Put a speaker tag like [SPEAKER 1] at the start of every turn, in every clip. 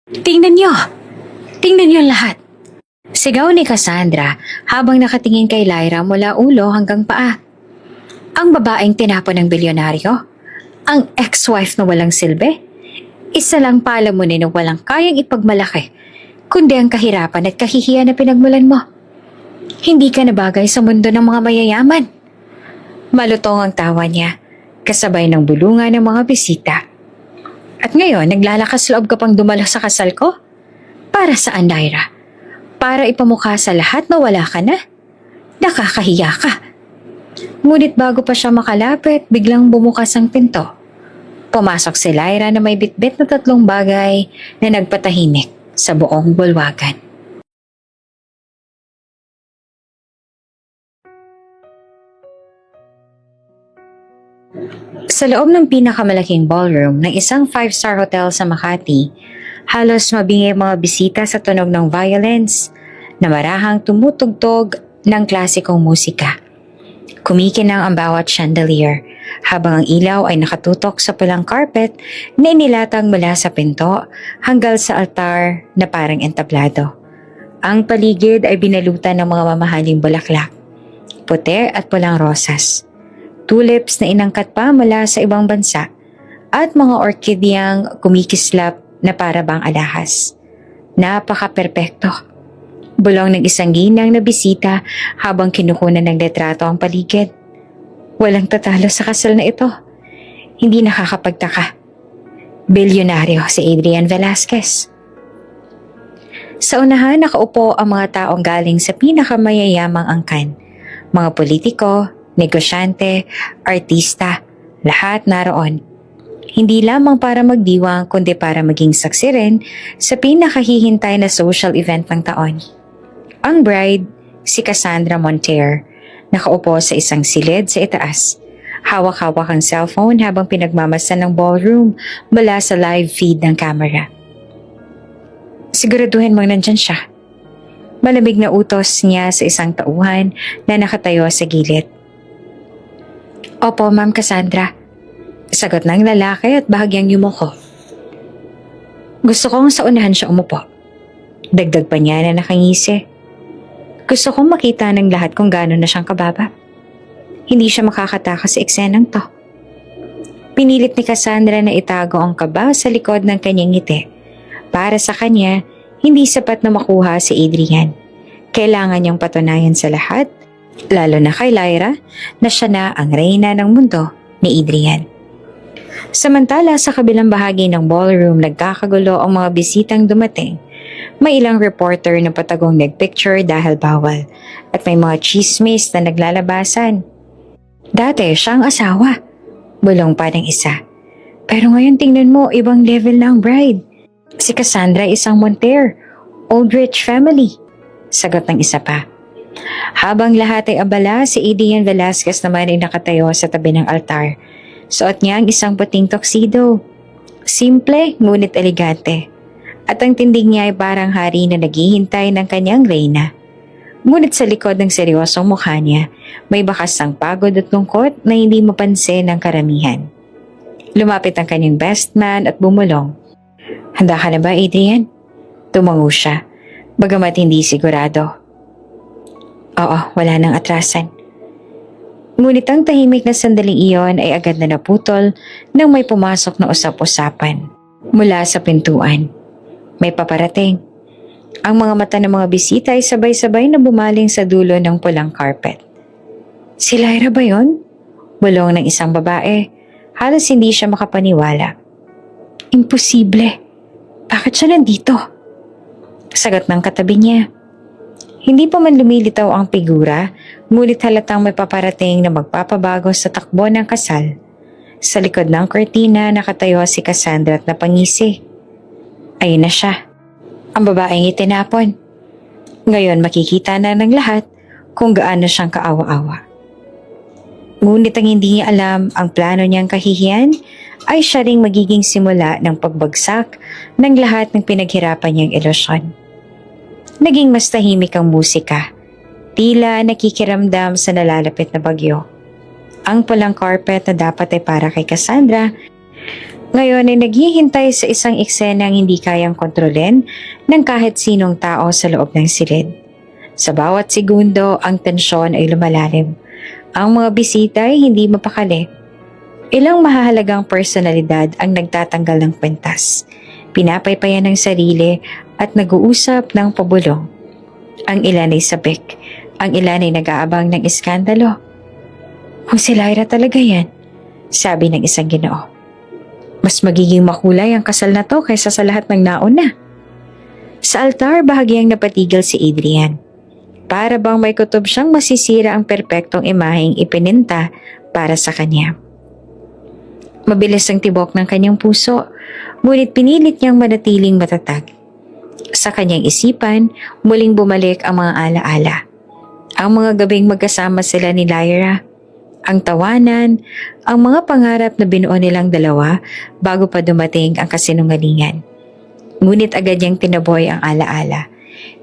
[SPEAKER 1] Tingnan niyo! Tingnan niyo ang lahat! Sigaw ni Cassandra habang nakatingin kay Lyra mula ulo hanggang paa. Ang babaeng tinapon ng bilyonaryo? Ang ex-wife na walang silbi? Isa lang palamunin na walang kayang ipagmalaki, kundi ang kahirapan at kahihiyan na pinagmulan mo. Hindi ka nabagay sa mundo ng mga mayayaman. Malutong ang tawa niya, kasabay ng bulungan ng mga bisita. At ngayon, naglalakas loob ka pang dumalo sa kasal ko? Para saan, Lyra? Para ipamukha sa lahat na wala ka na? Nakakahiya ka. Ngunit bago pa siya makalapit, biglang bumukas ang pinto. Pumasok si Lyra na may bitbit na 3 bagay na nagpatahimik sa buong bulwagan. Sa loob ng pinakamalaking ballroom ng isang 5-star hotel sa Makati, halos mabingi mga bisita sa tunog ng violins na marahang tumutugtog ng klasikong musika. Kumikinang ang bawat chandelier habang ang ilaw ay nakatutok sa pulang carpet na inilatag mula sa pinto hanggang sa altar na parang entablado. Ang paligid ay binalutan ng mga mamahaling bulaklak, puti at pulang rosas, tulips na inangkat pa mula sa ibang bansa, at mga orkidyang kumikislap na para bang alahas. Napaka-perpekto. Bulong ng isang ginang na bisita habang kinukunan ng litrato ang paligid. Walang tatalo sa kasal na ito. Hindi nakakapagtaka. Bilyonaryo si Adrian Velasquez. Sa unahan nakaupo ang mga taong galing sa pinakamayayamang angkan. Mga politiko, negosyante, artista, lahat naroon. Hindi lamang para magdiwang kundi para maging saksi rin sa pinakahihintay na social event ng taon. Ang bride, si Cassandra Monteer, nakaupo sa isang silid sa itaas. Hawak-hawak ang cellphone habang pinagmamasan ng ballroom mula sa live feed ng camera. Siguraduhin mong nandyan siya. Malamig na utos niya sa isang tauhan na nakatayo sa gilid. Opo, Ma'am Cassandra. Sagot ng lalaki at bahagyang yumuko. Gusto kong sa unahan siya umupo. Dagdag pa niya na nakangisi. Gusto kong makita ng lahat kung gaano na siyang kababa. Hindi siya makakatakas sa eksenang to. Pinilit ni Cassandra na itago ang kaba sa likod ng kanyang ngiti. Para sa kanya, hindi sapat na makuha si Adrian. Kailangan niyang patunayan sa lahat, lalo na kay Lyra, na siya na ang reyna ng mundo ni Adrian. Samantala sa kabilang bahagi ng ballroom nagkakagulo ang mga bisitang dumating. May ilang reporter na patagong nagpicture dahil bawal at may mga chismis na naglalabasan. Dati siya ang asawa, bulong pa ng isa. Pero ngayon tingnan mo, ibang level na ang bride. Si Cassandra isang Monteer, old rich family, sagot ng isa pa. Habang lahat ay abala, si Adrian Velasquez naman ay nakatayo sa tabi ng altar. Suot niya ang isang puting tuxedo. Simple ngunit elegante. At ang tindig niya ay parang hari na naghihintay ng kanyang reyna. Ngunit sa likod ng seryosong mukha niya, may bakas ng pagod at lungkot na hindi mapansin ng karamihan. Lumapit ang kanyang best man at bumulong. Handa ka na ba, Adrian? Tumango siya, bagamat hindi sigurado. Oo, wala nang atrasan. Ngunit ang tahimik na sandaling iyon ay agad na naputol nang may pumasok na usap-usapan. Mula sa pintuan, may paparating. Ang mga mata ng mga bisita ay sabay-sabay na bumaling sa dulo ng pulang carpet. Si Lyra ba yun? Bulong ng isang babae. Halos hindi siya makapaniwala. Imposible. Bakit siya nandito? Sagot ng katabi niya. Hindi pa man lumilitaw ang figura, ngunit halatang may paparating na magpapabago sa takbo ng kasal. Sa likod ng kurtina nakatayo si Cassandra at napangisi. Ayun na siya. Ang babaeng itinapon. Ngayon makikita na ng lahat kung gaano siyang kaawa-awa. Ngunit ang hindi niya alam, ang plano niyang kahihiyan ay siya ring magiging simula ng pagbagsak ng lahat ng pinaghirapan niyang ilusyon. Naging mas tahimik ang musika, tila nakikiramdam sa nalalapit na bagyo. Ang pulang carpet na dapat ay para kay Cassandra, Ngayon ay naghihintay sa isang eksenang hindi kayang kontrolin ng kahit sinong tao sa loob ng silid. Sa bawat segundo, ang tensyon ay lumalalim. Ang mga bisita ay hindi mapakali. Ilang mahahalagang personalidad ang nagtatanggal ng kwintas, pinapaypayan ng sarili at nag-uusap ng pabulong. Ang ilan ay sabik, ang ilan ay nag-aabang ng iskandalo. Kung si Lyra talaga yan, sabi ng isang ginoo. Mas magiging makulay ang kasal na to kaysa sa lahat ng nauna. Sa altar, bahagyang napatigil si Adrian. Para bang may kutob siyang masisira ang perpektong imaheng ipininta para sa kanya. Mabilis ang tibok ng kanyang puso, ngunit pinilit niyang manatiling matatag. Sa kanyang isipan, muling bumalik ang mga alaala. Ang mga gabing magkasama sila ni Lyra, ang tawanan, ang mga pangarap na binuo nilang dalawa bago pa dumating ang kasinungalingan. Ngunit agad niyang tinaboy ang alaala.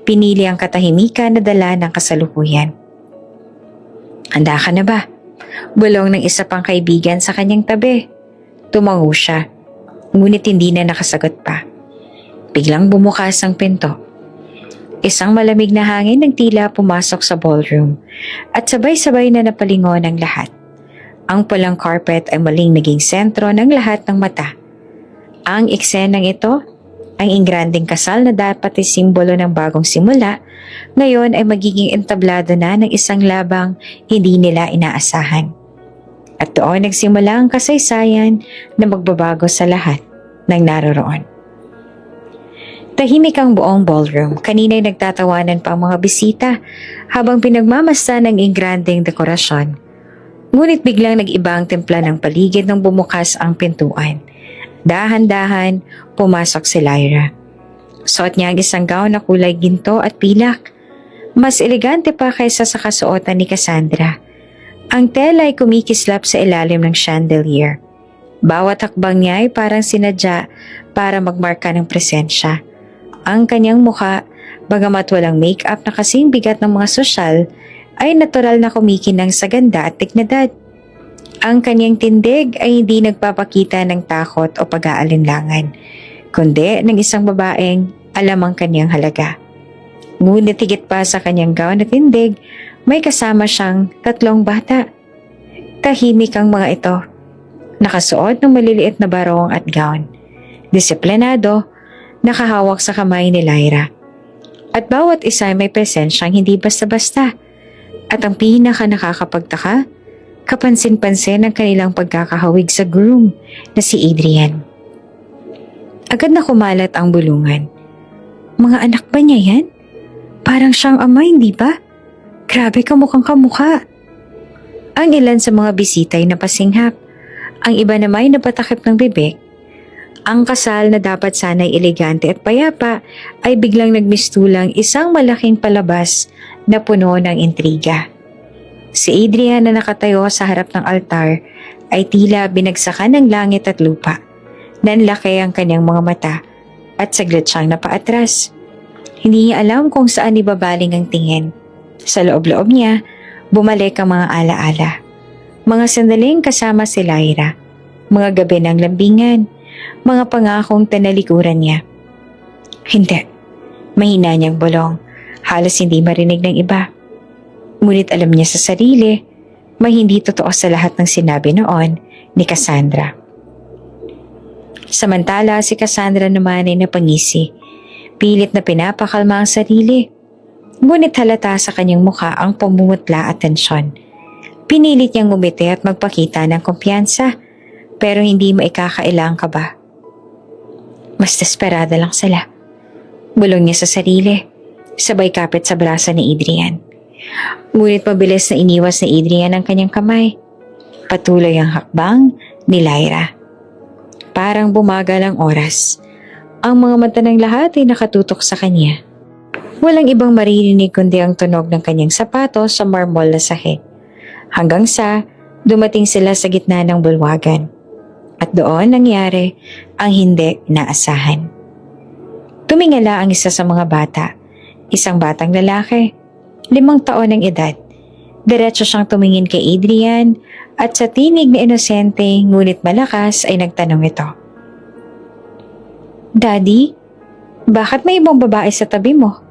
[SPEAKER 1] Pinili ang katahimikan na dala ng kasalukuyan. Handa ka na ba? Bulong ng isa pang kaibigan sa kanyang tabi. Tumango siya, ngunit hindi na nakasagot pa. Biglang bumukas ang pinto. Isang malamig na hangin ng tila pumasok sa ballroom at sabay-sabay na napalingon ang lahat. Ang pulang carpet ay maling naging sentro ng lahat ng mata. Ang eksenang ito, ang ingranding kasal na dapat ay simbolo ng bagong simula, ngayon ay magiging entablado na ng isang labang hindi nila inaasahan. At doon nagsimula ang kasaysayan na magbabago sa lahat ng naroroon. Tahimik ang buong ballroom. Kanina'y nagtatawanan pa ang mga bisita habang pinagmamasta ng ingranding dekorasyon. Ngunit biglang nag-iba ang timpla ng paligid nang bumukas ang pintuan. Dahan-dahan, pumasok si Lyra. Suot niya ang isang gown na kulay ginto at pilak. Mas elegante pa kaysa sa kasuotan ni Cassandra. Ang tela ay kumikislap sa ilalim ng chandelier. Bawat hakbang niya ay parang sinadya para magmarka ng presensya. Ang kanyang mukha, bagamat walang make-up na kasing bigat ng mga sosyal, ay natural na kumikinang sa ganda at dignidad. Ang kanyang tindig ay hindi nagpapakita ng takot o pag-aalinlangan, kundi ng isang babaeng alam ang kanyang halaga. Ngunit higit pa sa kanyang gown at tindig, may kasama siyang 3 bata. Tahimik ang mga ito, nakasuot ng maliliit na barong at gown. Disiplinado, nakahawak sa kamay ni Lyra. At bawat isa ay may presensyang hindi basta-basta. At ang pinaka nakakapagtaka, kapansin-pansin ang kanilang pagkakahawig sa groom na si Adrian. Agad na kumalat ang bulungan. Mga anak ba niya yan? Parang siyang ama, hindi ba? Grabe, kamukhang kamukha. Ang ilan sa mga bisita ay napasinghap. Ang iba naman ay napatakip ng bibig. Ang kasal na dapat sana'y elegante at payapa ay biglang nagmistulang isang malaking palabas na puno ng intriga. Si Adrian na nakatayo sa harap ng altar ay tila binagsakan ng langit at lupa. Nanlaki ang kanyang mga mata at saglit siyang napaatras. Hindi niya alam kung saan ibabaling ang tingin. Sa loob-loob niya, bumalik ang mga alaala. Mga sandaling kasama si Lyra, mga gabi ng lambingan, mga pangakong tinalikuran niya. Hindi. Mahina niyang bulong. Halos hindi marinig ng iba. Ngunit alam niya sa sarili, may hindi totoo sa lahat ng sinabi noon ni Cassandra. Samantala si Cassandra naman ay napangisi. Pilit na pinapakalma ang sarili. Ngunit halata sa kanyang mukha ang pamumutla at tensyon. Pinilit niyang ngumiti at magpakita ng kumpiyansa, pero hindi maikakailang ka ba? Mas desperada lang sila. Bulong niya sa sarili, sabay kapit sa brasa ni Adrian. Ngunit mabilis na iniwas ni Adrian ang kanyang kamay. Patuloy ang hakbang ni Lyra. Parang bumagal ang oras. Ang mga mata ng lahat ay nakatutok sa kanya. Walang ibang maririnig kundi ang tunog ng kanyang sapatos sa marmol na sahig. Hanggang sa dumating sila sa gitna ng bulwagan. At doon nangyari ang hindi inaasahan. Tumingala ang isa sa mga bata, isang batang lalaki, 5 taon ng edad. Diretso siyang tumingin kay Adrian at sa tinig na inosente ngunit malakas ay nagtanong ito. Daddy, bakit may ibang babae sa tabi mo?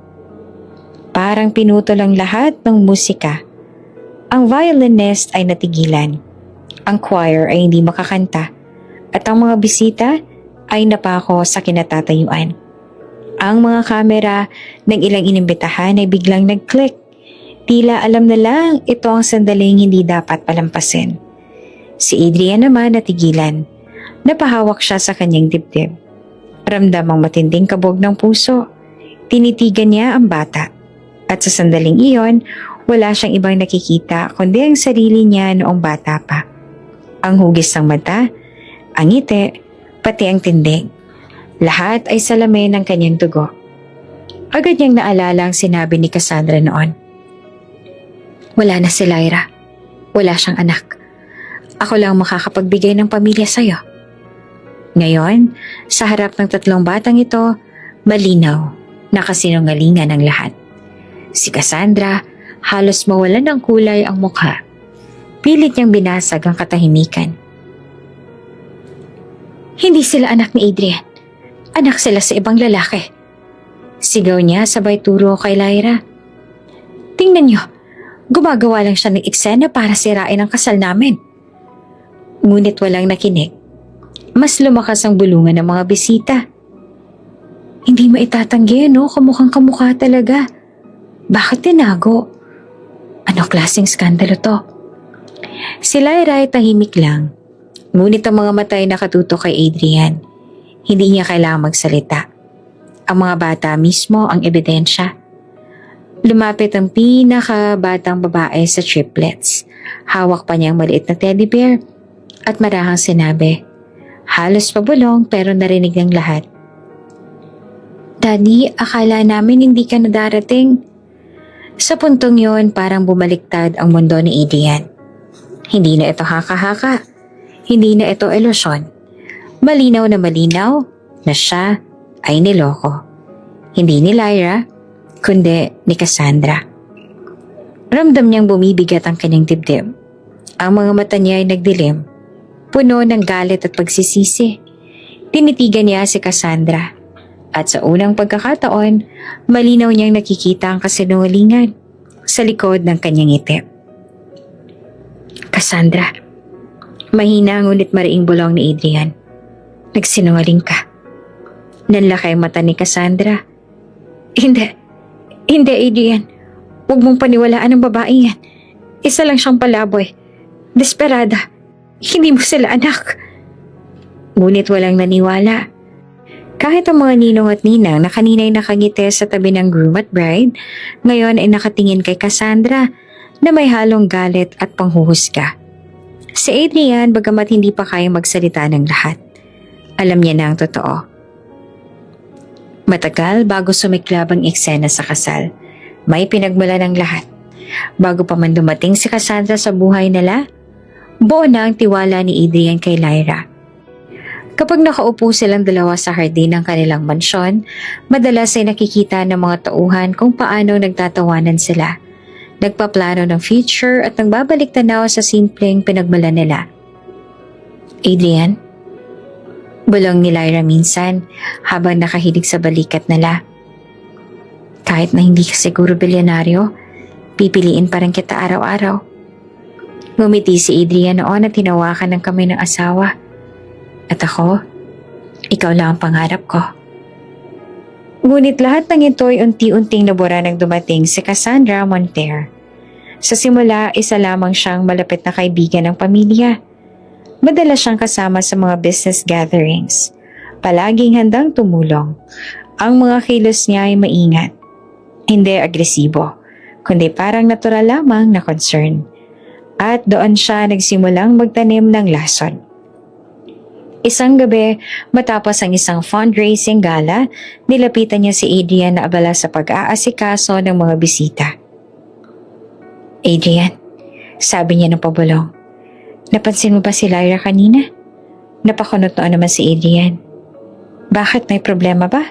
[SPEAKER 1] Parang pinutol ang lahat ng musika. Ang violinist ay natigilan. Ang choir ay hindi makakanta. At ang mga bisita ay napako sa kinatatayuan. Ang mga kamera ng ilang inimbitahan ay biglang nag-click. Tila alam na lang ito ang sandaling hindi dapat palampasin. Si Adrian naman natigilan. Napahawak siya sa kanyang dibdib. Ramdam ang matinding kabog ng puso. Tinitigan niya ang bata. At sa sandaling iyon, wala siyang ibang nakikita kundi ang sarili niya noong bata pa. Ang hugis ng mata, ang ngiti, pati ang tindig. Lahat ay salamin ng kanyang dugo. Agad niyang naalala ang sinabi ni Cassandra noon. Wala na si Lyra. Wala siyang anak. Ako lang makakapagbigay ng pamilya sa'yo. Ngayon, sa harap ng tatlong batang ito, malinaw na kasinungalingan ang lahat. Si Cassandra, halos mawalan ng kulay ang mukha. Pilit niyang binasag ang katahimikan. Hindi sila anak ni Adrian. Anak sila sa ibang lalaki. Sigaw niya sabay turo kay Lyra. Tingnan niyo, gumagawa lang siya ng eksena para sirain ang kasal namin. Ngunit walang nakinig. Mas lumakas ang bulungan ng mga bisita. Hindi maitatanggi, no? Kamukhang kamukha talaga. Bakit tinago? Anong klaseng skandalo to? Si Lyra ay tahimik lang. Ngunit ang mga mata ay nakatutok kay Adrian. Hindi niya kailangang magsalita. Ang mga bata mismo ang ebidensya. Lumapit ang pinakabatang babae sa triplets. Hawak pa niyang maliit na teddy bear at marahang sinabi. Halos pabulong pero narinig ng lahat. Daddy, akala namin hindi ka na darating. Sa puntong yon, parang bumaliktad ang mundo ni Adrian. Hindi na ito haka-haka. Hindi na ito ilusyon. Malinaw na siya ay niloko. Hindi ni Lyra, kundi ni Cassandra. Ramdam niyang bumibigat ang kanyang dibdib. Ang mga mata niya ay nagdilim, puno ng galit at pagsisisi. Tinitigan niya si Cassandra. At sa unang pagkakataon, malinaw niyang nakikita ang kasinungalingan sa likod ng kanyang ngiti. Cassandra, mahina ngunit mariing bulong ni Adrian. Nagsinungaling ka. Nanlaki ang mata ni Cassandra. Hindi Adrian. Huwag mong paniwalaan ang babae yan. Isa lang siyang palaboy. Desperada. Hindi mo sila anak. Ngunit walang naniwala. Kahit ang mga ninong at ninang na kanina'y nakangiti sa tabi ng groom at bride, ngayon ay nakatingin kay Cassandra na may halong galit at panghuhusga. Si Adrian, bagamat hindi pa kayang magsalita ng lahat, alam niya na ang totoo. Matagal bago sumiklab ang eksena sa kasal, may pinagmula ng lahat. Bago pa man dumating si Cassandra sa buhay nila, buo na ang tiwala ni Adrian kay Lyra. Kapag nakaupo silang dalawa sa hardin ng kanilang mansyon, madalas ay nakikita ng mga tauhan kung paano nagtatawanan sila. Nagpaplano ng future at nagbabalik tanaw sa simpleng pinagmula nila. Adrian? Bulong ni Lyra minsan habang nakahilig sa balikat nila. Kahit na hindi ka siguro bilyonaryo, pipiliin pa rin kita araw-araw. Ngumiti si Adrian noon at tinawakan ng kamay ng asawa. At ako, ikaw lang ang pangarap ko. Ngunit lahat ng ito ay unti-unting nabura nang dumating si Cassandra Monter. Sa simula, isa lamang siyang malapit na kaibigan ng pamilya. Madalas siyang kasama sa mga business gatherings. Palaging handang tumulong. Ang mga kilos niya ay maingat. Hindi agresibo, kundi parang natural lamang na concern. At doon siya nagsimulang magtanim ng lason. Isang gabi, matapos ang isang fundraising gala, nilapitan niya si Adrian na abala sa pag-aasikaso ng mga bisita. Adrian, sabi niya ng pabulong, napansin mo ba si Lyra kanina? Napakunot noon naman si Adrian. Bakit, may problema ba?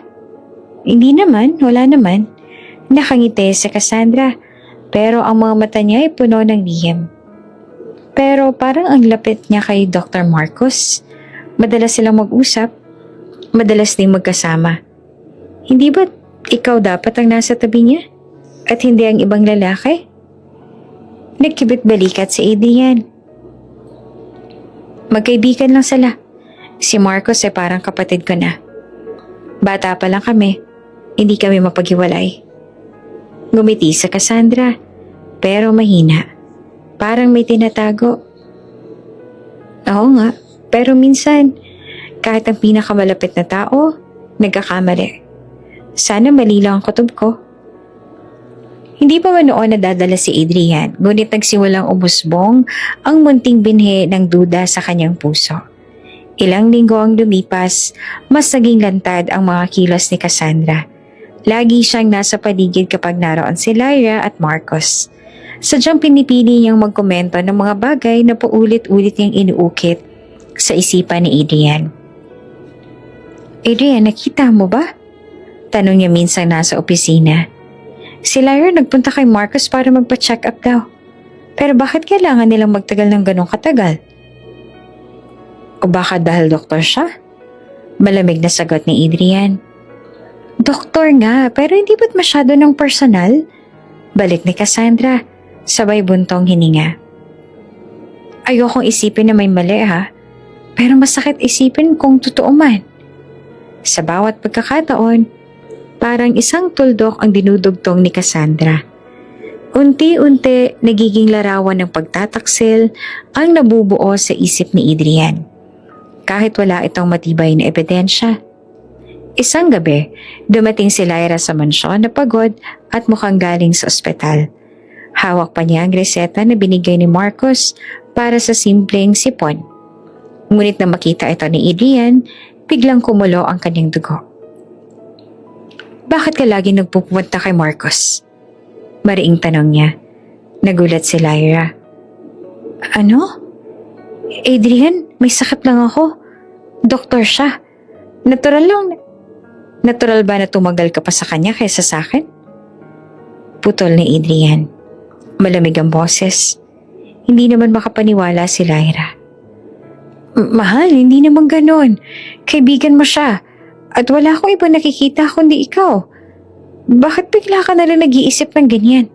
[SPEAKER 1] Hindi naman, wala naman. Nakangiti si Cassandra, pero ang mga mata niya ay puno ng lihim. Pero parang ang lapit niya kay Dr. Marcos. Madalas silang mag-usap. Madalas din magkasama. Hindi ba ikaw dapat ang nasa tabi niya? At hindi ang ibang lalaki? Nagkibit balikat si Adrian. Magkaibigan lang sila. Si Marcos ay parang kapatid ko na. Bata pa lang kami, hindi kami mapaghiwalay. Ngumiti sa Cassandra, pero mahina. Parang may tinatago. Oo nga, pero minsan, kahit ang pinakamalapit na tao, nagkakamali. Sana mali lang ang kutob ko. Hindi pa man noon nadadala si Adrian, ngunit nagsimulang umusbong ang munting binhi ng duda sa kanyang puso. Ilang linggo ang lumipas, mas naging lantad ang mga kilos ni Cassandra. Lagi siyang nasa paligid kapag naroon si Lyra at Marcos. Sadyang pinipili niyang magkomento ng mga bagay na paulit-ulit niyang inuukit sa isipan ni Adrian. Adrian, nakita mo ba? Tanong niya minsan nasa opisina. Si Lyra nagpunta kay Marcos para magpa-check up daw. Pero bakit kailangan nilang magtagal ng ganong katagal? O baka dahil doktor siya? Malamig na sagot ni Adrian. Doktor nga, pero hindi ba't masyado ng personal? Balik ni Cassandra, sabay buntong hininga. Ayokong isipin na may mali ha, pero masakit isipin kung totoo man. Sa bawat pagkakataon, parang isang tuldok ang dinudugtong ni Cassandra. Unti-unti nagiging larawan ng pagtataksil ang nabubuo sa isip ni Adrian. Kahit wala itong matibay na ebidensya. Isang gabi, dumating si Lyra sa mansyon na pagod at mukhang galing sa ospital. Hawak pa niya ang reseta na binigay ni Marcos para sa simpleng sipon. Ngunit na makita ito ni Adrian, biglang kumulo ang kanyang dugo. Bakit ka lagi nagpupunta kay Marcos? Mariing tanong niya. Nagulat si Lyra. Ano? Adrian, may sakit lang ako. Doktor siya. Natural lang. Natural ba na tumagal ka pa sa kanya kaysa sa akin? Putol ni Adrian. Malamig ang boses. Hindi naman makapaniwala si Lyra. Mahal, hindi naman ganon. Kaibigan mo siya. At wala akong iba nakikita kundi ikaw. Bakit bigla ka nalang nag-iisip ng ganyan?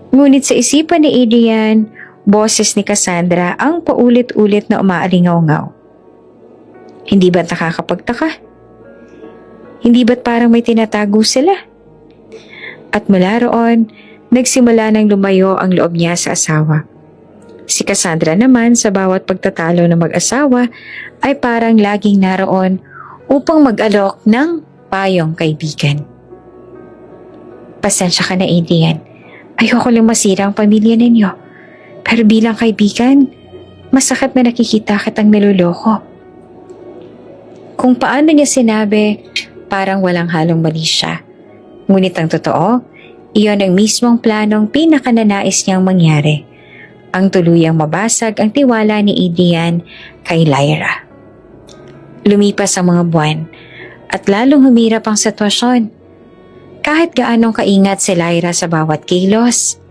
[SPEAKER 1] Ngunit sa isipan ni Adrian, boses ni Cassandra ang paulit-ulit na umaalingaw-ngaw. Hindi ba't nakakapagtaka? Hindi ba't parang may tinatago sila? At mula roon, nagsimula nang lumayo ang loob niya sa asawa. Si Cassandra naman sa bawat pagtatalo ng mag-asawa ay parang laging naroon upang mag-alok ng payong kaibigan. Pasensya ka na, Adrian. Ayoko lang masira ang pamilya ninyo. Pero bilang kaibigan, masakit na nakikita kitang niloloko. Kung paano niya sinabi, parang walang halong mali siya. Ngunit ang totoo, iyon ang mismong planong pinakananais niyang mangyari. Ang tuluyang mabasag ang tiwala ni Adrian kay Lyra. Lumipas ang mga buwan at lalong humirap ang sitwasyon. Kahit gaanong kaingat si Lyra sa bawat kilos,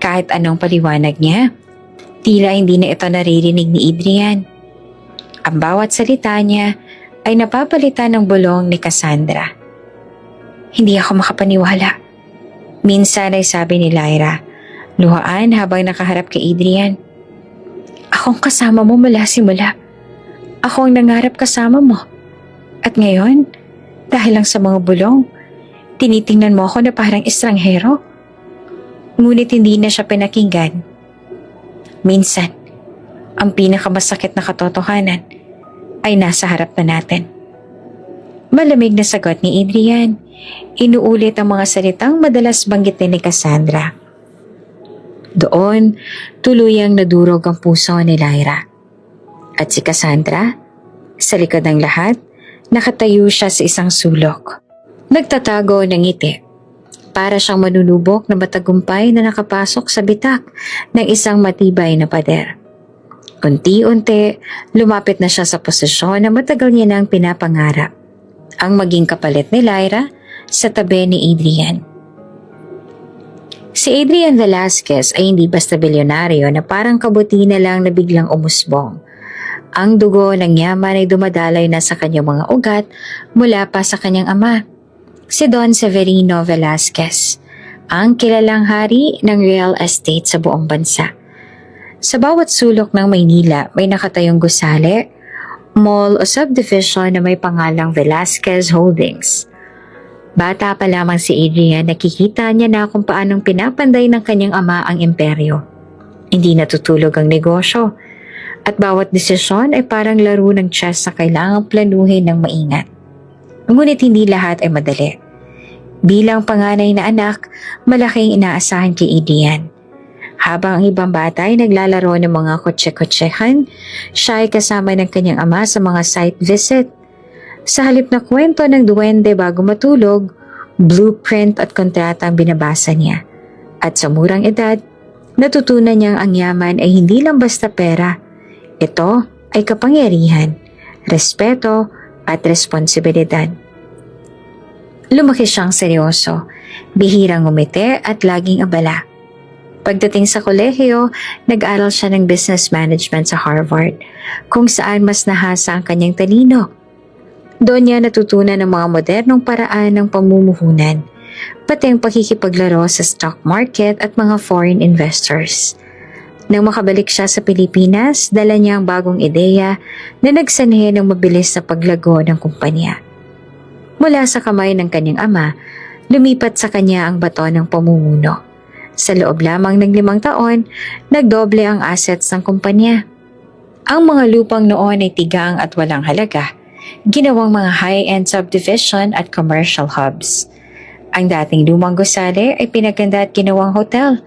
[SPEAKER 1] kahit anong paliwanag niya, tila hindi na ito naririnig ni Adrian. Ang bawat salita niya ay napapalitan ng bulong ni Cassandra. Hindi ako makapaniwala. Minsan ay sabi ni Lyra, luhaan habang nakaharap kay Adrian. Akong kasama mo mula simula. Ako ang nangarap kasama mo. At ngayon, dahil lang sa mga bulong, tinitingnan mo ako na parang estranghero. Ngunit hindi na siya pinakinggan. Minsan, ang pinakamasakit na katotohanan ay nasa harap na natin. Malamig na sagot ni Adrian. Inuulit ang mga salitang madalas banggitin ni Cassandra. Doon, tuluyang nadurog ang puso ni Lyra. At si Cassandra, sa likod ng lahat, nakatayo siya sa isang sulok. Nagtatago ng ngiti. Para siyang manunubok na matagumpay na nakapasok sa bitak ng isang matibay na pader. Unti-unti, lumapit na siya sa posisyon na matagal niya nang pinapangarap. Ang maging kapalit ni Lyra sa tabi ni Adrian. Si Adrian Velasquez ay hindi basta bilyonaryo na parang kabuti na lang na biglang umusbong. Ang dugo ng yaman ay dumadaloy na sa kanyang mga ugat mula pa sa kanyang ama, si Don Severino Velasquez, ang kilalang hari ng real estate sa buong bansa. Sa bawat sulok ng Maynila may nakatayong gusali, mall o subdivision na may pangalang Velasquez Holdings. Bata pa lamang si Adrian, nakikita niya na kung paanong pinapanday ng kanyang ama ang imperyo. Hindi natutulog ang negosyo at bawat desisyon ay parang laro ng chess na kailangang planuhin ng maingat. Ngunit hindi lahat ay madali. Bilang panganay na anak, malaking inaasahan kay Adrian. Habang ang ibang bata ay naglalaro ng mga kotse-kotsehan, siya ay kasama ng kanyang ama sa mga site visit. Sa halip na kwento ng duwende bago matulog, blueprint at kontrata ang binabasa niya. At sa murang edad, natutunan niyang ang yaman ay hindi lang basta pera. Ito ay kapangyarihan, respeto at responsibilidad. Lumaki siyang seryoso, bihirang ngumiti at laging abala. Pagdating sa kolehiyo, nag-aral siya ng business management sa Harvard, kung saan mas nahasa ang kanyang talino. Doon niya natutunan ang mga modernong paraan ng pamumuhunan, pati ang pakikipaglaro sa stock market at mga foreign investors. Nang makabalik siya sa Pilipinas, dala niya ang bagong ideya na nagsanhi ng mabilis na paglago ng kumpanya. Mula sa kamay ng kanyang ama, lumipat sa kanya ang bato ng pamumuno. Sa loob lamang ng 5 taon, nagdoble ang assets ng kumpanya. Ang mga lupang noon ay tigang at walang halaga, ginawang mga high-end subdivision at commercial hubs. Ang dating lumang gusali ay pinaganda at ginawang hotel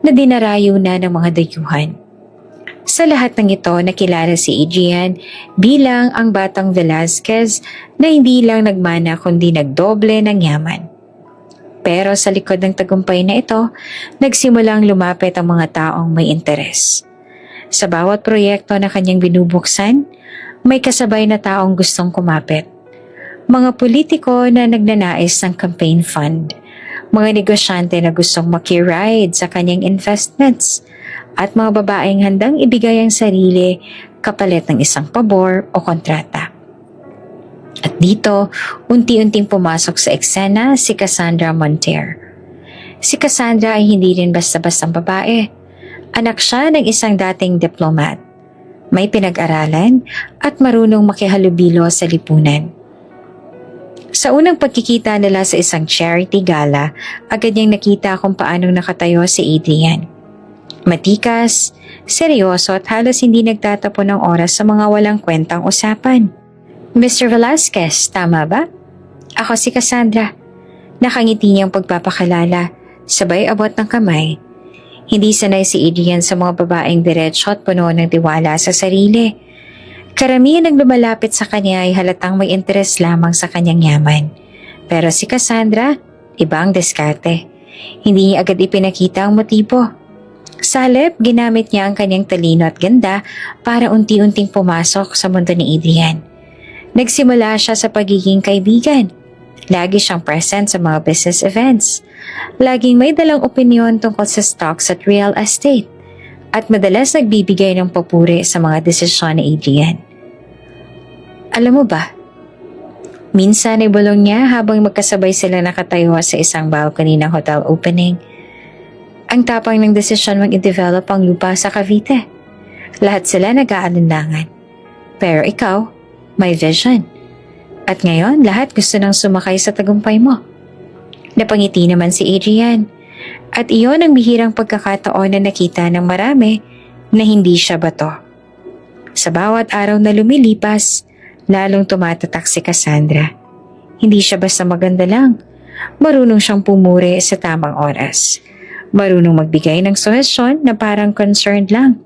[SPEAKER 1] na dinarayo na ng mga dayuhan. Sa lahat ng ito, nakilala si Adrian bilang ang batang Velasquez na hindi lang nagmana kundi nagdoble ng yaman. Pero sa likod ng tagumpay na ito, nagsimulang lumapit ang mga taong may interes. Sa bawat proyekto na kanyang binubuksan, may kasabay na taong gustong kumapit. Mga politiko na nagnanais ng campaign fund, mga negosyante na gustong makiride sa kanyang investments, at mga babaeng handang ibigay ang sarili kapalit ng isang pabor o kontrata. At dito, unti-unting pumasok sa eksena si Cassandra Monteer. Si Cassandra ay hindi rin basta-bastang babae. Anak siya ng isang dating diplomat. May pinag-aralan at marunong makihalubilo sa lipunan. Sa unang pagkikita nila sa isang charity gala, agad niyang nakita kung paanong nakatayo si Adrian. Matikas, seryoso at halos hindi nagtatapon ng oras sa mga walang kwentang usapan. Mr. Velasquez, tama ba? Ako si Cassandra. Nakangiti niyang pagpapakalala, sabay abot ng kamay. Hindi sanay si Adrian sa mga babaeng diretso at puno ng tiwala sa sarili. Karamihan ng lumalapit sa kanya ay halatang may interes lamang sa kanyang yaman. Pero si Cassandra, iba ang diskarte. Hindi niya agad ipinakita ang motibo. Sa halip, ginamit niya ang kanyang talino at ganda para unti-unting pumasok sa mundo ni Adrian. Nagsimula siya sa pagiging kaibigan. Lagi siyang present sa mga business events. Laging may dalang opinyon tungkol sa stocks at real estate. At madalas nagbibigay ng papuri sa mga desisyon ni Adrian. Alam mo ba, minsan ay bulong niya habang magkasabay sila nakatayo sa isang balcony ng hotel opening. Ang tapang ng desisyon mag-i-develop ang lupa sa Cavite. Lahat sila nag-aalinlangan. Pero ikaw, may vision. At ngayon, lahat gusto nang sumakay sa tagumpay mo. Napangiti naman si Adrian. At iyon ang bihirang pagkakataon na nakita ng marami na hindi siya bato. Sa bawat araw na lumilipas, lalong tumatatak si Cassandra. Hindi siya basta maganda lang. Marunong siyang pumuri sa tamang oras. Marunong magbigay ng suhestyon na parang concerned lang.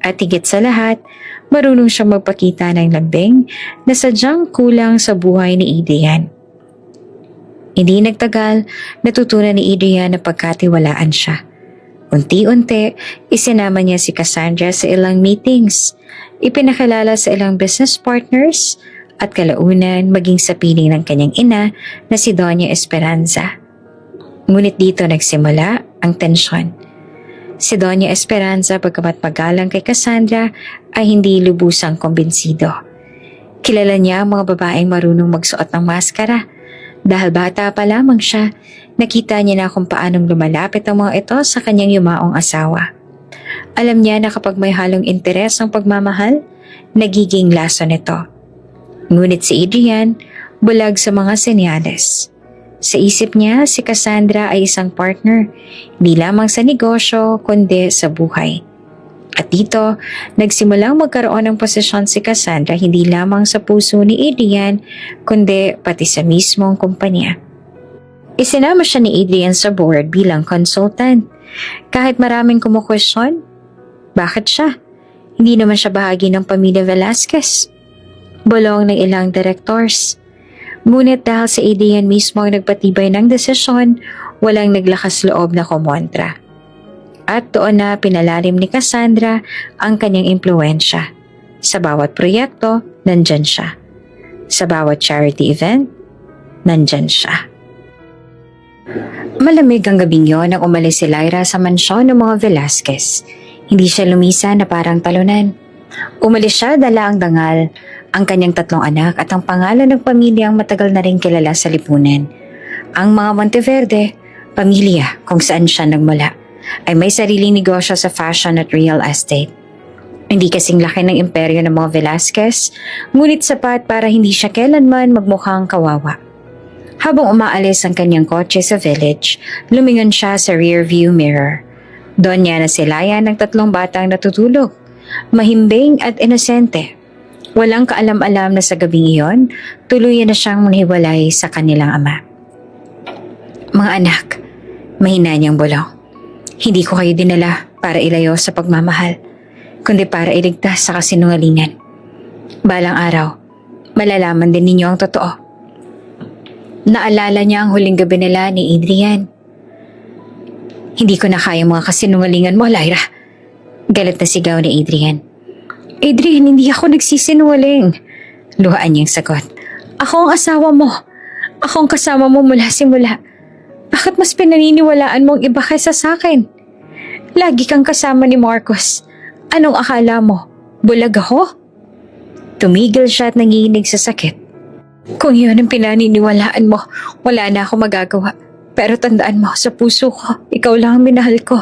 [SPEAKER 1] At higit sa lahat, marunong siyang magpakita ng lambing na sadyang kulang sa buhay ni Adrian. Hindi nagtagal, natutunan ni Adrian na pagkatiwalaan siya. Unti-unti, isinama niya si Cassandra sa ilang meetings, ipinakilala sa ilang business partners, at kalaunan maging sa piling ng kanyang ina na si Doña Esperanza. Ngunit dito nagsimula ang tensyon. Si Doña Esperanza, pagkamat magalang kay Cassandra, ay hindi lubusang kumbinsido. Kilala niya ang mga babaeng marunong magsuot ng maskara. Dahil bata pa lamang siya, nakita niya na kung paanong lumalapit ang mga ito sa kanyang yumaong asawa. Alam niya na kapag may halong interes ang pagmamahal, nagiging laso nito. Ngunit si Adrian, bulag sa mga senyales. Sa isip niya, si Cassandra ay isang partner, hindi lamang sa negosyo, kundi sa buhay. At dito, nagsimulang magkaroon ng posisyon si Cassandra hindi lamang sa puso ni Adrian, kundi pati sa mismong kumpanya. Isinama siya ni Adrian sa board bilang consultant. Kahit maraming kumukwestiyon, bakit siya? Hindi naman siya bahagi ng pamilya Velasquez. Bulong ng ilang directors. Ngunit dahil sa Adrian mismo ang nagpatibay ng desisyon, walang naglakas loob na kumontra. At doon na pinalalim ni Cassandra ang kanyang impluensya. Sa bawat proyekto, nandyan siya. Sa bawat charity event, nandyan siya. Malamig ang gabing yon nang umalis si Lyra sa mansyon ng mga Velasquez. Hindi siya lumisa na parang talunan. Umalis siya dala ang dangal, ang kanyang 3 anak at ang pangalan ng pamilyang matagal na rin kilala sa lipunan. Ang mga Monteverde, pamilya kung saan siya nagmula, ay may sariling negosyo sa fashion at real estate. Hindi kasing laki ng imperyo ng mga Velasquez, ngunit sapat para hindi siya kailanman magmukhang kawawa. Habang umaalis ang kanyang kotse sa village, lumingon siya sa rearview mirror. Doon niya nasilayan ng 3 batang natutulog, mahimbing at inosente. Walang kaalam-alam na sa gabing iyon, tuluyan na siyang nahiwalay sa kanilang ama. Mga anak, mahina niyang bulong. Hindi ko kayo dinala para ilayo sa pagmamahal, kundi para iligtas sa kasinungalingan. Balang araw, malalaman din ninyo ang totoo. Naalala niya ang huling gabi nila ni Adrian. Hindi ko na kaya mga kasinungalingan mo, Lyra. Galit na sigaw ni Adrian. Adrian, hindi ako nagsisinungaling. Luhaan niyang sagot. Ako ang asawa mo. Ako ang kasama mo mula simula. Bakit mas pinaniniwalaan mo ang iba kaysa sa akin? Lagi kang kasama ni Marcos. Anong akala mo? Bulag ako? Tumigil siya at nanginginig sa sakit. Kung yun ang pinaniniwalaan mo, wala na ako magagawa. Pero tandaan mo, sa puso ko, ikaw lang ang minahal ko.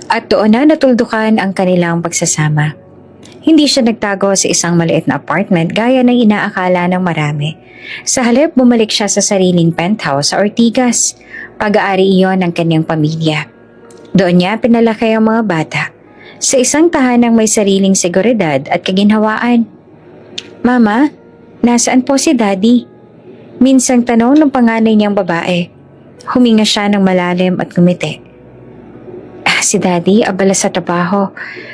[SPEAKER 1] At doon na natuldukan ang kanilang pagsasama. Hindi siya nagtago sa isang maliit na apartment gaya ng inaakala ng marami. Sa halip, bumalik siya sa sariling penthouse sa Ortigas. Pag-aari iyon ng kanyang pamilya. Doon niya pinalaki ang mga bata. Sa isang tahanang may sariling seguridad at kaginhawaan. Mama, nasaan po si Daddy? Minsang tanong ng panganay niyang babae. Huminga siya ng malalim at ngumiti. Si Daddy abala sa trabaho,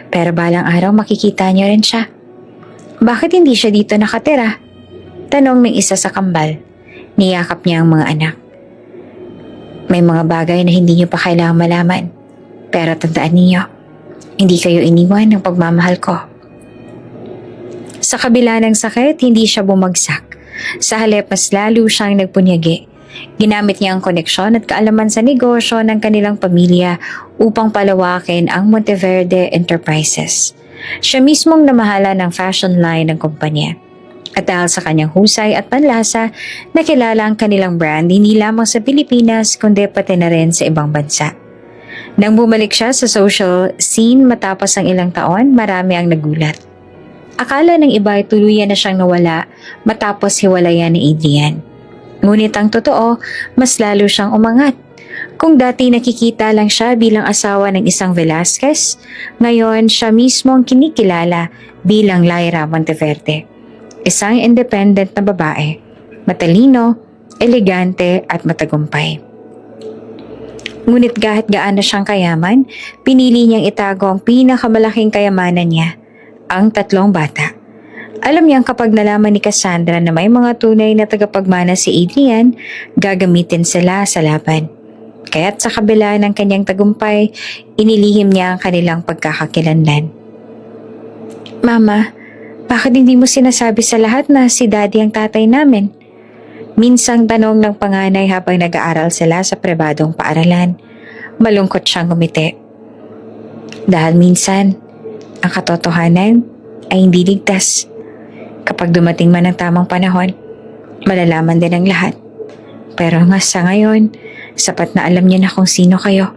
[SPEAKER 1] pero balang araw makikita niyo rin siya. Bakit hindi siya dito nakatira? Tanong ng isa sa kambal. Niyakap niya ang mga anak. May mga bagay na hindi niyo pa kailangang malaman. Pero tandaan niyo, hindi kayo iniwan ng pagmamahal ko. Sa kabila ng sakit, hindi siya bumagsak. Sa halip, mas lalo siyang nagpunyagi. Ginamit niya ang koneksyon at kaalaman sa negosyo ng kanilang pamilya upang palawakin ang Monteverde Enterprises. Siya mismong namahala ng fashion line ng kumpanya. At dahil sa kanyang husay at panlasa, nakilala ang kanilang brand hindi lamang sa Pilipinas kundi pati na rin sa ibang bansa. Nang bumalik siya sa social scene matapos ang ilang taon, marami ang nagulat. Akala ng iba ay tuluyan na siyang nawala matapos hiwalayan ni Adrian. Ngunit ang totoo, mas lalo siyang umangat. Kung dati nakikita lang siya bilang asawa ng isang Velasquez, ngayon siya mismo ang kinikilala bilang Lyra Monteverde. Isang independent na babae, matalino, elegante at matagumpay. Ngunit kahit gaano siyang kayaman, pinili niyang itago ang pinakamalaking kayamanan niya, ang 3 bata. Alam niyang kapag nalaman ni Cassandra na may mga tunay na tagapagmana si Adrian, gagamitin sila sa laban. Kaya't sa kabila ng kanyang tagumpay, inilihim niya ang kanilang pagkakakilanlan. Mama, bakit hindi mo sinasabi sa lahat na si Daddy ang tatay namin? Minsang tanong ng panganay habang nag-aaral sila sa pribadong paaralan. Malungkot siyang ngumiti. Dahil minsan, ang katotohanan ay hindi ligtas. Kapag dumating man ang tamang panahon, malalaman din ang lahat. Pero nga sa ngayon, sapat na alam niya na kung sino kayo.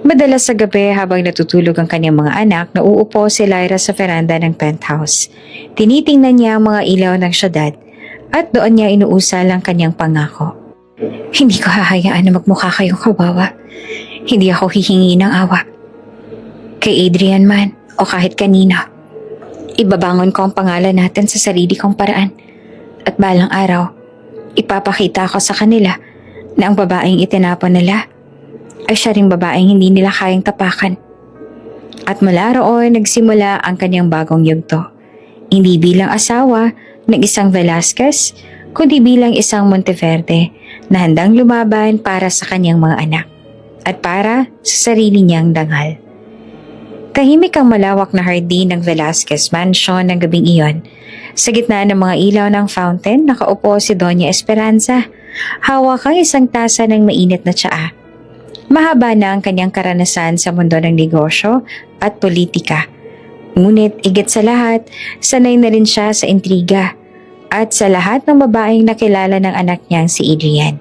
[SPEAKER 1] Madalas sa gabi habang natutulog ang kanyang mga anak, nauupo si Lyra sa veranda ng penthouse. Tinitingnan niya ang mga ilaw ng syudad at doon niya inuusal ang kanyang pangako. Hindi ko hahayaan na magmukha kayong kawawa. Hindi ako hihingi ng awa. Kay Adrian man o kahit kanino. Ibabangon ko ang pangalan natin sa sarili kong paraan. At balang araw, ipapakita ko sa kanila na ang babaeng itinapon nila ay siya ring babaeng hindi nila kayang tapakan. At mula roon nagsimula ang kanyang bagong yugto. Hindi bilang asawa ng isang Velasquez, kundi bilang isang Monteverde na handang lumaban para sa kanyang mga anak at para sa sarili niyang dangal. Tahimik ang malawak na hardin ng Velasquez Mansion ng gabing iyon. Sa gitna ng mga ilaw ng fountain, nakaupo si Doña Esperanza. Hawak ang isang tasa ng mainit na tsaa. Mahaba na ang kanyang karanasan sa mundo ng negosyo at politika. Ngunit higit sa lahat, sanay na rin siya sa intriga. At sa lahat ng babaeng nakilala ng anak niyang si Adrian,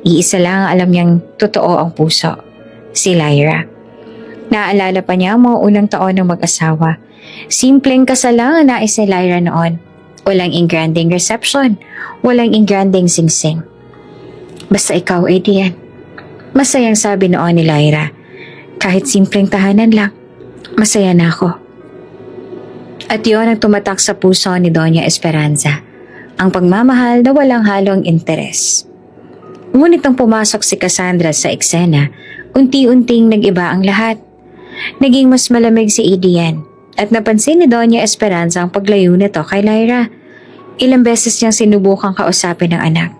[SPEAKER 1] iisa lang ang alam niyang totoo ang puso, si Lyra. Naalala pa niya ang mga unang taon ng mag-asawa. Simpleng kasal lang ang nais ni Lyra noon. Walang ingranding reception, walang ingranding singsing. Basta ikaw, Adrian. Masayang sabi noon ni Lyra. Kahit simpleng tahanan lang, masaya na ako. At yun ang tumatak sa puso ni Doña Esperanza. Ang pagmamahal na walang halong interes. Ngunit nang pumasok si Cassandra sa eksena, unti-unting nag-iba ang lahat. Naging mas malamig si Adrian at napansin ni Doña Esperanza ang paglayo nito kay Lyra. Ilang beses niyang sinubukang kausapin ng anak.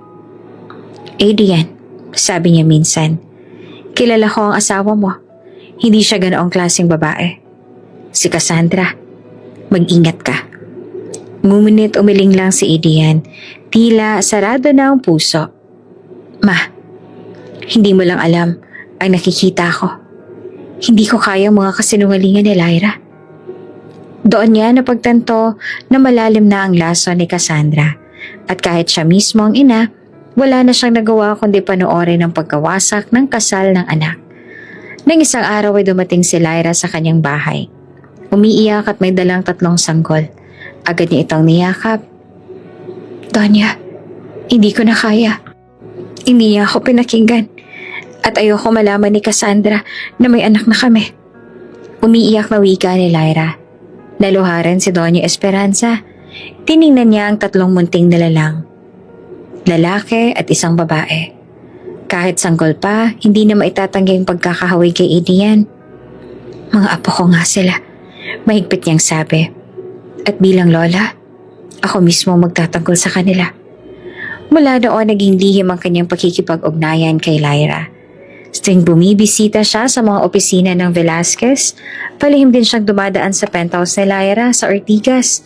[SPEAKER 1] Adrian, sabi niya minsan, kilala ko ang asawa mo. Hindi siya ganoong klaseng babae. Si Cassandra, mag-ingat ka. Ngunit umiling lang si Adrian, tila sarado na ang puso. Ma, hindi mo lang alam ang nakikita ko. Hindi ko kaya mga kasinungalingan ni Lyra. Doon niya napagtanto na malalim na ang laso ni Cassandra at kahit siya mismo ang ina, wala na siyang nagawa kundi panoorin ang pagkawasak ng kasal ng anak. Nang isang araw ay dumating si Lyra sa kanyang bahay. Umiiyak at may dalang 3 sanggol. Agad niya itong niyakap. Donya, hindi ko na kaya. Hindi niya ako pinakinggan. At ayoko malaman ni Cassandra na may anak na kami. Umiiyak na wika ni Lyra. Naluharan si Doña Esperanza. Tiningnan niya ang 3 munting nilalang. Lalaki at isang babae. Kahit sanggol pa, hindi na maitatanggi ang pagkakahawig kay Adrian. Mga apo ko nga sila, mahigpit niyang sabi. At bilang lola, ako mismo magtatanggol sa kanila. Mula noon naging lihim ang kanyang pakikipag-ugnayan kay Lyra. Tuwing bumibisita siya sa mga opisina ng Velasquez, palihim din siyang dumadaan sa penthouse ni Lyra sa Ortigas.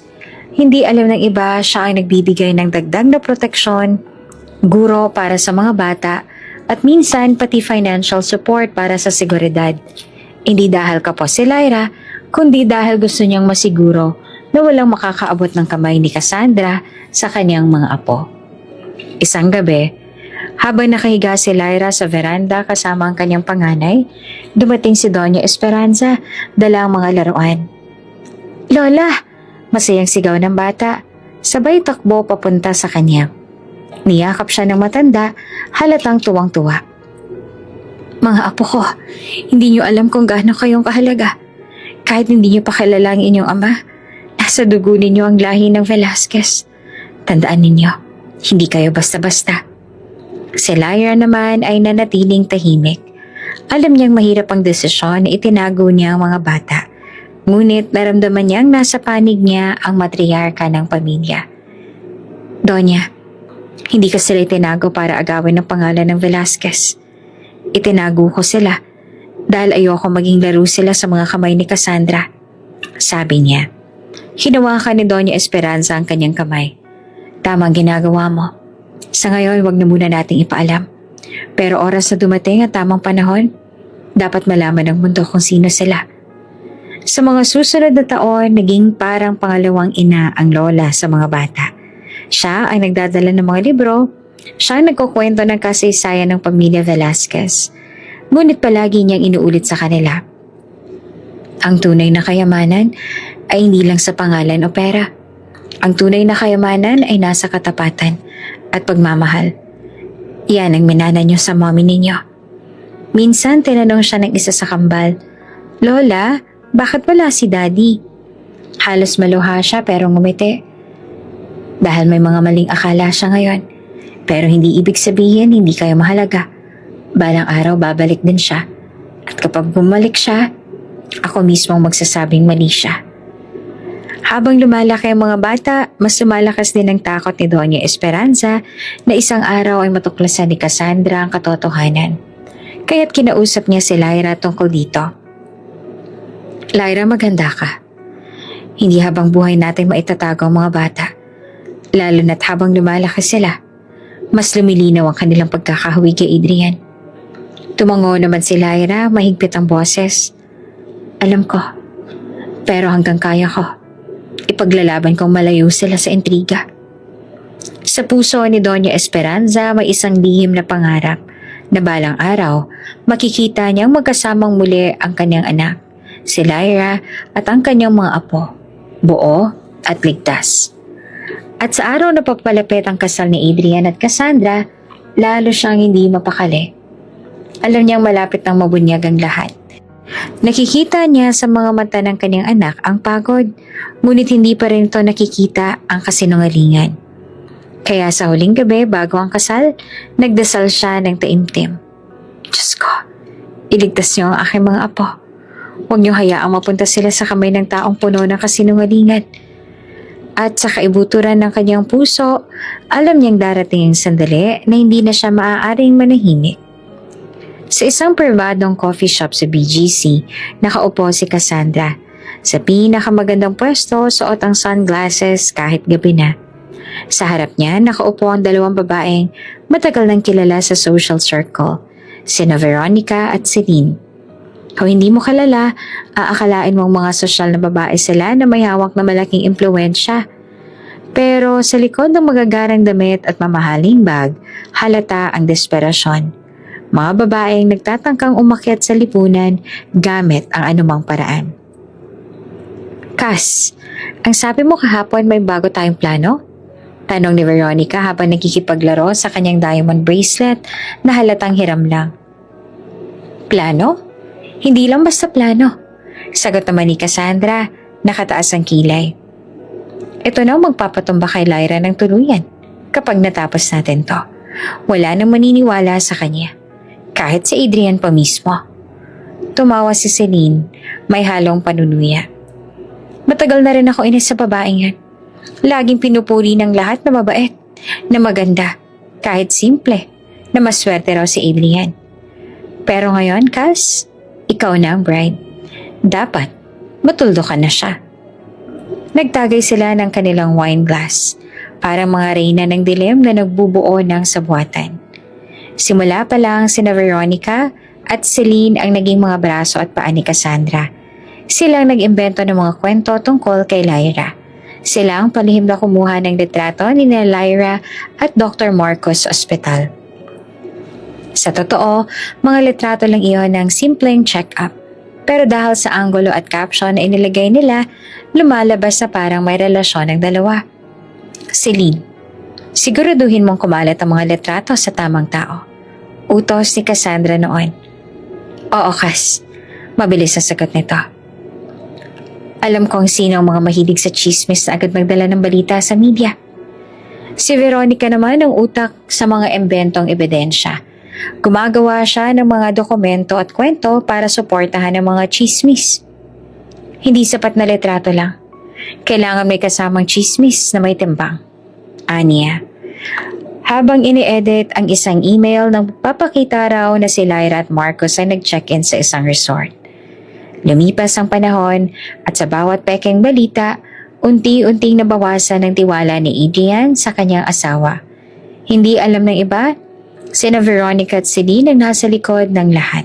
[SPEAKER 1] Hindi alam ng iba, siya ang nagbibigay ng dagdag na proteksyon, guro para sa mga bata, at minsan pati financial support para sa seguridad. Hindi dahil kapos si Lyra, kundi dahil gusto niyang masiguro na walang makakaabot ng kamay ni Cassandra sa kanyang mga apo. Isang gabi, habang nakahiga si Lyra sa veranda kasama ang kanyang panganay, dumating si Doña Esperanza, dala ang mga laruan. Lola! Masayang sigaw ng bata, sabay takbo papunta sa kanya. Niyakap siya ng matanda, halatang tuwang-tuwa. Mga apo ko, hindi niyo alam kung gaano kayong kahalaga. Kahit hindi niyo pa kilala ang inyong ama, nasa dugo ninyo ang lahi ng Velasquez. Tandaan ninyo, hindi kayo basta-basta. Si Lyra naman ay nanatiling tahimik. Alam niyang mahirap ang desisyon na itinago niya ang mga bata. Ngunit naramdaman niyang nasa panig niya ang matriarka ng pamilya. Donya, hindi ko sila itinago para agawin ang pangalan ng Velasquez. Itinago ko sila dahil ayoko maging laro sila sa mga kamay ni Cassandra. Sabi niya. Hinawakan ni Doña Esperanza ang kanyang kamay. Tamang ginagawa mo. Sa ngayon, wag na muna nating ipaalam. Pero oras na dumating at tamang panahon, dapat malaman ng mundo kung sino sila. Sa mga susunod na taon, naging parang pangalawang ina ang lola sa mga bata. Siya ang nagdadala ng mga libro, siya ang nagkukwento ng kasaysayan ng pamilya Velasquez. Ngunit palagi niyang inuulit sa kanila. Ang tunay na kayamanan ay hindi lang sa pangalan o pera. Ang tunay na kayamanan ay nasa katapatan at pagmamahal. Yan ang minana niyo sa mommy ninyo. Minsan tinanong siya ng isa sa kambal, "Lola, bakit wala si Daddy?" Halos maluha siya pero ngumiti. Dahil may mga maling akala siya ngayon. Pero hindi ibig sabihin hindi kayo mahalaga. Balang araw babalik din siya. At kapag bumalik siya, ako mismo ang magsasabing mali siya. Habang lumalaki ang mga bata, mas lumalakas din ang takot ni Doña Esperanza na isang araw ay matuklasan ni Cassandra ang katotohanan. Kaya't kinausap niya si Lyra tungkol dito. "Lyra, maganda ka. Hindi habang buhay natin maitatago ang mga bata. Lalo na't habang lumalaki sila, mas lumilinaw ang kanilang pagkakahawig kay Adrian." Tumango naman si Lyra, mahigpit ang boses. "Alam ko, pero hanggang kaya ko. Ipaglalaban kong malayo sila sa intriga." Sa puso ni Doña Esperanza may isang lihim na pangarap na balang araw makikita niyang magkasamang muli ang kanyang anak, si Lyra at ang kanyang mga apo, buo at ligtas. At sa araw na papalapit ang kasal ni Adrian at Cassandra, lalo siyang hindi mapakali. Alam niyang malapit nang mabunyag ang lahat. Nakikita niya sa mga mata ng kanyang anak ang pagod, ngunit hindi pa rin ito nakikita ang kasinungalingan. Kaya sa huling gabi bago ang kasal, nagdasal siya ng taimtim. "Diyos ko, iligtas niyo ang aking mga apo. Huwag niyo hayaang mapunta sila sa kamay ng taong puno ng kasinungalingan." At sa kaibuturan ng kanyang puso, alam niyang darating ang sandali na hindi na siya maaaring manahimik. Sa isang pribadong coffee shop sa BGC, nakaupo si Cassandra. Sa pinakamagandang pwesto, suot ang sunglasses kahit gabi na. Sa harap niya, nakaupo ang dalawang babaeng matagal nang kilala sa social circle, sina Veronica at Celine. Kung hindi mo kalala, aakalain mong mga sosyal na babae sila na may hawak na malaking impluwensya. Pero sa likod ng magagarang damit at mamahaling bag, halata ang desperasyon. Mga babaeng nagtatangkang umakyat sa lipunan gamit ang anumang paraan. "Cass, ang sabi mo kahapon may bago tayong plano?" Tanong ni Veronica habang nakikipaglaro sa kanyang diamond bracelet na halatang hiram lang. "Plano? Hindi lang basta plano," sagot naman ni Cassandra, nakataas ang kilay. "Ito na magpapatumba kay Lyra ng tuluyan kapag natapos natin to. Wala nang maniniwala sa kanya. Kahit si Adrian pa mismo." Tumawa si Celine, may halong panunuya. "Matagal na rin ako inis sa babaeng yan. Laging pinupuri ng lahat na mabait, na maganda, kahit simple, na maswerte raw si Adrian. Pero ngayon, Cass, ikaw na ang bride. Dapat, matuldo ka na siya." Nagtagay sila ng kanilang wine glass, parang mga reyna ng dilim na nagbubuo ng sabuatan. Simula pa lang sina Veronica at Celine ang naging mga braso at paa ni Cassandra. Silang nag-imbento ng mga kwento tungkol kay Lyra. Sila ang palihim na kumuha ng litrato ni Lyra at Dr. Marcos sa ospital. Sa totoo, mga litrato lang iyon ng simpleng check-up. Pero dahil sa anggulo at caption na inilagay nila, lumalabas na parang may relasyon ng dalawa. "Celine, siguraduhin mong kumalat ang mga litrato sa tamang tao." Utos ni Cassandra noon. "Oo, Cass." Mabilis sa sagot nito. "Alam kong sino ang mga mahilig sa chismis na agad magdala ng balita sa media. Si Veronica naman ang utak sa mga embentong ebidensya. Gumagawa siya ng mga dokumento at kwento para suportahan ang mga chismis. Hindi sapat na litrato lang. Kailangan may kasamang chismis na may timbang." Aniya. Habang ini-edit ang isang email nang papakita raw na si Lyra at Marcos ay nag-check-in sa isang resort. Lumipas ang panahon at sa bawat pekeng balita, unti-unting nabawasan ang tiwala ni Adrian sa kanyang asawa. Hindi alam ng iba, sina Veronica at Celine ang nasa likod ng lahat.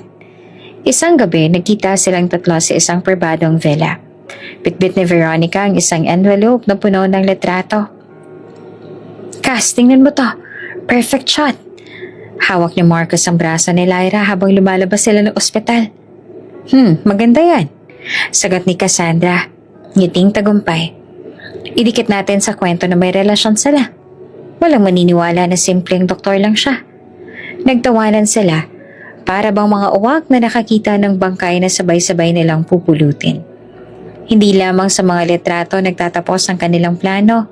[SPEAKER 1] Isang gabi, nagkita silang tatlo sa isang pribadong villa. Bitbit ni Veronica ang isang envelope na puno ng litrato. Cass, tingnan mo to. Perfect shot. Hawak ni Marcus ang braso ni Lyra habang lumalabas sila ng ospital. Maganda yan. Sagot ni Cassandra. Ngiting tagumpay. Idikit natin sa kwento na may relasyon sila. Walang maniniwala na simpleng doktor lang siya. Nagtawanan sila para bang mga uwak na nakakita ng bangkay na sabay-sabay nilang pupulutin. Hindi lamang sa mga litrato nagtatapos ang kanilang plano.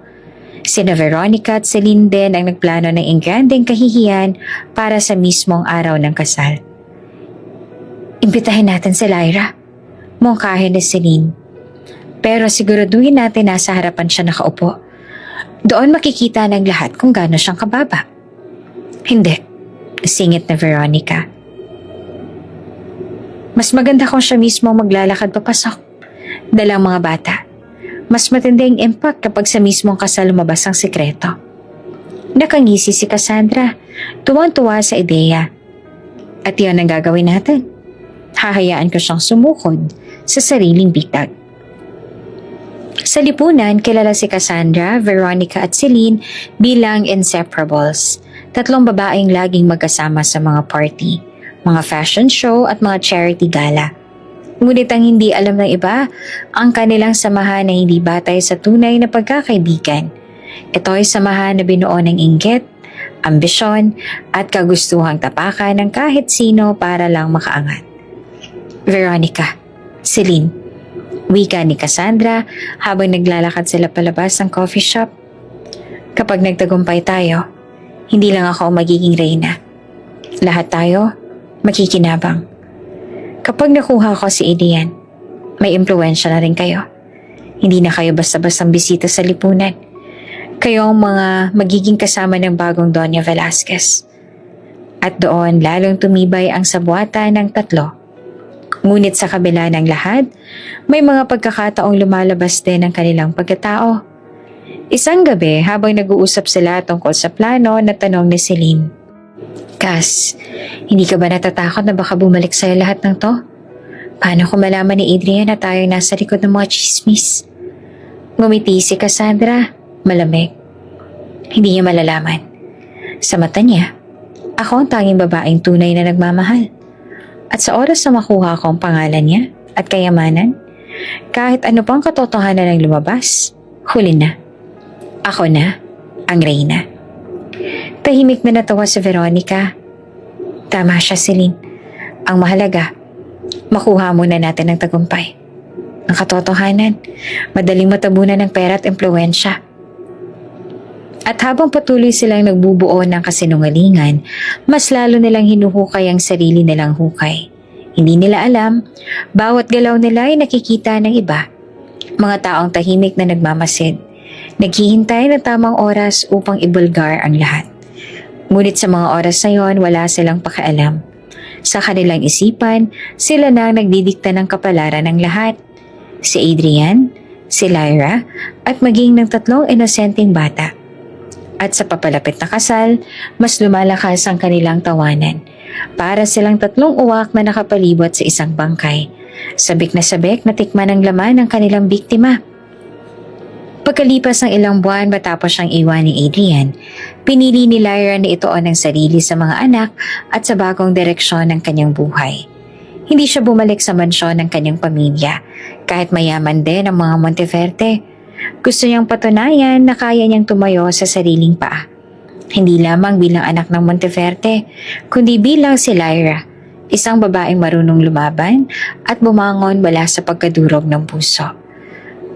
[SPEAKER 1] Sina Veronica at Celine din ang nagplano ng ingranding kahihiyan para sa mismong araw ng kasal. Imbitahin natin si Lyra, mungkahin ni Celine. Pero siguraduhin natin nasa harapan siya nakaupo. Doon makikita ng lahat kung gaano siyang kababa. Hindi, singit na Veronica. Mas maganda kung siya mismo maglalakad papasok. Dalang mga bata. Mas matindi ang impact kapag sa mismong kasal lumabas ang sikreto. Nakangisi si Cassandra, tuwang-tuwa sa ideya. At yun ang gagawin natin. Hahayaan ko siyang sumukod sa sariling bitag. Sa lipunan, kilala si Cassandra, Veronica at Celine bilang inseparables. Tatlong babaeng laging magkasama sa mga party, mga fashion show at mga charity gala. Ngunit ang hindi alam ng iba, ang kanilang samahan na hindi batay sa tunay na pagkakaibigan. Ito ay samahan na binuo ng inggit, ambisyon at kagustuhang tapakan ng kahit sino para lang makaangat. Veronica, Celine, wika ni Cassandra habang naglalakad sila palabas ng coffee shop. Kapag nagtagumpay tayo, hindi lang ako magiging reyna. Lahat tayo makikinabang. Kapag nakuha ko si Adrian, may impluwensya na rin kayo. Hindi na kayo basta-bastang bisita sa lipunan. Kayo ang mga magiging kasama ng bagong Doña Velasquez. At doon lalong tumibay ang sabuatan ng tatlo. Ngunit sa kabila ng lahat, may mga pagkakataong lumalabas din ang kanilang pagkatao. Isang gabi habang nag-uusap sila tungkol sa plano na tanong ni Celine. Cass, hindi ka ba natatakot na baka bumalik sa'yo lahat ng to? Paano kung malaman ni Adrian na tayo nasa likod ng mga chismis? Ngumiti si Cassandra, malamig. Hindi niya malalaman. Sa mata niya, ako ang tanging babaeng tunay na nagmamahal. At sa oras na makuha ko ang pangalan niya at kayamanan, kahit ano pang katotohanan ang lumabas, huli na. Ako na ang reyna. Tahimik na natawa si Veronica. Tama siya, Celine. Ang mahalaga, makuha muna natin ang tagumpay. Ang katotohanan, madaling matabunan ng pera at impluwensya. At habang patuloy silang nagbubuo ng kasinungalingan, mas lalo nilang hinuhukay ang sarili nilang hukay. Hindi nila alam, bawat galaw nila ay nakikita ng iba. Mga taong tahimik na nagmamasid, naghihintay ng tamang oras upang ibulgar ang lahat. Ngunit sa mga oras na yon, wala silang pakialam. Sa kanilang isipan, sila na ang nagdidikta ng kapalaran ng lahat. Si Adrian, si Lyra, at maging ng tatlong inosenteng bata. At sa papalapit na kasal, mas lumalakas ang kanilang tawanan. Para silang tatlong uwak na nakapalibot sa isang bangkay. Sabik na tikman ang laman ng kanilang biktima. Pagkalipas ng ilang buwan matapos siyang iwan ni Adrian, pinili ni Lyra na ituon ang sarili sa mga anak at sa bagong direksyon ng kanyang buhay. Hindi siya bumalik sa mansyon ng kanyang pamilya, kahit mayaman din ang mga Monteverde. Gusto niyang patunayan na kaya niyang tumayo sa sariling paa. Hindi lamang bilang anak ng Monteverde, kundi bilang si Lyra, isang babaeng marunong lumaban at bumangon mula sa pagkadurog ng puso.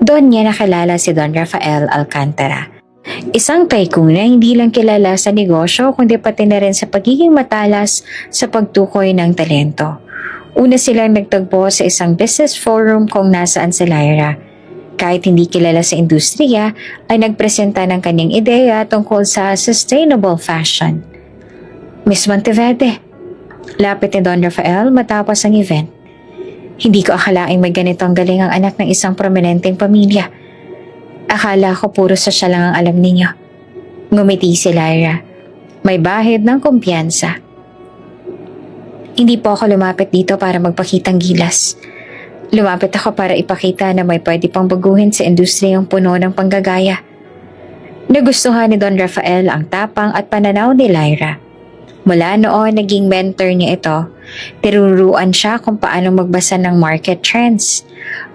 [SPEAKER 1] Doon niya nakilala si Don Rafael Alcantara. Isang tycoon na hindi lang kilala sa negosyo kundi pati na rin sa pagiging matalas sa pagtukoy ng talento. Una silang nagtagpo sa isang business forum kung nasaan si Lyra. Kahit hindi kilala sa industriya, ay nagpresenta ng kanyang ideya tungkol sa sustainable fashion. Miss Monteverde, lapit ni Don Rafael matapos ang event. Hindi ko akalaing may ganitong galing ang anak ng isang prominenteng pamilya. Akala ko puro siya lang ang alam ninyo. Ngumiti si Lyra. May bahid ng kumpiyansa. Hindi po ako lumapit dito para magpakitang gilas. Lumapit ako para ipakita na may pwede pang baguhin sa industriyang puno ng panggagaya. Nagustuhan ni Don Rafael ang tapang at pananaw ni Lyra. Mula noon naging mentor niya ito. Tinuruan siya kung paano magbasa ng market trends,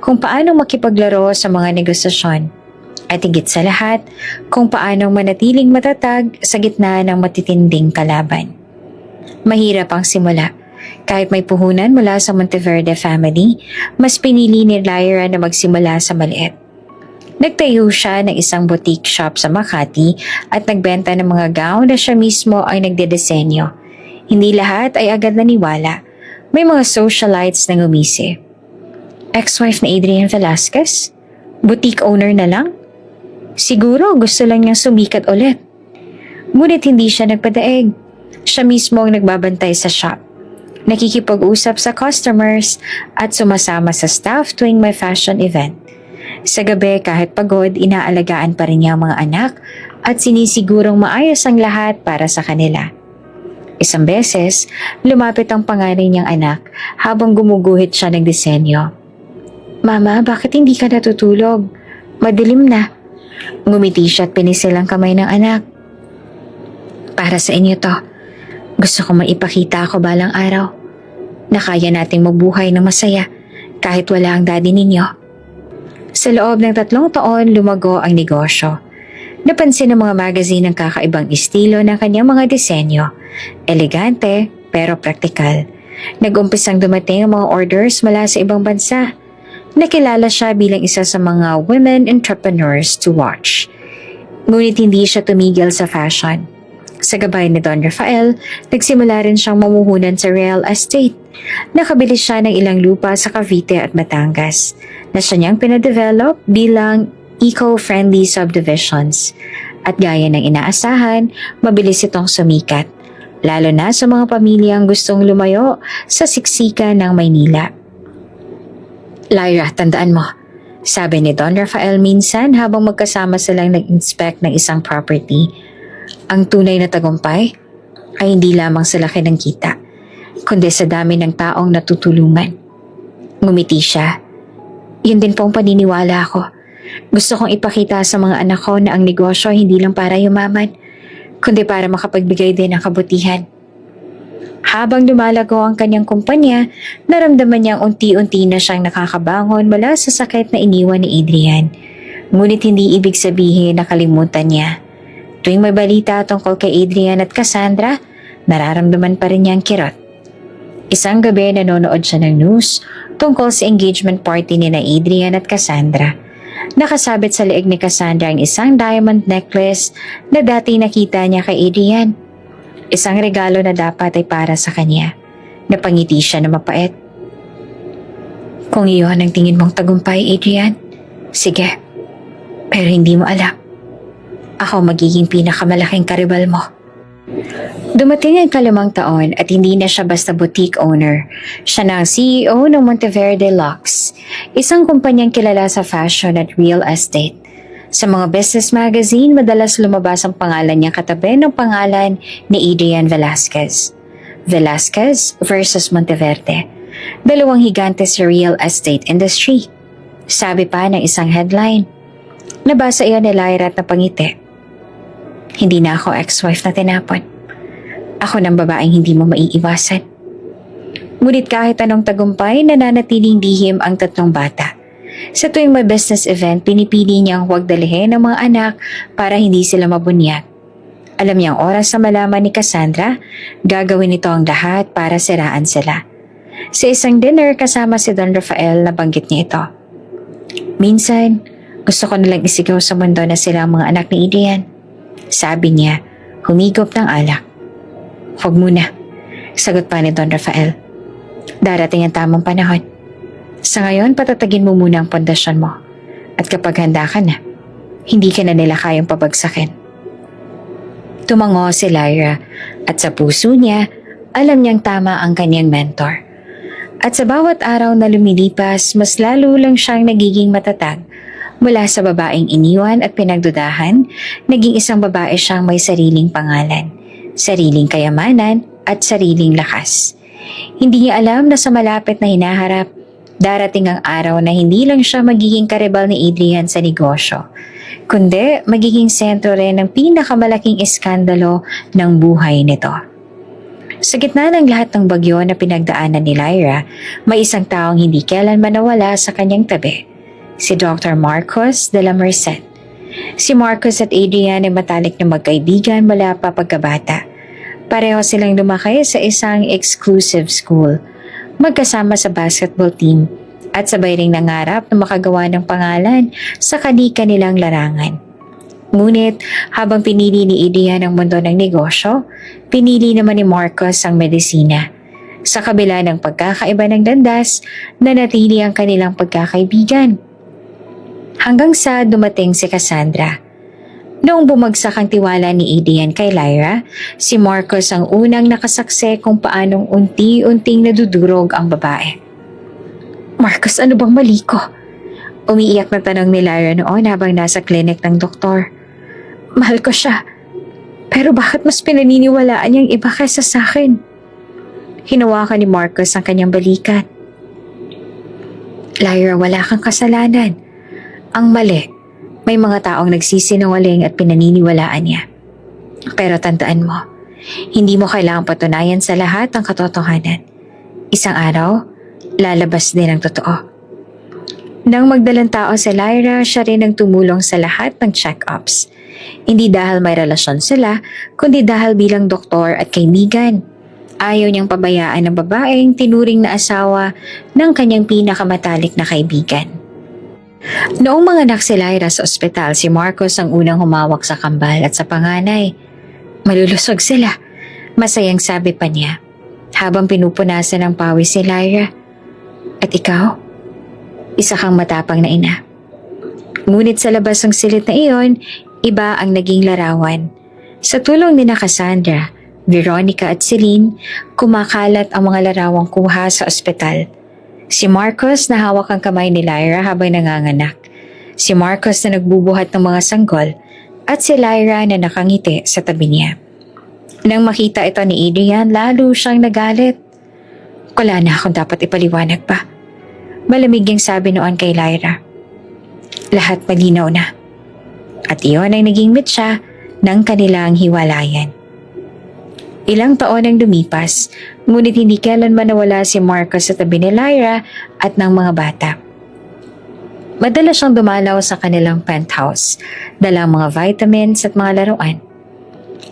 [SPEAKER 1] kung paano makipaglaro sa mga negosasyon, at higit sa lahat, kung paano manatiling matatag sa gitna ng matitinding kalaban. Mahirap ang simula. Kahit may puhunan mula sa Monteverde family, mas pinili ni Lyra na magsimula sa maliit. Nagtayo siya ng isang boutique shop sa Makati at nagbenta ng mga gown na siya mismo ay nagdedesenyo. Hindi lahat ay agad naniwala. May mga socialites na ngumisi. Ex-wife na Adrian Velasquez? Boutique owner na lang? Siguro gusto lang niyang sumikat ulit. Ngunit hindi siya nagpadaig. Siya mismo ang nagbabantay sa shop. Nakikipag-usap sa customers at sumasama sa staff tuwing may fashion event. Sa gabi kahit pagod, inaalagaan pa rin niya ang mga anak at sinisigurong maayos ang lahat para sa kanila. Isang beses, lumapit ang panganay niyang anak habang gumuguhit siya ng disenyo. "Mama, bakit hindi ka natutulog? Madilim na." Ngumiti siya at pinisil ang kamay ng anak. "Para sa inyo to. Gusto ko maipakita ako balang araw na kaya nating mabuhay ng masaya kahit wala ang daddy ninyo." Sa loob ng 3 taon, lumago ang negosyo. Napansin ng mga magazine ang kakaibang estilo ng kanyang mga disenyo. Elegante pero praktikal. Nag-umpisang dumating ang mga orders mula sa ibang bansa. Nakilala siya bilang isa sa mga women entrepreneurs to watch. Ngunit hindi siya tumigil sa fashion. Sa gabay ni Don Rafael, nagsimula rin siyang mamuhunan sa real estate. Nakabili siya ng ilang lupa sa Cavite at Batangas na siya niyang pinadevelop bilang eco-friendly subdivisions. At gaya ng inaasahan, mabilis itong sumikat, lalo na sa mga pamilyang gustong lumayo sa siksikan ng Maynila. "Lyra, tandaan mo," sabi ni Don Rafael minsan habang magkasama silang nag-inspect ng isang property. "Ang tunay na tagumpay ay hindi lamang sa laki ng kita, kundi sa dami ng taong natutulungan." Ngumiti siya. "Yun din po ang paniniwala ko. Gusto kong ipakita sa mga anak ko na ang negosyo ay hindi lang para yumaman, kundi para makapagbigay din ng kabutihan." Habang lumalago ang kanyang kumpanya, naramdaman niyang unti-unti na siyang nakakabangon mula sa sakit na iniwan ni Adrian. Ngunit hindi ibig sabihin na kalimutan niya. Tuwing may balita tungkol kay Adrian at Cassandra, nararamdaman pa rin niya ang kirot. Isang gabi nanonood siya ng news tungkol sa engagement party ni na Adrian at Cassandra. Nakasabit sa leeg ni Cassandra ang isang diamond necklace na dati nakita niya kay Adrian. Isang regalo na dapat ay para sa kanya. Napangiti siya na mapait. "Kung iyon ang tingin mong tagumpay, Adrian, sige. Pero hindi mo alam. Ako magiging pinakamalaking karibal mo." Dumating ang 5 taon at hindi na siya basta boutique owner. Siya na ang CEO ng Monteverde Lux, isang kumpanyang kilala sa fashion at real estate. Sa mga business magazine, madalas lumabas ang pangalan niya katabi ng pangalan ni Adrian Velasquez. Velasquez versus Monteverde. 2 higante sa real estate industry. Sabi pa ng isang headline. Nabasa iyon ni Lyra at napangiti. "Hindi na ako ex-wife na tinapon. Ako ng babaeng hindi mo maiiwasan." Ngunit kahit anong tagumpay, nananatiling lihim ang 3 bata. Sa tuwing may business event, pinipili niyang huwag dalhin ang mga anak para hindi sila mabunyag. Alam niyang oras na malaman ni Cassandra, gagawin nito ang lahat para siraan sila. Sa isang dinner kasama si Don Rafael, nabanggit niya ito. "Minsan, gusto ko nalang isigaw sa mundo na sila ang mga anak ni Adrian." Sabi niya, humigop ng alak. "Huwag muna," sagot pa ni Don Rafael. "Darating ang tamang panahon. Sa ngayon, patatagin mo muna ang pundasyon mo. At kapag handa ka na, hindi ka na nila kayang pabagsakin." Tumango si Lyra at sa puso niya, alam niyang tama ang kanyang mentor. At sa bawat araw na lumilipas, mas lalo lang siyang nagiging matatag. Mula sa babaeng iniwan at pinagdudahan, naging isang babae siyang may sariling pangalan, sariling kayamanan at sariling lakas. Hindi niya alam na sa malapit na hinaharap, darating ang araw na hindi lang siya magiging karibal ni Adrian sa negosyo, kundi magiging sentro rin ng pinakamalaking iskandalo ng buhay nito. Sa gitna ng lahat ng bagyo na pinagdaanan ni Lyra, may isang taong hindi kailanman nawala sa kanyang tabi, si Dr. Marcos de la Merced. Si Marcos at Adrian ay matalik na magkaibigan mula pa pagkabata. Pareho silang lumaki sa isang exclusive school, magkasama sa basketball team, at sabay ring nangarap na makagawa ng pangalan sa kani-kanilang larangan. Ngunit habang pinili ni Adrian ang mundo ng negosyo, pinili naman ni Marcos ang medisina. Sa kabila ng pagkakaiba ng landas, nanatili ang kanilang pagkakaibigan. Hanggang sa dumating si Cassandra. Noong bumagsak ang tiwala ni Adrian kay Lyra, si Marcos ang unang nakasaksi kung paanong unti-unting nadudurog ang babae. "Marcos, ano bang mali ko?" Umiiyak na tanong ni Lyra noon habang nasa klinik ng doktor. "Mahal ko siya, pero bakit mas pinaniniwalaan niyang iba kaysa sa akin?" Hinawakan ni Marcos ang kanyang balikat. "Lyra, wala kang kasalanan. Ang mali, may mga taong nagsisinungaling at pinaniniwalaan niya. Pero tandaan mo, hindi mo kailangang patunayan sa lahat ang katotohanan. Isang araw, lalabas din ang totoo." Nang magdalang tao si Lyra, siya rin ang tumulong sa lahat ng check-ups. Hindi dahil may relasyon sila, kundi dahil bilang doktor at kaibigan. Ayaw niyang pabayaan ng babaeng tinuring na asawa ng kanyang pinakamatalik na kaibigan. Noong manganak si Lyra sa ospital, si Marcos ang unang humawak sa kambal at sa panganay. Malulusog sila, masayang sabi pa niya, habang pinupunasan ng pawis si Lyra. "At ikaw? Isa kang matapang na ina." Ngunit sa labas ng silid na iyon, iba ang naging larawan. Sa tulong ni Cassandra, Veronica at Celine, kumakalat ang mga larawang kuha sa ospital. Si Marcos na hawak ang kamay ni Lyra habang nanganganak. Si Marcos na nagbubuhat ng mga sanggol at si Lyra na nakangiti sa tabi niya. Nang makita ito ni Adrian, lalo siyang nagalit. "Wala na akong dapat ipaliwanag pa." Malamig yung sabi noon kay Lyra. Lahat malinaw na. At iyon ay naging mitsa ng kanilang hiwalayan. Ilang taon ang lumipas, ngunit hindi kailanman nawala si Marcos sa tabi ni Lyra at ng mga bata. Madalas siyang dumalaw sa kanilang penthouse, dala ang mga vitamins at mga laruan.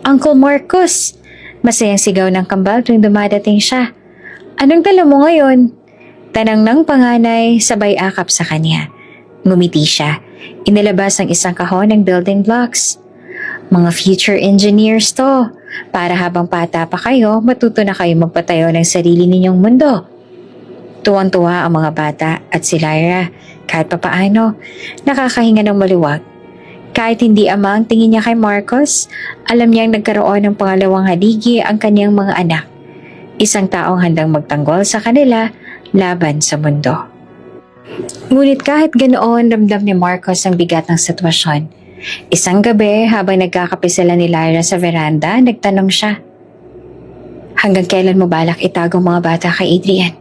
[SPEAKER 1] "Uncle Marcos!" Masayang sigaw ng kambal tuwing dumadating siya. "Anong dala mo ngayon?" Tanang ng panganay, sabay akap sa kanya. Ngumiti siya. Inilabas ang isang kahon ng building blocks. "Mga future engineers to. Para habang bata pa kayo, matuto na kayo magpatayo ng sarili ninyong mundo." Tuwang-tuwa ang mga bata at si Lyra, kahit papaano, nakakahinga ng maluwag. Kahit hindi ama ang tingin niya kay Marcos, alam niyang nagkaroon ng pangalawang haligi ang kanyang mga anak. Isang taong handang magtanggol sa kanila laban sa mundo. Ngunit kahit ganoon, ramdam ni Marcos ang bigat ng sitwasyon. Isang gabi, habang nagkakape sila ni Lyra sa veranda, nagtanong siya, "Hanggang kailan mo balak itago mga bata kay Adrian?"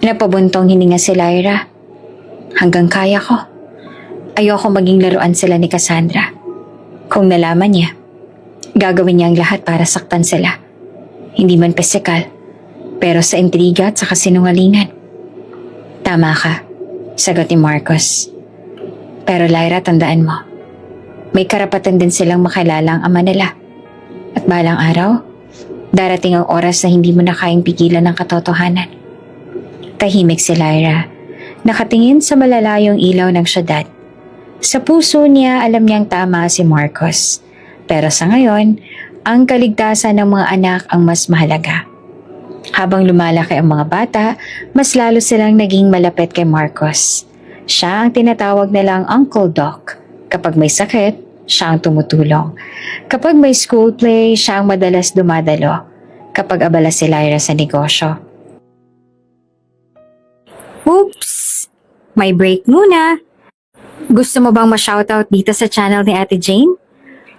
[SPEAKER 1] Napabuntong hininga si Lyra. "Hanggang kaya ko. Ayoko maging laruan sila ni Cassandra. Kung nalaman niya, gagawin niya ang lahat para saktan sila. Hindi man pisikal, pero sa intriga at sa kasinungalingan." "Tama ka," sagot ni Marcos. "Pero Lyra, tandaan mo, may karapatan din silang makilala ang ama nila. At balang araw, darating ang oras na hindi mo na kayang pigilan ng katotohanan." Tahimik si Lyra, nakatingin sa malalayong ilaw ng syudad. Sa puso niya, alam niyang tama si Marcos. Pero sa ngayon, ang kaligtasan ng mga anak ang mas mahalaga. Habang lumalaki ang mga bata, mas lalo silang naging malapit kay Marcos. Siya ang tinatawag nilang Uncle Doc. Kapag may sakit, siya ang tumutulong. Kapag may school play, siya ang madalas dumadalo. Kapag abala si Lyra sa negosyo. Oops! May break muna. Gusto mo bang ma-shoutout dito sa channel ni Ate Jane?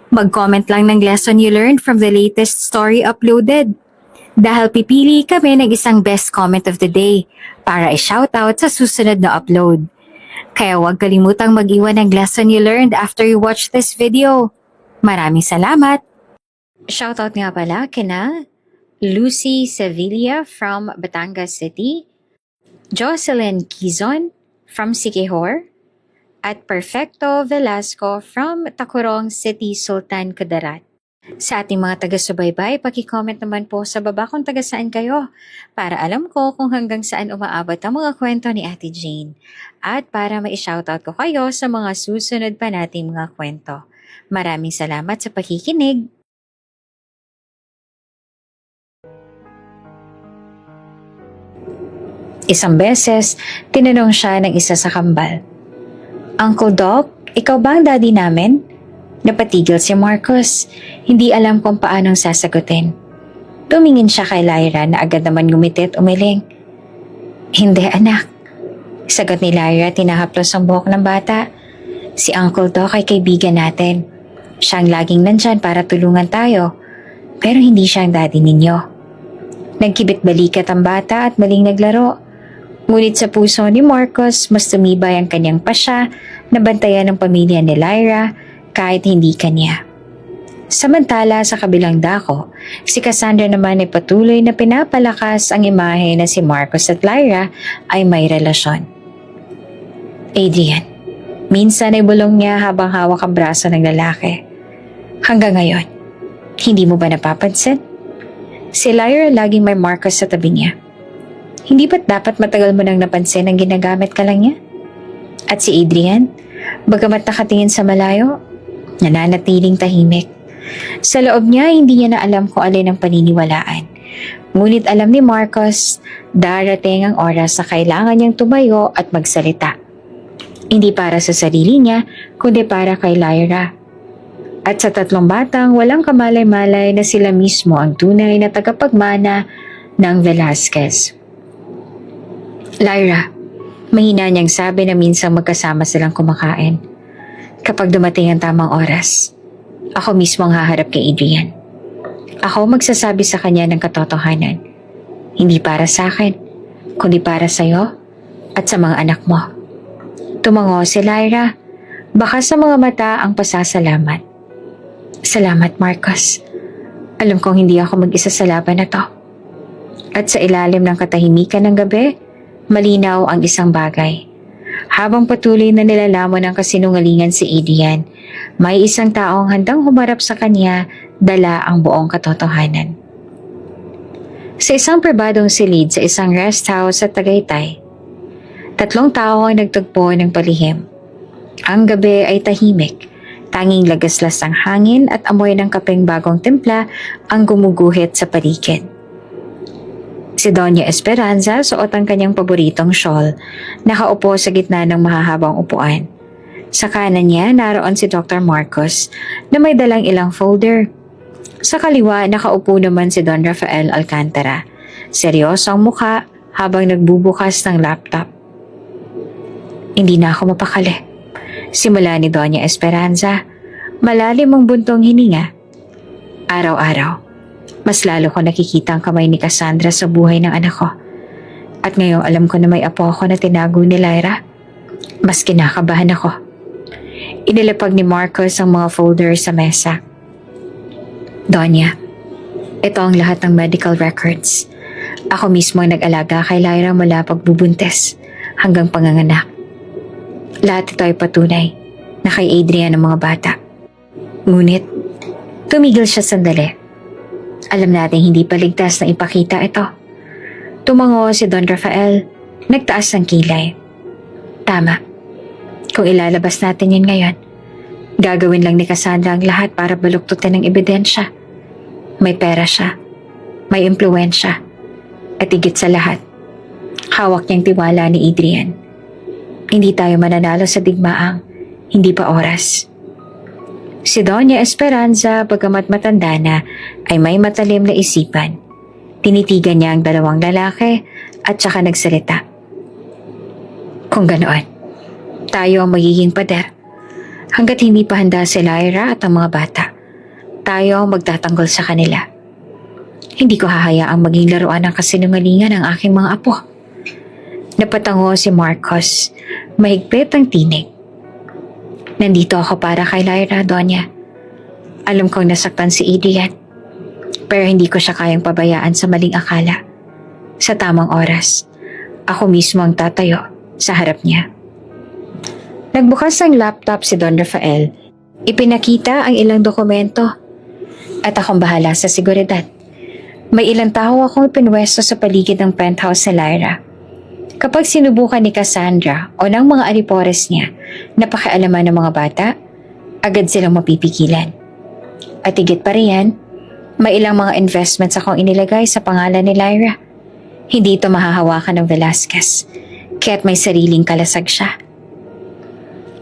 [SPEAKER 1] Mag-comment lang ng lesson you learned from the latest story uploaded. Dahil pipili kami ng isang best comment of the day para i-shoutout sa susunod na upload. Kaya huwag kalimutang mag-iwan ng lesson you learned after you watch this video. Maraming salamat! Shoutout nga pala kina Lucy Sevilla from Batangas City, Jocelyn Quizon from Siquijor, at Perfecto Velasco from Tacurong City, Sultan Kudarat. Sa ating mga taga-subaybay, paki-comment naman po sa baba kung taga saan kayo para alam ko kung hanggang saan umaabot ang mga kwento ni Ate Jane at para ma-shoutout ko kayo sa mga susunod pa nating mga kwento. Maraming salamat sa pakikinig! Isang beses, tinanong siya ng isa sa kambal, "Uncle Doc, ikaw ba ang daddy namin?" Napatigil si Marcos, hindi alam kung paanong sasagutin. Tumingin siya kay Lyra na agad naman ngumiti at umiling. "Hindi anak." Sagot ni Lyra, tinahaplos ang buhok ng bata. "Si Uncle Doc ay kaibigan natin. Siyang laging nandyan para tulungan tayo. Pero hindi siya ang daddy ninyo." Nagkibit-balikat ang bata at maling naglaro. Ngunit sa puso ni Marcos, mas tumibay ang kanyang pasya na bantayan ng pamilya ni Lyra kahit hindi kanya. Samantala sa kabilang dako, si Cassandra naman ay patuloy na pinapalakas ang imahe na si Marcos at Lyra ay may relasyon. "Adrian, minsan ay bulong niya habang hawak ang braso ng lalaki. Hanggang ngayon, hindi mo ba napapansin? Si Lyra laging may Marcos sa tabi niya. Hindi ba't dapat matagal mo nang napansin ang ginagamit ka lang niya? At si Adrian, bagamat nakatingin sa malayo, nananatiling tahimik. Sa loob niya, hindi niya na alam kung alin ang paniniwalaan. Ngunit alam ni Marcos, darating ang oras na kailangan niyang tumayo at magsalita. Hindi para sa sarili niya, kundi para kay Lyra. At sa tatlong batang walang kamalay-malay na sila mismo ang tunay na tagapagmana ng Velasquez. "Lyra," mahina niyang sabi na minsang magkasama silang kumakain. "Kapag dumating ang tamang oras, ako mismo ang haharap kay Adrian. Ako magsasabi sa kanya ng katotohanan. Hindi para sa akin, kundi para sa iyo at sa mga anak mo." Tumango si Lyra, baka sa mga mata ang pasasalamat. "Salamat, Marcos. Alam kong hindi ako mag-isa sa laban na to." At sa ilalim ng katahimikan ng gabi, malinaw ang isang bagay. Habang patuloy na nilalamon ang kasinungalingan si Adrian, may isang taong handang humarap sa kanya, dala ang buong katotohanan. Sa isang pribadong silid sa isang rest house sa Tagaytay, 3 tao ang nagtagpo ng palihim. Ang gabi ay tahimik, tanging lagaslas ang hangin at amoy ng kapeng bagong timpla ang gumuguhit sa paligid. Si Doña Esperanza, suot ang kanyang paboritong shawl, nakaupo sa gitna ng mahahabang upuan. Sa kanan niya, naroon si Dr. Marcos na may dalang ilang folder. Sa kaliwa, nakaupo naman si Don Rafael Alcantara, seryoso ang mukha habang nagbubukas ng laptop. "Hindi na ako mapakali." Simula ni Doña Esperanza, malalim ang buntong hininga. "Araw-araw, mas lalo ko nakikita ang kamay ni Cassandra sa buhay ng anak ko. At ngayong alam ko na may apo ako na tinago ni Lyra, mas kinakabahan ako." Inilapag ni Marcos ang mga folder sa mesa. "Donya, ito ang lahat ng medical records. Ako mismo ang nag-alaga kay Lyra mula pagbubuntis hanggang panganganak. Lahat ito ay patunay na kay Adrian ang mga bata." Ngunit, tumigil siya sandali. Alam natin hindi pa ligtas na ipakita ito. Tumango si Don Rafael, nagtaas ng kilay. "Tama. Kung ilalabas natin yun ngayon, gagawin lang ni Cassandra ang lahat para baluktutin ng ebidensya. May pera siya, may impluwensya, at higit sa lahat, hawak niyang tiwala ni Adrian. Hindi tayo mananalo sa digmaang hindi pa oras." Si Doña Esperanza, bagamat matanda na, ay may matalim na isipan. Tinitigan niya ang dalawang lalaki at saka nagsalita. "Kung ganoon, tayo ang magiging pader. Hanggat hindi pa handa si Lyra at ang mga bata, tayo ang magtatanggol sa kanila. Hindi ko hahayaang maging laruan ng kasinungalingan ng aking mga apo. Napatango si Marcos. Mahigpit ang tinig. Nandito ako para kay Lyra, Donya. Alam kong nasaktan si Adrian. Pero hindi ko siya kayang pabayaan sa maling akala. Sa tamang oras, ako mismo ang tatayo sa harap niya. Nagbukas ng laptop si Don Rafael. Ipinakita ang ilang dokumento. At akong bahala sa seguridad. May ilang tao akong ipinwesto sa paligid ng penthouse sa Lyra. Kapag sinubukan ni Cassandra o ng mga alipores niya na pakialaman ng mga bata, agad silang mapipigilan. At higit pa riyan, may ilang mga investments akong inilagay sa pangalan ni Lyra. Hindi ito mahahawakan ng Velasquez, kaya't may sariling kalasag siya.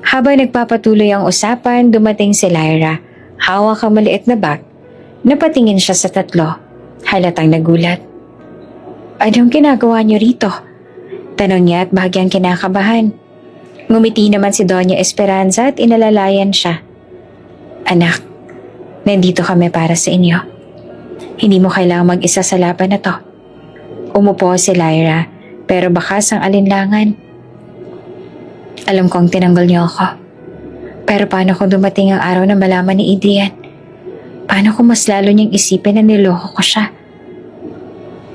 [SPEAKER 1] Habang nagpapatuloy ang usapan, dumating si Lyra, hawak ang maliit na bag. Napatingin siya sa tatlo, halatang nagulat. Anong ginagawa niyo rito? Tanong niya at bahagyang kinakabahan. Ngumiti naman si Doña Esperanza at inalalayan siya. Anak, nandito kami para sa inyo. Hindi mo kailangang mag-isa sa laban na to. Umupo si Lyra, pero bakas ang alinlangan. Alam kong tinanggol niyo ako. Pero paano kung dumating ang araw na malaman ni Adrian? Paano kung mas lalo niyang isipin na niloko ko siya?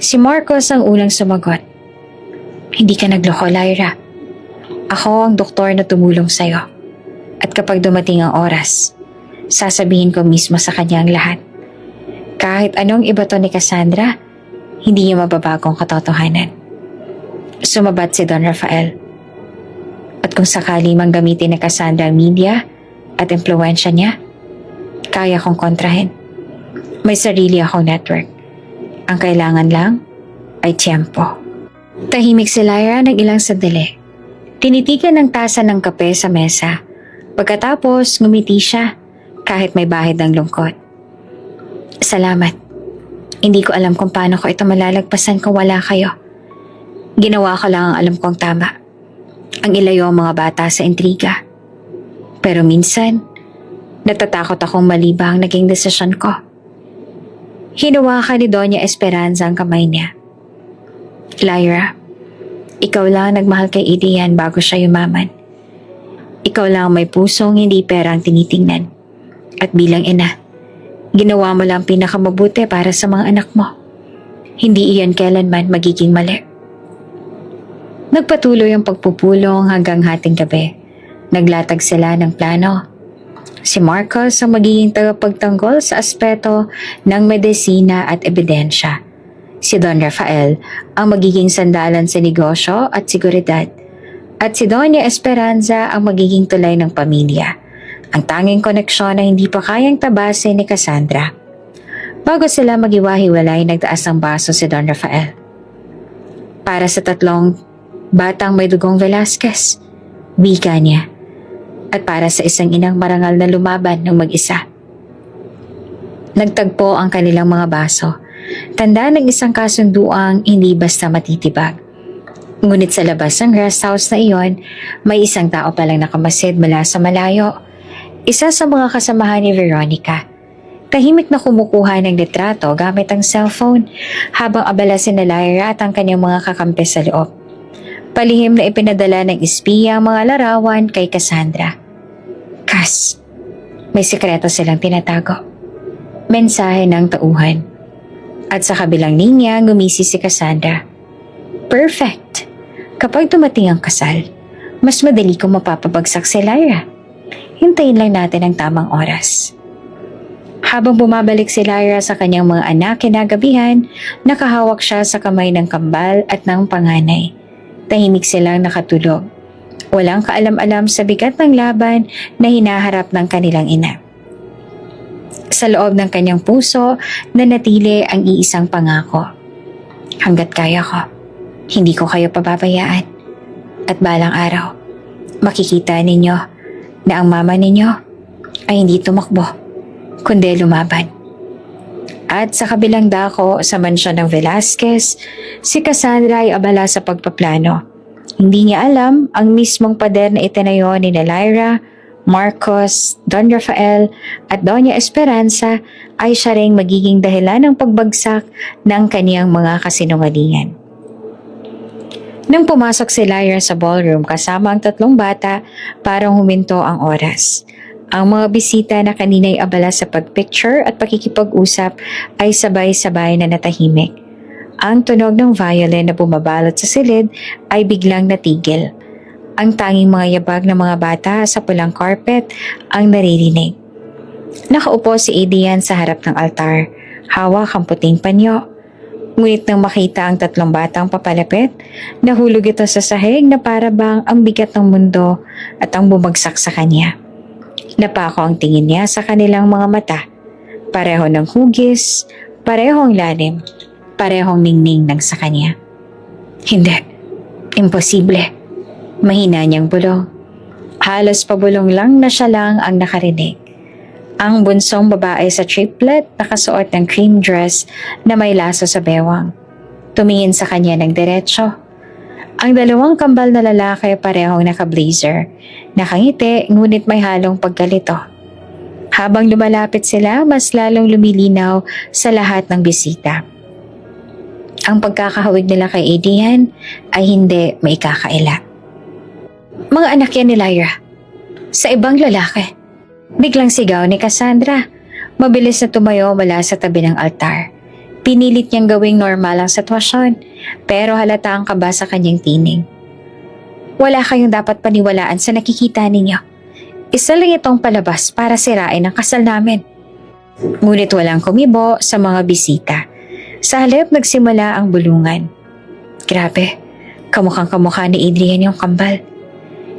[SPEAKER 1] Si Marcos ang unang sumagot. Hindi ka nagloko, Lyra. Ako ang doktor na tumulong sa'yo. At kapag dumating ang oras, sasabihin ko mismo sa kanya ang lahat. Kahit anong ibato ni Cassandra, hindi niya mababagong katotohanan. Sumabat si Don Rafael. At kung sakali mang gamitin ni Cassandra ang media at impluwensya niya, kaya kong kontrahin. May sarili akong network. Ang kailangan lang ay tiyempo. Tahimik si Lyra ng ilang sandali. Tinitigan ng tasa ng kape sa mesa. Pagkatapos, ngumiti siya kahit may bahid ng lungkot. Salamat. Hindi ko alam kung paano ko ito malalagpasan kung wala kayo. Ginawa ko lang ang alam kong tama. Ang ilayo ang mga bata sa intriga. Pero minsan, natatakot akong mali ba ang naging desisyon ko. Hinawakan ni Doña Esperanza ang kamay niya. Lyra, ikaw lang nagmahal kay Adrian bago siya yumaman. Ikaw lang may pusong hindi pera ang tinitingnan. At bilang ina, ginawa mo lang pinakamabuti para sa mga anak mo. Hindi iyan kailanman magiging mali. Nagpatuloy ang pagpupulong hanggang hating gabi. Naglatag sila ng plano. Si Marcos ang magiging tagapagtanggol sa aspeto ng medisina at ebidensya. Si Don Rafael ang magiging sandalan sa negosyo at seguridad. At si Doña Esperanza ang magiging tulay ng pamilya. Ang tanging koneksyon na hindi pa kayang tabasin ni Cassandra. Bago sila magiwahiwalay, nagtaas ng baso si Don Rafael. Para sa tatlong batang may dugong Velasquez, wika niya. At para sa isang inang marangal na lumaban ng mag-isa. Nagtagpo ang kanilang mga baso. Tanda ng isang kasunduang hindi basta matitibag. Ngunit sa labas ng rest house na iyon, may isang tao palang nakamasid mula sa malayo. Isa sa mga kasamahan ni Veronica. Tahimik na kumukuha ng litrato gamit ang cellphone habang abala si Lyra at ang kanyang mga kakampi sa loob. Palihim na ipinadala ng espiya ang mga larawan kay Cassandra. Cass, may sikreto silang tinatago. Mensahe ng tauhan. At sa kabilang linya, ngumisi si Cassandra. Perfect! Kapag dumating ang kasal, mas madali kong mapapabagsak si Lyra. Hintayin lang natin ang tamang oras. Habang bumabalik si Lyra sa kanyang mga anak kinagabihan, nakahawak siya sa kamay ng kambal at ng panganay. Tahimik silang nakatulog. Walang kaalam-alam sa bigat ng laban na hinaharap ng kanilang ina. Sa loob ng kanyang puso, nanatili ang iisang pangako. Hanggat kaya ko, hindi ko kayo pababayaan. At balang araw, makikita ninyo na ang mama ninyo ay hindi tumakbo, kundi lumaban. At sa kabilang dako sa mansyon ng Velasquez, si Cassandra ay abala sa pagpaplano. Hindi niya alam ang mismong pader na itinayo ni Lyra Marcos, Don Rafael at Doña Esperanza ay siya ring magiging dahilan ng pagbagsak ng kaniyang mga kasinungalingan. Nang pumasok si Lyra sa ballroom kasama ang 3 bata, parang huminto ang oras. Ang mga bisita na kanina'y abala sa pagpicture at pakikipag-usap ay sabay-sabay na natahimik. Ang tunog ng violin na bumabalot sa silid ay biglang natigil. Ang tanging mga yabag ng mga bata sa pulang carpet ang naririnig. Nakaupo si Adrian sa harap ng altar, hawak ang puting panyo. Ngunit nang makita ang 3 batang papalapit, nahulog ito sa sahig na para bang ang bigat ng mundo at ang bumagsak sa kanya. Napako ang tingin niya sa kanilang mga mata. Pareho ng hugis, parehong lalim, parehong ningning ng sa kanya. Hindi, imposible. Mahina niyang bulong. Halos pabulong lang na siya lang ang nakarinig. Ang bunsong babae sa triplet nakasuot ng cream dress na may laso sa bewang. Tumingin sa kanya ng diretsyo. Ang 2 kambal na lalaki parehong naka-blazer. Nakangiti ngunit may halong pagkalito. Habang lumalapit sila, mas lalong lumilinaw sa lahat ng bisita. Ang pagkakahawig nila kay Adrian ay hindi maikakaila. Mga anak yan ni Lyra. Sa ibang lalaki. Biglang sigaw ni Cassandra. Mabilis na tumayo mula sa tabi ng altar. Pinilit niyang gawing normal ang sitwasyon, pero halata ang kaba sa kanyang tinig. Wala kayong dapat paniwalaan sa nakikita ninyo. Isa lang itong palabas para sirain ang kasal namin. Ngunit walang kumibo sa mga bisita. Sa halip nagsimula ang bulungan. Grabe, kamukhang kamukha ni Adrian yung kambal.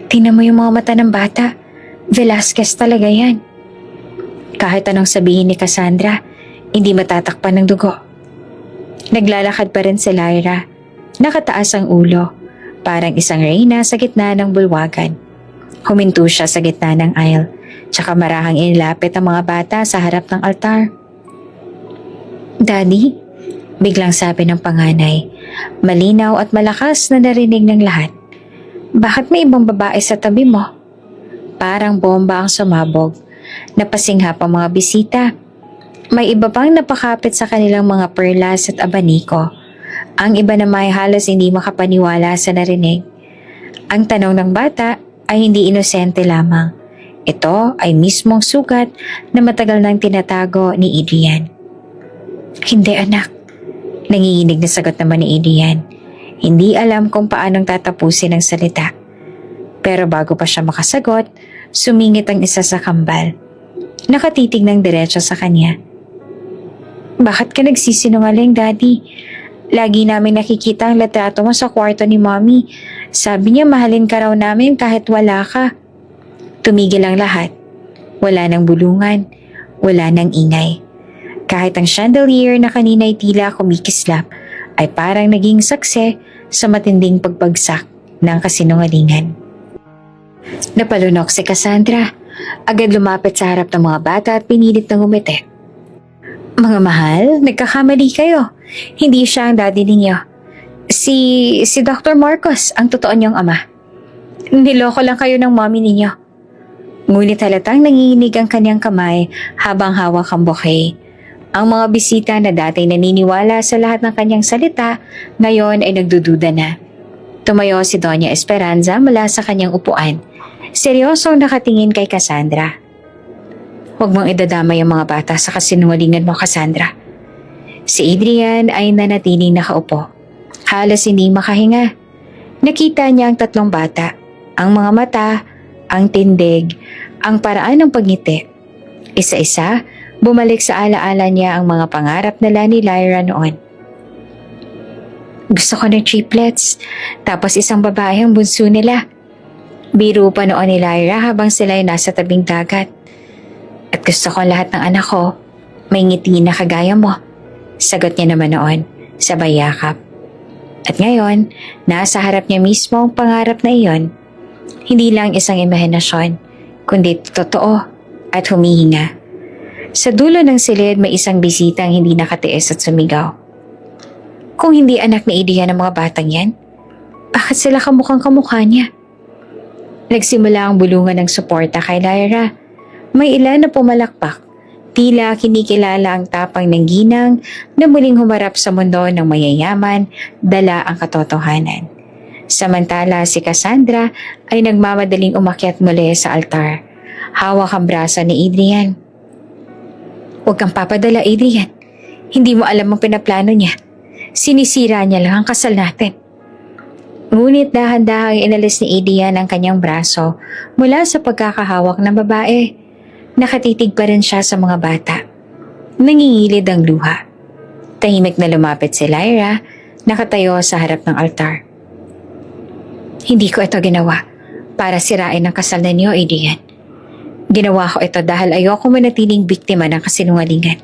[SPEAKER 1] Tingnan mo yung mga mata ng bata. Velasquez talaga yan. Kahit anong sabihin ni Cassandra, hindi matatakpan ng dugo. Naglalakad pa rin si Lyra. Nakataas ang ulo, parang isang reyna sa gitna ng bulwagan. Huminto siya sa gitna ng aisle, tsaka marahang inilapit ang mga bata sa harap ng altar. Daddy, biglang sabi ng panganay, malinaw at malakas na narinig ng lahat. Bakit may ibang babae sa tabi mo? Parang bomba ang sumabog. Napasinghap ang mga bisita. May iba pang napakapit sa kanilang mga perlas at abaniko. Ang iba na may halos hindi makapaniwala sa narinig. Ang tanong ng bata ay hindi inosente lamang. Ito ay mismong sugat na matagal nang tinatago ni Adrian. Hindi anak. Nanginginig na sagot naman ni Adrian. Hindi alam kung paanong tatapusin ang salita. Pero bago pa siya makasagot, sumingit ang isa sa kambal. Nakatitig ng diretso sa kanya. Bakit ka nagsisinungaling, Daddy? Lagi namin nakikita ang litrato mo sa kwarto ni Mommy. Sabi niya mahalin ka raw namin kahit wala ka. Tumigil ang lahat. Wala nang bulungan. Wala nang ingay. Kahit ang chandelier na kanina'y tila kumikislap ay parang naging saksi sa matinding pagbagsak ng kasinungalingan. Napalunok si Cassandra. Agad lumapit sa harap ng mga bata at pinilit na ngumiti. Mga mahal, nagkakamali kayo. Hindi siya ang daddy ninyo. Si Dr. Marcos ang totoo niyong ama. Niloko lang kayo ng mommy ninyo. Ngunit halatang nanginginig ang kanyang kamay habang hawak ang bouquet. Ang mga bisita na dati naniniwala sa lahat ng kanyang salita, ngayon ay nagdududa na. Tumayo si Doña Esperanza mula sa kanyang upuan. Seryosong nakatingin kay Cassandra. Huwag mong idadamay ang mga bata sa kasinungalingan mo, Cassandra. Si Adrian ay nanatiling nakaupo. Halos hindi makahinga. Nakita niya ang 3 bata. Ang mga mata, ang tindig, ang paraan ng pagngiti. Isa-isa, bumalik sa alaala niya ang mga pangarap nila ni Lyra noon. Gusto ko ng triplets, tapos isang babae ang bunso nila. Biro pa noon ni Lyra habang sila ay nasa tabing dagat. At gusto ko lahat ng anak ko, may ngiti na kagaya mo. Sagot niya naman noon, sabay yakap. At ngayon, nasa harap niya mismo ang pangarap na iyon. Hindi lang isang imahinasyon, kundi totoo at humihinga. Sa dulo ng silid may isang bisitang hindi nakatiis at sumigaw. Kung hindi anak ni Adrian ang mga batang yan, bakit sila kamukhang kamukha niya? Nagsimula ang bulungan ng suporta kay Lyra. May ilan na pumalakpak. Tila kinikilala ang tapang ng ginang na muling humarap sa mundo ng mayayaman, dala ang katotohanan. Samantala si Cassandra ay nagmamadaling umakyat muli sa altar. Hawak ang braso ni Adrian. Huwag kang papadala, Adrian. Hindi mo alam ang pinaplano niya. Sinisira niya lang ang kasal natin. Ngunit dahan-dahang inalis ni Adrian ang kanyang braso mula sa pagkakahawak ng babae. Nakatitig pa rin siya sa mga bata. Nangingilid ang luha. Tahimik na lumapit si Lyra, nakatayo sa harap ng altar. Hindi ko ito ginawa para sirain ang kasal ninyo, Adrian. Ginawa ko ito dahil ayoko manatiling biktima ng kasinungalingan.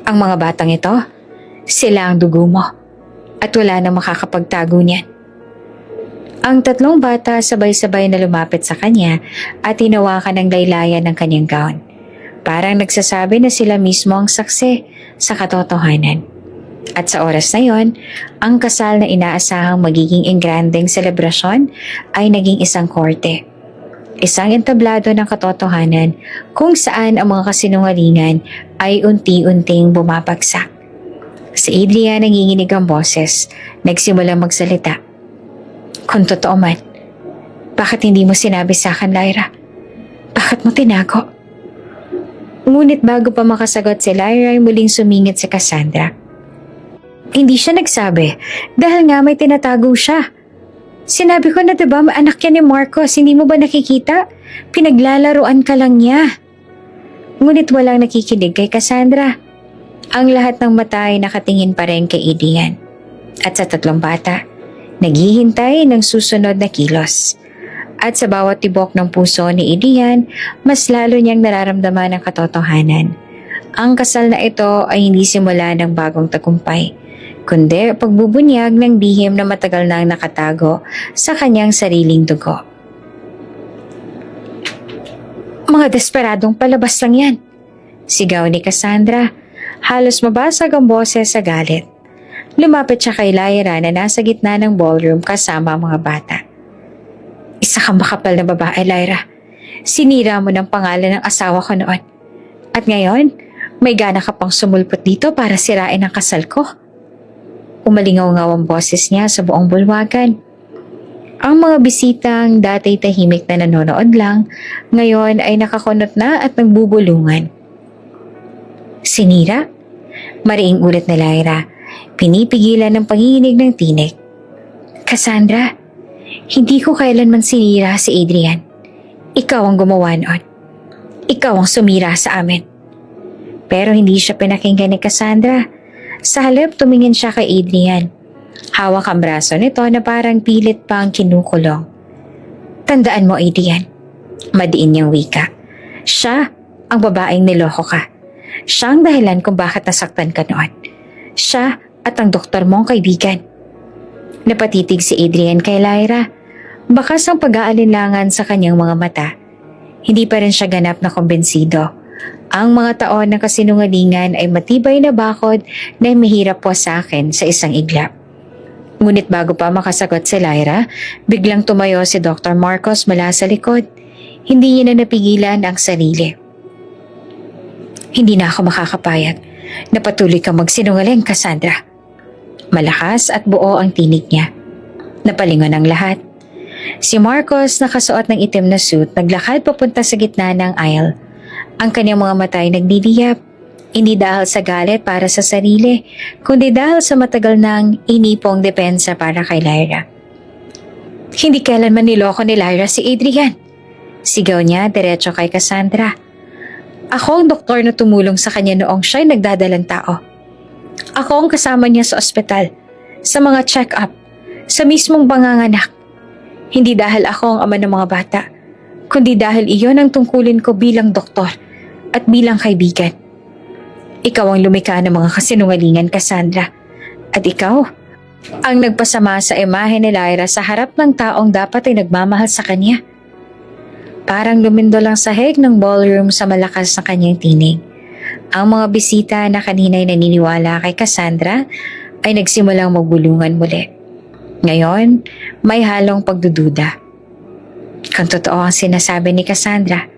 [SPEAKER 1] Ang mga batang ito, sila ang dugo mo at wala nang makakapagtago niyan. Ang tatlong bata sabay-sabay na lumapit sa kanya at hinawakan ng laylayan ng kanyang gown. Parang nagsasabi na sila mismo ang saksi sa katotohanan. At sa oras na yon, ang kasal na inaasahang magiging engrandeng selebrasyon ay naging isang korte. Isang entablado ng katotohanan kung saan ang mga kasinungalingan ay unti-unting bumabagsak. Si Adrian nanginginig ang boses, nagsimulang magsalita. Kung totoo man, bakit hindi mo sinabi sa akin, Lyra? Bakit mo tinago? Ngunit bago pa makasagot si Lyra ay muling sumingit si Cassandra. Hindi siya nagsabi dahil nga may tinatago siya. Sinabi ko na diba anak yan ni Marcos, hindi mo ba nakikita? Pinaglalaruan ka lang niya. Ngunit walang nakikinig kay Cassandra. Ang lahat ng mata ay nakatingin pa rin kay Adrian. At sa tatlong bata, naghihintay ng susunod na kilos. At sa bawat tibok ng puso ni Adrian, mas lalo niyang nararamdaman ang katotohanan. Ang kasal na ito ay hindi simula ng bagong tagumpay, kundi pagbubunyag ng lihim na matagal nang nakatago sa kanyang sariling dugo. Mga desperadong palabas lang yan, sigaw ni Cassandra. Halos mabasag ang boses sa galit. Lumapit siya kay Lyra na nasa gitna ng ballroom kasama ang mga bata. Isa kang makapal na babae, Lyra. Sinira mo ng pangalan ng asawa ko noon. At ngayon, may gana ka pang sumulpot dito para sirain ang kasal ko. Umalingaw-ngaw ang boses niya sa buong bulwagan. Ang mga bisitang dati tahimik na nanonood lang, ngayon ay nakakunot na at nagbubulungan. Sinira? Mariing ulit na Lyra, pinipigilan ng panginginig ng tinik. Cassandra, hindi ko kailanman sinira si Adrian. Ikaw ang gumawa noon. Ikaw ang sumira sa amin. Pero hindi siya pinakinggan ni Cassandra. Sa halip tumingin siya kay Adrian. Hawak ang braso nito na parang pilit pang kinukulong. Tandaan mo, Adrian. Madiin niyang wika. Siya ang babaeng niloko ka. Siya ang dahilan kung bakit nasaktan ka noon. Siya at ang doktor mong kaibigan. Napatitig si Adrian kay Lyra. Bakas ang pag-aalinlangan sa kanyang mga mata. Hindi pa rin siya ganap na kumbensido. Ang mga taon ng kasinungalingan ay matibay na bakod na mahirap po sa akin sa isang iglap. Ngunit bago pa makasagot si Lyra, biglang tumayo si Dr. Marcos mula sa likod. Hindi niya na napigilan ang sarili. Hindi na ako makakapayag na patuloy kang magsinungaling, Cassandra. Malakas at buo ang tinig niya. Napalingon ang lahat. Si Marcos, nakasuot ng itim na suit, naglakad papunta sa gitna ng aisle. Ang kanyang mga mata ay nagdidiyap, hindi dahil sa galit para sa sarili, kundi dahil sa matagal nang inipong depensa para kay Lyra. Hindi kailanman niloko ni Lyra si Adrian. Sigaw niya diretso kay Cassandra. Ako ang doktor na tumulong sa kanya noong siya'y nagdadalang tao. Ako ang kasama niya sa ospital, sa mga check-up, sa mismong panganganak. Hindi dahil ako ang ama ng mga bata, kundi dahil iyon ang tungkulin ko bilang doktor at bilang kaibigan. Ikaw ang lumikha ng mga kasinungalingan, Cassandra. At ikaw ang nagpasama sa imahe ni Lyra sa harap ng taong dapat ay nagmamahal sa kanya. Parang lumindol ang sahig ng ballroom sa malakas na kanyang tinig. Ang mga bisita na kanina'y naniniwala kay Cassandra ay nagsimulang magbulungan muli. Ngayon, may halong pagdududa. Kung totoo ang sinasabi ni Cassandra,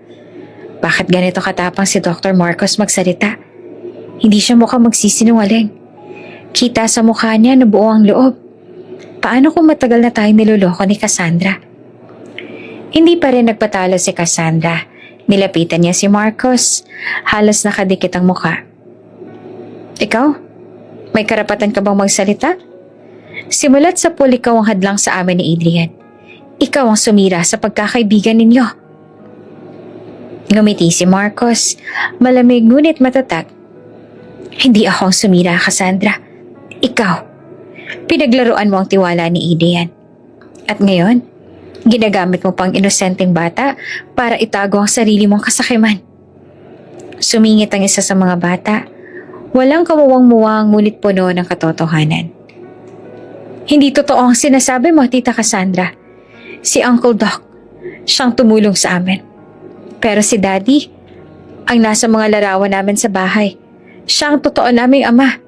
[SPEAKER 1] bakit ganito katapang si Dr. Marcos magsalita? Hindi siya mukhang magsisinungaling. Kita sa mukha niya na buo ang loob. Paano kung matagal na tayong niloloko ni Cassandra? Hindi pa rin nagpatalo si Cassandra. Nilapitan niya si Marcos. Halos nakadikit ang mukha. Ikaw? May karapatan ka bang magsalita? Simulat sa pool, ikaw ang hadlang sa amin ni Adrian. Ikaw ang sumira sa pagkakaibigan ninyo. Ngumiti si Marcos, malamig ngunit matatag. Hindi ako ang sumira, Cassandra. Ikaw. Pinaglaruan mo ang tiwala ni Adrian. At ngayon, ginagamit mo pang inosenteng bata para itago ang sarili mong kasakiman. Sumingit ang isa sa mga bata. Walang kamuwang-muwang ngunit puno ng katotohanan. Hindi totoo ang sinasabi mo, Tita Cassandra. Si Uncle Doc, siyang tumulong sa amin. Pero si Daddy, ang nasa mga larawan namin sa bahay, siyang totoo naming ama.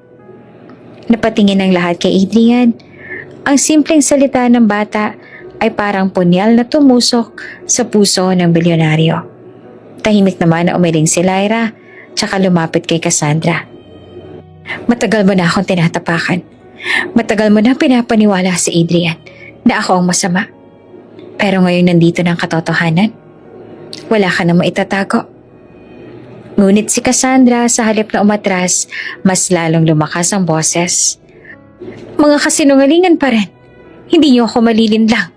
[SPEAKER 1] Napatingin ang lahat kay Adrian. Ang simpleng salita ng bata ay parang punyal na tumusok sa puso ng bilyonaryo. Tahimik naman na umiling si Lyra, tsaka lumapit kay Cassandra. Matagal mo na akong tinatapakan. Matagal mo na pinapaniwala si Adrian na ako ang masama. Pero ngayon nandito ng katotohanan. Wala ka na maitatago. Ngunit si Cassandra sa halip na umatras, mas lalong lumakas ang boses. Mga kasinungalingan pa rin. Hindi niyo ako malilinlang.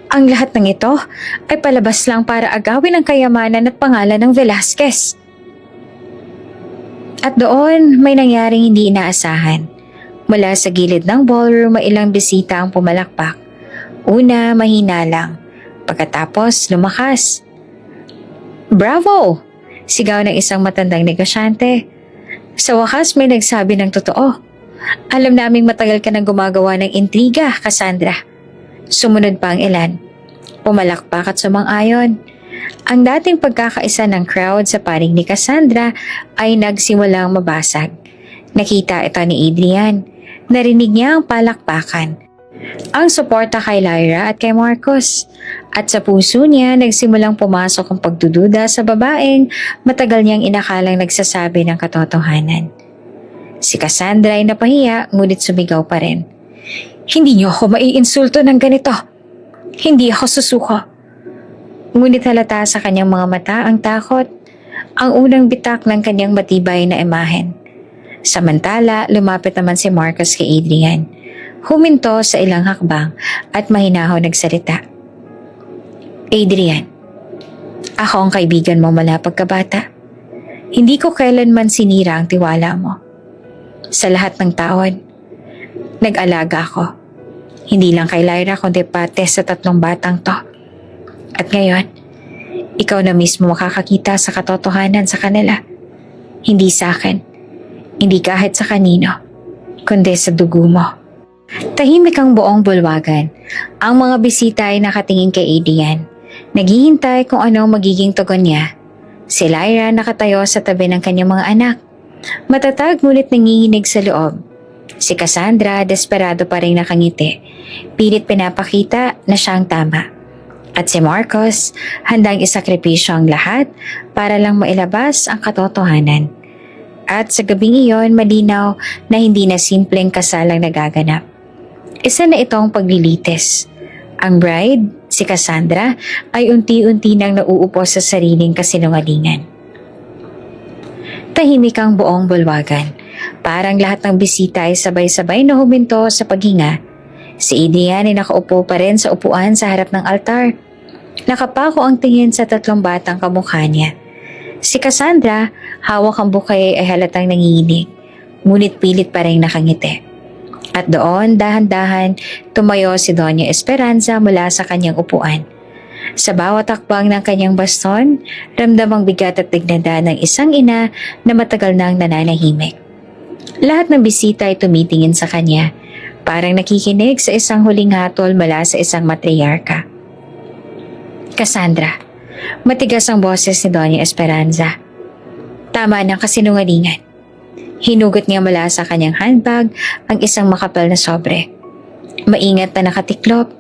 [SPEAKER 1] Ang lahat ng ito ay palabas lang para agawin ang kayamanan at pangalan ng Velasquez. At doon may nangyaring hindi inaasahan. Mula sa gilid ng ballroom ay ilang bisita ang pumalakpak. Una, mahina lang. Pagkatapos, lumakas. Bravo! Sigaw ng isang matandang negosyante. Sa wakas may nagsabi ng totoo. Alam naming matagal ka nang gumagawa ng intriga, Cassandra. Sumunod pa ang ilan. Pumalakpak at sumang-ayon. Ang dating pagkakaisa ng crowd sa panig ni Cassandra ay nagsimulang mabasag. Nakita ito ni Adrian. Narinig niya ang palakpakan. Ang suporta kay Lyra at kay Marcos. At sa puso niya nagsimulang pumasok ang pagdududa sa babaeng matagal niyang inakalang nagsasabi ng katotohanan. Si Cassandra ay napahiya ngunit sumigaw pa rin. Hindi niyo ako maiinsulto ng ganito. Hindi ako susuko. Ngunit halata sa kanyang mga mata ang takot, ang unang bitak ng kanyang matibay na imahen. Samantala, lumapit naman si Marcos kay Adrian. Huminto sa ilang hakbang at mahinahon nagsalita. Adrian, ako ang kaibigan mo mula pagkabata. Hindi ko kailanman sinira ang tiwala mo. Sa lahat ng taon, nag-alaga ako. Hindi lang kay Lyra kundi pati sa 3 batang to. At ngayon, ikaw na mismo makakakita sa katotohanan sa kanila. Hindi sa akin, hindi kahit sa kanino, kundi sa dugo mo. Tahimik ang buong bulwagan. Ang mga bisita ay nakatingin kay Adrian. Naghihintay kung ano magiging tugon niya. Si Lyra nakatayo sa tabi ng kanyang mga anak. Matatag ngunit nanginginig sa loob. Si Cassandra desperado pa rin nakangiti. Pilit pinapakita na siya ang tama. At si Marcos handang isakripisyo ang lahat para lang mailabas ang katotohanan. At sa gabing iyon malinaw na hindi na simpleng kasalang nagaganap. Isa na itong paglilitis. Ang bride, si Cassandra, ay unti-unti nang nauupo sa sariling kasinungalingan. Tahimik ang buong bulwagan. Parang lahat ng bisita ay sabay-sabay na huminto sa paghinga. Si Adrian ay nakaupo pa rin sa upuan sa harap ng altar. Nakapako ang tingin sa 3 batang kamukha niya. Si Cassandra, hawak ang bouquet ay halatang nanginginig, ngunit pilit pa rin nakangiti. At doon, dahan-dahan, tumayo si Doña Esperanza mula sa kanyang upuan. Sa bawat hakbang ng kanyang baston, ramdamang bigat at dignidad ng isang ina na matagal nang nananahimik. Lahat ng bisita ay tumitingin sa kanya, parang nakikinig sa isang huling hatol mula sa isang matriarka. Cassandra, matigas ang boses ni Doña Esperanza. Tama ng kasinungalingan. Hinugot niya mula sa kanyang handbag ang isang makapal na sobre. Maingat na nakatiklop,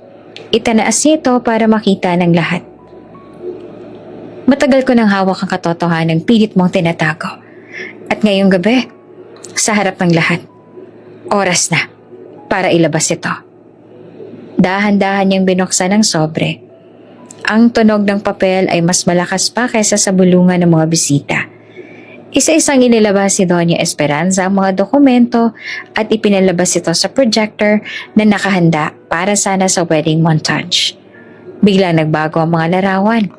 [SPEAKER 1] Itanaas niya ito para makita ng lahat. Matagal ko nang hawak ang katotohanan ng pilit mong tinatago. At ngayong gabi, sa harap ng lahat, oras na para ilabas ito. Dahan-dahan niyang binuksan ang sobre. Ang tunog ng papel ay mas malakas pa kaysa sa bulungan ng mga bisita. Isa-isang inilabas ni Doña Esperanza ang mga dokumento at ipinalabas ito sa projector na nakahanda para sana sa wedding montage. Biglang nagbago ang mga larawan.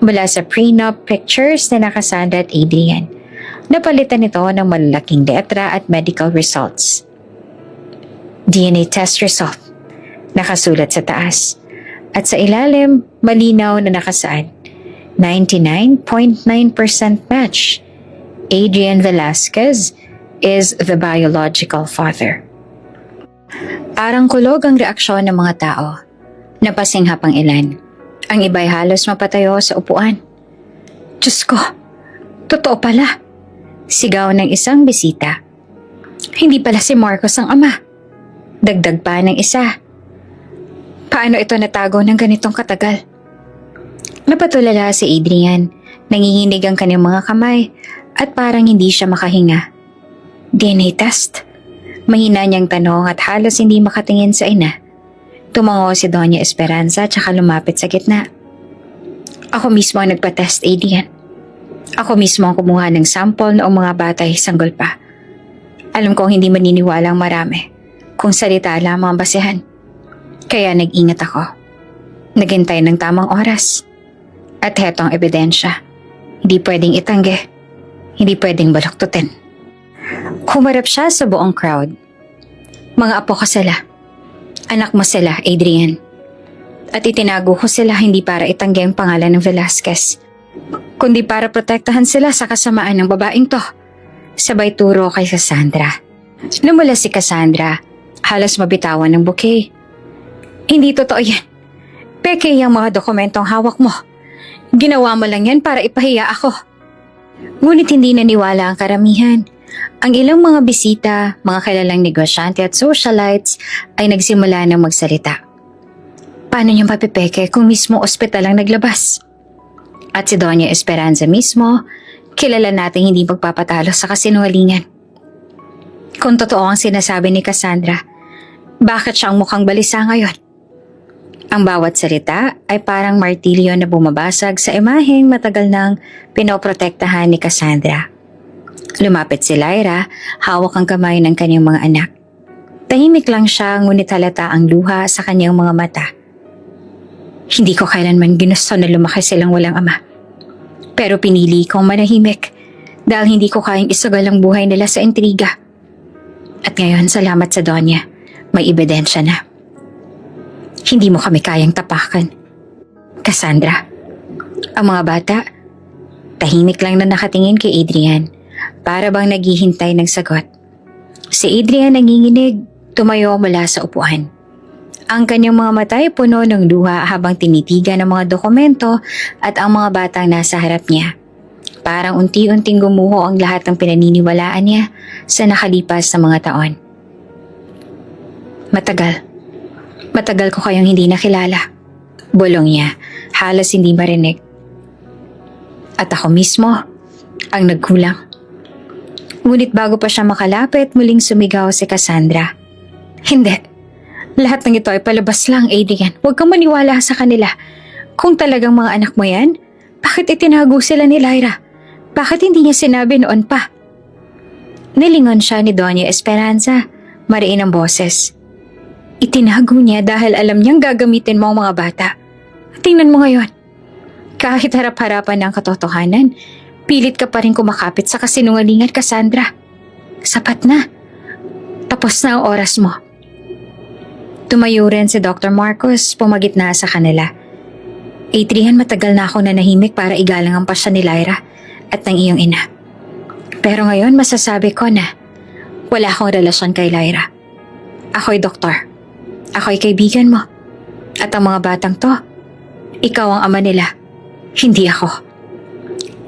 [SPEAKER 1] Mula sa prenup pictures na Cassandra at Adrian, napalitan ito ng malalaking letra at medical results. DNA test result, nakasulat sa taas. At sa ilalim, malinaw na nakasaad, 99.9% match. Adrian Velasquez is the biological father. Parang kulog ang reaksyon ng mga tao. Napasinghap ang ilan. Ang iba'y halos mapatayo sa upuan. Diyos ko, totoo pala. Sigaw ng isang bisita. Hindi pala si Marcos ang ama. Dagdag pa ng isa. Paano ito natago ng ganitong katagal? Napatulala si Adrian. Nanginginig ang kanyang mga kamay at parang hindi siya makahinga. DNA test? Mahina niyang tanong at halos hindi makatingin sa ina. Tumango si Doña Esperanza at saka lumapit sa gitna. Ako mismo ang nagpa-test, Adrian. Ako mismo ang kumuha ng sample noong mga bata ay sanggol pa. Alam kong hindi maniniwala ang marami kung salita lamang ang basehan. Kaya nag-ingat ako. Naghintay ng tamang oras. At heto ang ebidensya. Hindi pwedeng itanggi. Hindi pwedeng baluktutin. Humarap siya sa buong crowd. Mga apo ko sila. Anak mo sila, Adrian. At itinago ko sila hindi para itanggi ang pangalan ng Velasquez, kundi para protektahan sila sa kasamaan ng babaeng to. Sabay turo kay Cassandra. Lumula si Cassandra, halos mabitawan ng bouquet. Hindi totoo yan. Peke yung mga dokumentong hawak mo. Ginawa mo lang yan para ipahiya ako. Ngunit hindi naniwala ang karamihan. Ang ilang mga bisita, mga kilalang negosyante at socialites ay nagsimula ng magsalita. Paano niya mapipeke kung mismo ospital ang naglabas? At si Doña Esperanza mismo, kilala nating hindi magpapatalo sa kasinungalingan. Kung totoo ang sinasabi ni Cassandra, bakit siyang mukhang balisa ngayon? Ang bawat salita ay parang martilyo na bumabasag sa imaheng matagal nang pinoprotektahan ni Cassandra. Lumapit si Lyra, hawak ang kamay ng kanyang mga anak. Tahimik lang siya ngunit halata ang luha sa kanyang mga mata. Hindi ko kailanman ginusto na lumaki silang walang ama. Pero pinili kong manahimik dahil hindi ko kayang isugal ang buhay nila sa intriga. At ngayon, salamat sa Donya, may ebidensya na. Hindi mo kami kayang tapakan. Cassandra, ang mga bata, tahimik lang na nakatingin kay Adrian, para bang naghihintay ng sagot. Si Adrian nanginginig, tumayo mula sa upuan. Ang kanyang mga mata ay puno ng luha habang tinitigan ang mga dokumento at ang mga batang nasa harap niya. Parang unti-unting gumuho ang lahat ng pinaniniwalaan niya sa nakalipas na mga taon. Matagal ko kayong hindi nakilala. Bulong niya, halos hindi marinig. At ako mismo, ang nagkulang. Ngunit bago pa siya makalapit, muling sumigaw si Cassandra. Hindi. Lahat ng ito ay palabas lang, Adrian. Huwag kang maniwala sa kanila. Kung talagang mga anak mo yan, bakit itinago sila ni Lyra? Bakit hindi niya sinabi noon pa? Nilingon siya ni Doña Esperanza, mariin ang boses. Itinago niya dahil alam niyang gagamitin mo ang mga bata. Tingnan mo ngayon. Kahit harap-harapan ng katotohanan, pilit ka pa rin kumakapit sa kasinungalingan, Cassandra. Sapat na. Tapos na ang oras mo. Tumayo rin si Dr. Marcos, pumagitna sa kanila. Adrian, matagal na ako nanahimik para igalang ang pasya ni Lyra at ng iyong ina. Pero ngayon masasabi ko na wala akong relasyon kay Lyra. Ako'y doktor. Ako'y kaibigan mo. At ang mga batang to, ikaw ang ama nila, hindi ako.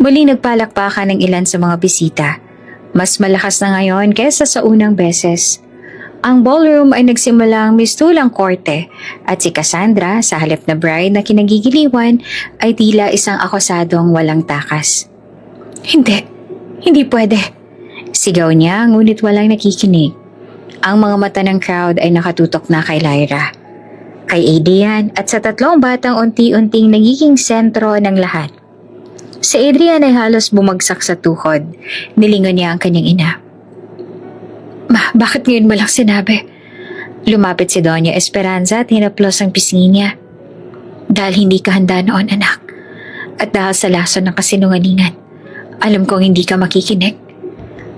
[SPEAKER 1] Muli nagpalakpakan ng ilan sa mga bisita. Mas malakas na ngayon kaysa sa unang beses. Ang ballroom ay nagsimulang mistulang korte at si Cassandra sa halip na bride na kinagigiliwan ay tila isang akusadong walang takas. Hindi pwede. Sigaw niya ngunit walang nakikinig. Ang mga mata ng crowd ay nakatutok na kay Lyra, kay Adrian at sa tatlong batang unti-unting nagiging sentro ng lahat. Si Adrian ay halos bumagsak sa tuhod. Nilingon niya ang kanyang ina. Ma, bakit ngayon mo lang sinabi? Lumapit si Doña Esperanza at hinaplos ang pisngi niya. Dahil hindi ka handa noon, anak. At dahil sa lason ng kasinungalingan, alam kong hindi ka makikinig.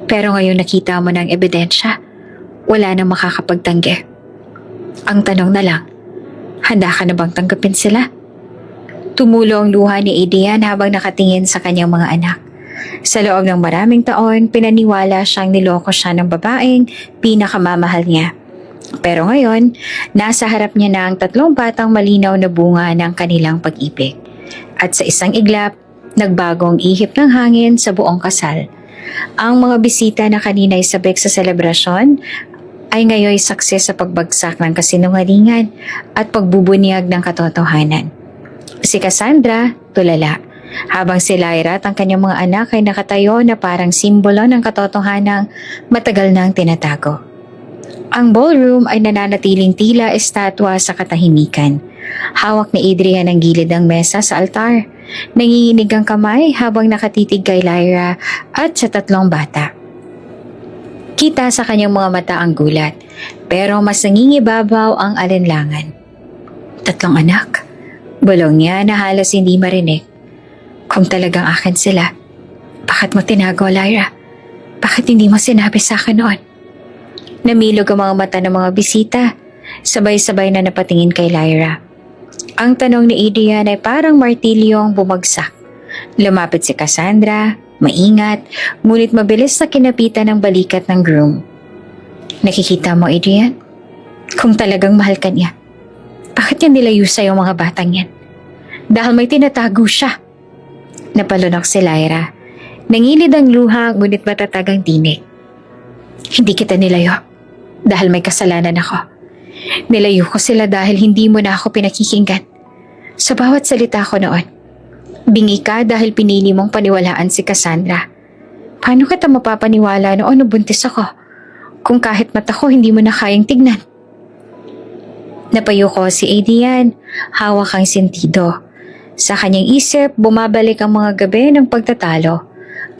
[SPEAKER 1] Pero ngayon nakita mo ng ebidensya, wala nang makakapagtanggi. Ang tanong na lang, handa ka na bang tanggapin sila? Tumulo ang luha ni Adrian habang nakatingin sa kanyang mga anak. Sa loob ng maraming taon, pinaniwala siyang niloko siya ng babaeng pinakamamahal niya. Pero ngayon, nasa harap niya na ang tatlong batang malinaw na bunga ng kanilang pag-ibig. At sa isang iglap, nagbagong ihip ng hangin sa buong kasal. Ang mga bisita na kanina'y sabik sa selebrasyon ay ngayon saksi sa pagbagsak ng kasinungalingan at pagbubunyag ng katotohanan. Si Cassandra, tulala, habang si Lyra at ang kanyang mga anak ay nakatayo na parang simbolo ng katotohanang matagal nang tinatago. Ang ballroom ay nananatiling tila estatwa sa katahimikan. Hawak ni Adrian ang gilid ng mesa sa altar. Nanginginig ang kamay habang nakatitig kay Lyra at sa tatlong bata. Kita sa kanyang mga mata ang gulat, pero mas nangingibabaw ang alinlangan. Tatlong anak? Bulong niya na halos hindi marinig. Kung talagang akin sila, bakit mo tinago, Lyra? Bakit hindi mo sinabi sa akin noon? Namilog ang mga mata ng mga bisita, sabay-sabay na napatingin kay Lyra. Ang tanong ni Adrian ay parang martilyong bumagsak. Lumapit si Cassandra, maingat, ngunit mabilis na kinapitan ng balikat ng groom. Nakikita mo, Adrian? Kung talagang mahal ka niya, bakit niya nilayo sa'yo ang mga batang yan? Dahil may tinatago siya. Napalunok si Lyra. Nangilid ang luha ngunit matatag ang tinig. Hindi kita nilayo dahil may kasalanan ako. Nilayo ko sila dahil hindi mo na ako pinakikinggan. Sa bawat salita ko noon, bingi ka dahil pinili mong paniwalaan si Cassandra. Paano kita mapapaniwala noon nung buntis ako kung kahit mata ko hindi mo na kayang tignan? Napayuko si Adrian, hawak ang sentido. Sa kanyang isip, bumabalik ang mga gabi ng pagtatalo,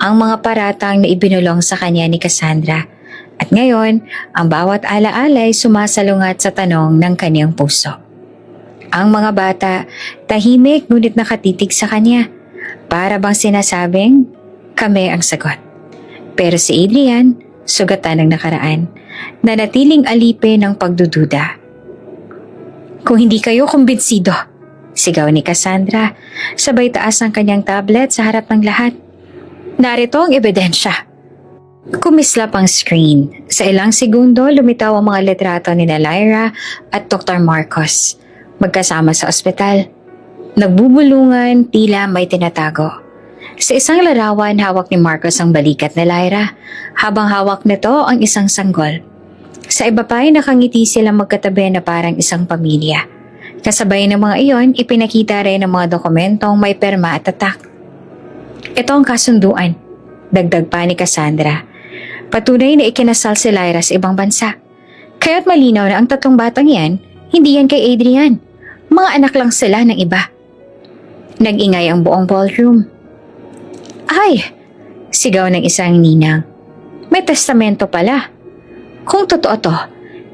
[SPEAKER 1] ang mga paratang na ibinulong sa kanya ni Cassandra. At ngayon, ang bawat alaala ay sumasalungat sa tanong ng kanyang puso. Ang mga bata, tahimik ngunit nakatitig sa kanya, para bang sinasabing, kami ang sagot. Pero si Adrian, sugatan ng nakaraan, nanatiling alipin ng pagdududa. Kung hindi kayo kumbinsido, sigaw ni Cassandra, sabay taas ang kanyang tablet sa harap ng lahat. Narito ang ebidensya. Kumislap ang screen. Sa ilang segundo, lumitaw ang mga litrato ni Lyra at Dr. Marcos. Magkasama sa ospital. Nagbubulungan, tila may tinatago. Sa isang larawan, hawak ni Marcos ang balikat ni Lyra, habang hawak nito ang isang sanggol. Sa iba pa ay nakangiti silang magkatabi na parang isang pamilya. Kasabay ng mga iyon, ipinakita rin ang mga dokumentong may perma at tatak. Ito ang kasunduan, dagdag pa ni Cassandra. Patunay na ikinasal si Lyra sa ibang bansa. Kaya't malinaw na ang tatlong batang yan, hindi yan kay Adrian. Mga anak lang sila ng iba. Nag-ingay ang buong ballroom. Ay! Sigaw ng isang ninang. May testamento pala. Kung totoo to,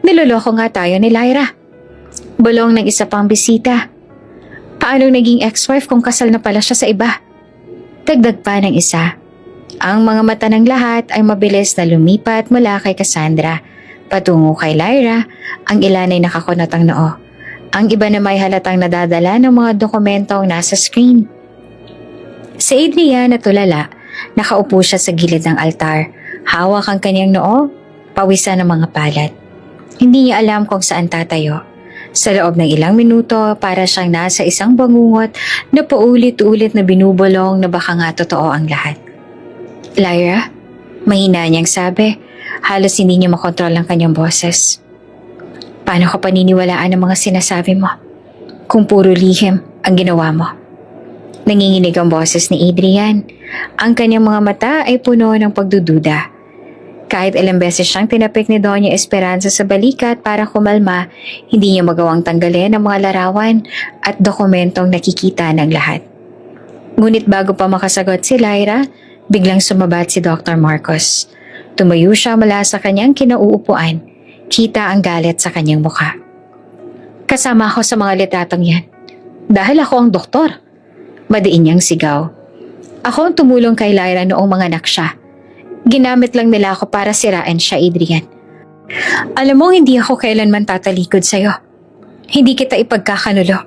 [SPEAKER 1] niloloko nga tayo ni Lyra. Bulong ng isa pang bisita. Paano naging ex-wife kung kasal na pala siya sa iba? Dagdag pa ng isa. Ang mga mata ng lahat ay mabilis na lumipat mula kay Cassandra patungo kay Lyra. Ang ilan ay nakakunot ang noo. Ang iba na may halatang nadadala ng mga dokumentong nasa screen. Si Adrian na tulala, nakaupo siya sa gilid ng altar. Hawak ang kanyang noo, pawisan ng mga palat. Hindi niya alam kung saan tatayo. Sa loob ng ilang minuto, para siyang nasa isang bangungot na paulit-ulit na binubulong na baka nga totoo ang lahat. Lyra, mahina niyang sabi, Halos hindi niya makontrol ang kanyang boses. Paano ka paniniwalaan ang mga sinasabi mo kung puro lihim ang ginawa mo? Nanginginig ang boses ni Adrian. Ang kanyang mga mata ay puno ng pagdududa. Kahit ilang beses siyang tinapik ni Doña Esperanza sa balikat para kumalma, hindi niya magawang tanggalin ang mga larawan at dokumentong nakikita ng lahat. Ngunit bago pa makasagot si Lyra, biglang sumabat si Dr. Marcos. Tumayo siya mula sa kanyang kinauupuan. Kita ang galit sa kanyang mukha. Kasama ako sa mga litratong yan. Dahil ako ang doktor. Madiin niyang sigaw. Ako ang tumulong kay Lyra noong mga anak siya. Ginamit lang nila ako para sirain siya, Adrian. Alam mo, hindi ako kailanman tatalikod sa'yo. Hindi kita ipagkakanulo.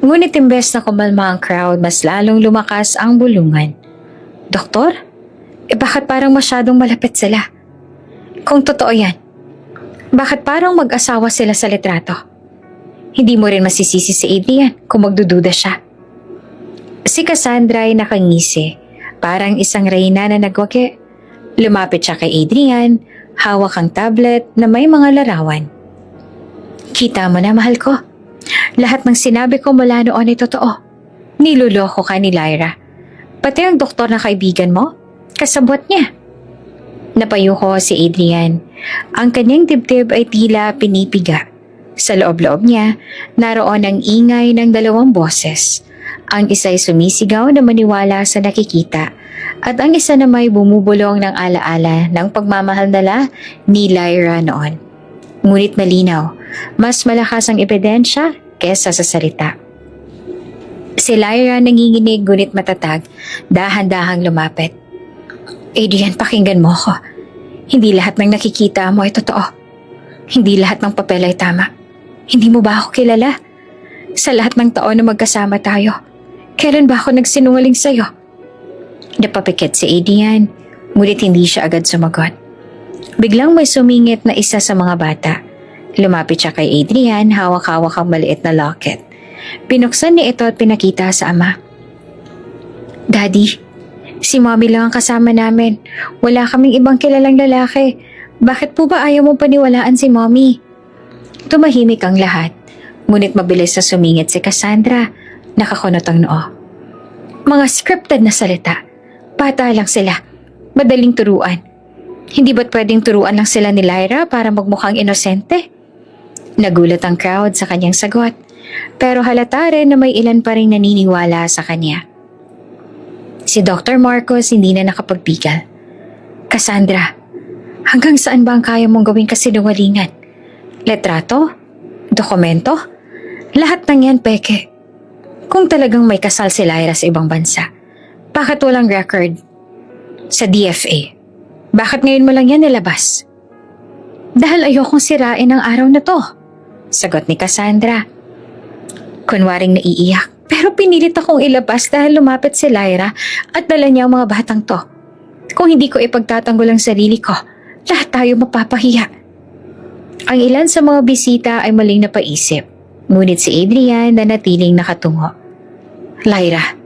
[SPEAKER 1] Ngunit imbes na kumalma ang crowd, mas lalong lumakas ang bulungan. Doktor? Bakit parang masyadong malapit sila? Kung totoo yan, bakit parang mag-asawa sila sa litrato? Hindi mo rin masisisi si Adrian kung magdududa siya. Si Cassandra ay nakangisi, parang isang reyna na nagwagi. Lumapit siya kay Adrian, hawak ang tablet na may mga larawan. Kita mo na, mahal ko. Lahat ng sinabi ko mula noon ay totoo. Niloloko ka ni Lyra. Pati ang doktor na kaibigan mo, kasabwat niya. Napayuko si Adrian. Ang kanyang dibdib ay tila pinipiga. Sa loob-loob niya, naroon ang ingay ng dalawang boses. Ang isa'y sumisigaw na maniwala sa nakikita at ang isa na may bumubulong ng alaala ng pagmamahal nila ni Lyra noon. Ngunit malinaw, mas malakas ang ebidensya kesa sa salita. Si Lyra nanginginig ngunit matatag, dahan-dahang lumapit. Adrian, pakinggan mo ko. Hindi lahat ng nakikita mo ay totoo. Hindi lahat ng papel ay tama. Hindi mo ba ako kilala? Sa lahat ng taon na magkasama tayo, kailan ba ako nagsinungaling sa'yo? Napapikit si Adrian, ngunit hindi siya agad sumagot. Biglang may sumingit na isa sa mga bata. Lumapit siya kay Adrian, hawak-hawak ang maliit na locket. Pinuksan niya ito at pinakita sa ama. Daddy, si Mommy lang ang kasama namin. Wala kaming ibang kilalang lalaki. Bakit po ba ayaw mong paniwalaan si Mommy? Tumahimik ang lahat, ngunit mabilis na sumingit si Cassandra. Nakakunot ang noo. Mga scripted na salita. Bata lang sila. Madaling turuan. Hindi ba't pwedeng turuan lang sila ni Lyra para magmukhang inosente? Nagulat ang crowd sa kanyang sagot, pero halata rin na may ilan pa rin naniniwala sa kanya. Si Dr. Marcos hindi na nakapagpigil. Cassandra, hanggang saan ba ang kaya mong gawing kasinungalingan? Letrato? Dokumento? Lahat ng yan peke. Kung talagang may kasal si Lyra sa ibang bansa, bakit walang record sa DFA? Bakit ngayon mo lang yan nilabas? Dahil ayokong sirain ang araw na to, sagot ni Cassandra. Kunwaring naiiyak, pero pinilit akong ilabas dahil lumapit si Lyra at dala niya ang mga batang to. Kung hindi ko ipagtatanggol ang sarili ko, lahat tayo mapapahiya. Ang ilan sa mga bisita ay maling napaisip, ngunit si Adrian na natiling nakatungo. Lyra,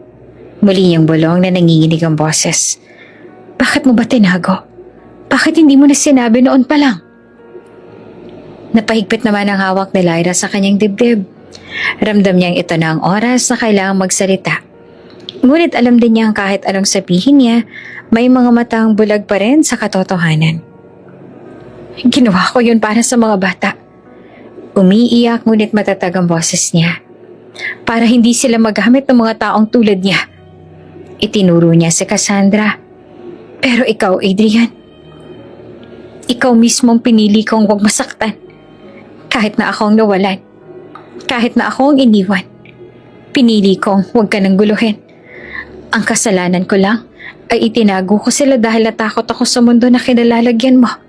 [SPEAKER 1] muli niyang bulong na nanginginig ang boses. Bakit mo ba tinago? Bakit hindi mo na sinabi noon pa lang? Napahigpit naman ang hawak ni Lyra sa kanyang dibdib. Ramdam niyang ito na ang oras na kailangang magsalita. Ngunit alam din niyang kahit anong sabihin niya, may mga matang bulag pa rin sa katotohanan. Ginawa ko yun para sa mga bata. Umiiyak ngunit matatag ang boses niya. Para hindi sila magamit ng mga taong tulad niya. Itinuro niya si Cassandra. Pero ikaw, Adrian, ikaw mismong pinili kong huwag masaktan. Kahit na akong nawalan. Kahit na akong iniwan. Pinili kong huwag ka nang guluhin. Ang kasalanan ko lang ay itinago ko sila dahil natakot ako sa mundo na kinalalagyan mo.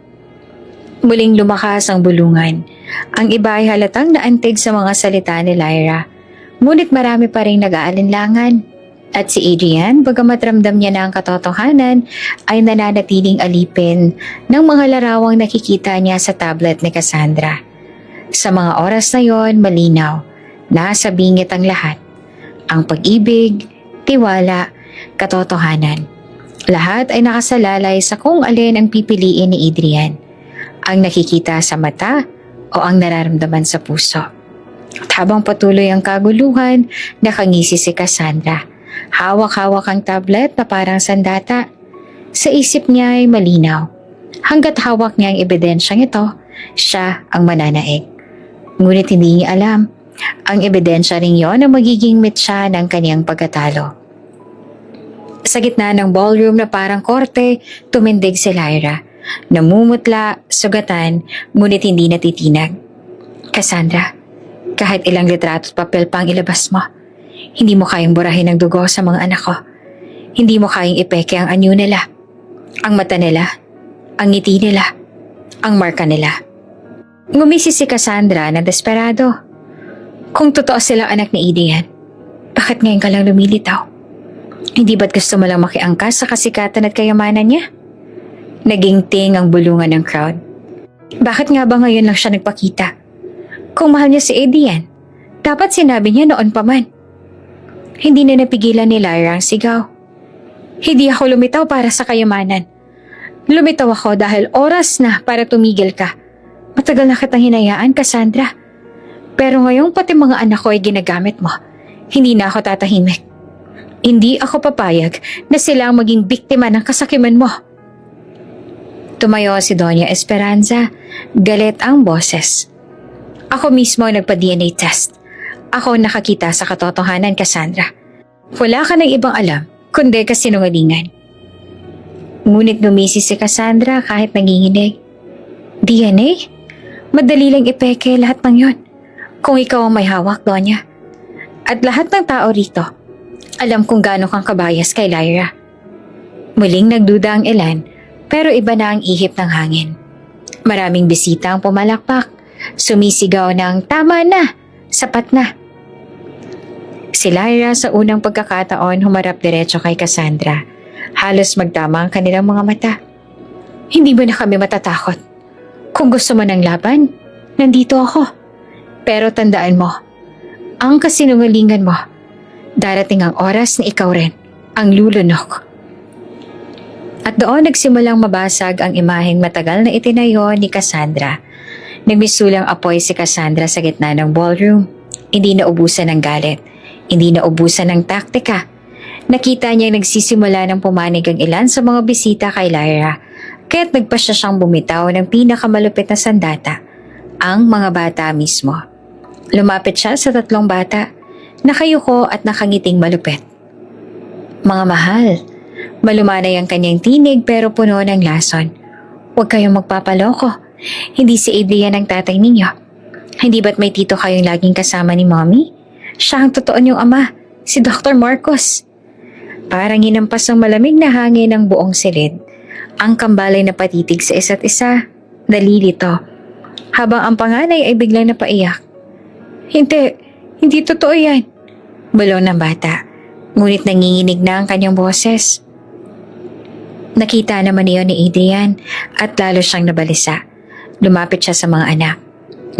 [SPEAKER 1] Muling lumakas ang bulungan. Ang iba ay halatang naantig sa mga salita ni Lyra. Ngunit marami pa rin nag-aalinlangan. At si Adrian, bagamat ramdam niya na ang katotohanan, ay nananatiling alipin ng mga larawang nakikita niya sa tablet ni Cassandra. Sa mga oras na yon, malinaw, nasa bingit ang lahat. Ang pag-ibig, tiwala, katotohanan. Lahat ay nakasalalay sa kung alin ang pipiliin ni Adrian, ang nakikita sa mata o ang nararamdaman sa puso. At habang patuloy ang kaguluhan, nakangisi si Cassandra. Hawak-hawak ang tablet na parang sandata. Sa isip niya ay malinaw. Hanggat hawak niya ang ebidensyang ito, siya ang mananaig. Ngunit hindi niya alam, ang ebidensya rin yon ang magiging mitsa ng kaniyang pagkatalo. Sa gitna ng ballroom na parang korte, tumindig si Lyra. Namumutla, sugatan, ngunit hindi natitinag. Cassandra, kahit ilang litrato at papel pa ang ilabas mo, hindi mo kayang burahin ang dugo sa mga anak ko. Hindi mo kayang ipeke ang anyo nila, ang mata nila, ang ngiti nila, ang marka nila. Ngumisi si Cassandra na desperado. Kung totoo silang anak ni Adrian, bakit ngayon ka lang lumilitaw? Hindi ba't gusto mo lang makiangkas sa kasikatan at kayamanan niya? Naging ting ang bulungan ng crowd. Bakit nga ba ngayon lang siya nagpakita? Kung mahal niya si Adrian, dapat sinabi niya noon pa man. Hindi na napigilan ni Lyra ang sigaw. Hindi ako lumitaw para sa kayamanan. Lumitaw ako dahil oras na para tumigil ka. Matagal na kitang hinayaan, Cassandra. Pero ngayong pati mga anak ko ay ginagamit mo, hindi na ako tatahimik. Hindi ako papayag na sila ang maging biktima ng kasakiman mo. Tumayo si Doña Esperanza, galit ang boses. Ako mismo nagpa-DNA test. Ako nakakita sa katotohanan, Cassandra. Wala ka ng ibang alam, kundi kasinungalingan. Ngunit gumisi si Cassandra kahit nanginginig. DNA? Madali lang ipeke lahat ng yon. Kung ikaw ang may hawak, Doña. At lahat ng tao rito, alam kung gaano kang kabayas kay Lyra. Muling nagduda ang ilan, pero iba na ang ihip ng hangin. Maraming bisita ang pumalakpak, sumisigaw ng tama na, sapat na. Si Lyra sa unang pagkakataon humarap diretso kay Cassandra. Halos magtama ang kanilang mga mata. Hindi mo na kami matatakot. Kung gusto mo ng laban, nandito ako. Pero tandaan mo, ang kasinungalingan mo, darating ang oras na ikaw rin ang lulunok. At doon nagsimulang mabasag ang imaheng matagal na itinayo ni Cassandra. Nagmisulang apoy si Cassandra sa gitna ng ballroom. Hindi naubusan ng galit. Hindi naubusan ng taktika. Nakita niya nagsisimula ng pumanig ang ilan sa mga bisita kay Lyra. Kaya't nagpasya siyang bumitaw ng pinakamalupit na sandata, ang mga bata mismo. Lumapit siya sa 3 bata, nakayuko at nakangiting malupit. Mga mahal, malumanay ang kanyang tinig pero puno ng lason. Huwag kayong magpapaloko. Hindi si Adrian ang tatay ninyo. Hindi ba't may tito kayong laging kasama ni Mommy? Siya ang totoo niyong ama, si Dr. Marcos. Parang hinampas ng malamig na hangin ng buong silid. Ang kambalay na patitig sa isa't isa, nalilito. Habang ang panganay ay biglang napaiyak. Hindi totoo yan. Bulong ng bata, ngunit nanginginig na ang kanyang boses. Nakita naman niyon ni Adrian at lalo siyang nabalisa. Lumapit siya sa mga anak.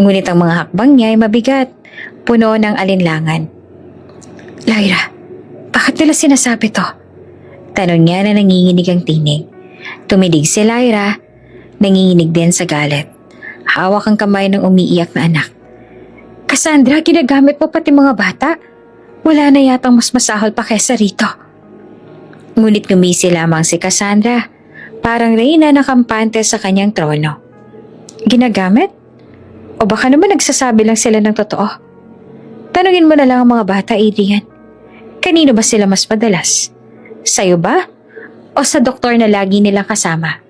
[SPEAKER 1] Ngunit ang mga hakbang niya ay mabigat, puno ng alinlangan. Lyra, bakit nila sinasabi to? Tanong niya na nanginginig ang tinig. Tumidig si Lyra, nanginginig din sa galit. Hawak ang kamay ng umiiyak na anak. Cassandra, ginagamit mo pati mga bata? Wala na yatang mas masahol pa kesa rito. Ngunit gumisi lamang si Cassandra, parang reyna na kampante sa kanyang trono. Ginagamit? O baka naman nagsasabi lang sila ng totoo? Tanungin mo na lang ang mga bata, Adrian. Kanino ba sila mas madalas? Sa'yo ba? O sa doktor na lagi nilang kasama?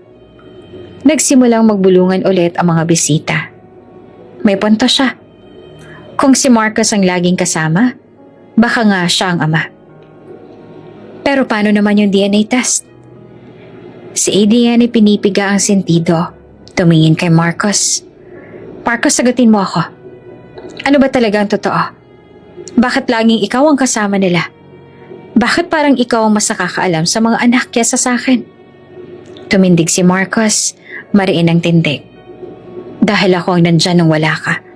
[SPEAKER 1] Nagsimulang magbulungan ulit ang mga bisita. May punto siya. Kung si Marcos ang laging kasama, baka nga siya ang ama. Pero paano naman yung DNA test? Si Adrian ay pinipiga ang sentido. Tumingin kay Marcos. Marcos, sagutin mo ako. Ano ba talaga ang totoo? Bakit laging ikaw ang kasama nila? Bakit parang ikaw ang mas nakakaalam sa mga anak kesa sa akin? Tumindig si Marcos, mariin ang tindig. Dahil ako ang nandyan nung wala ka.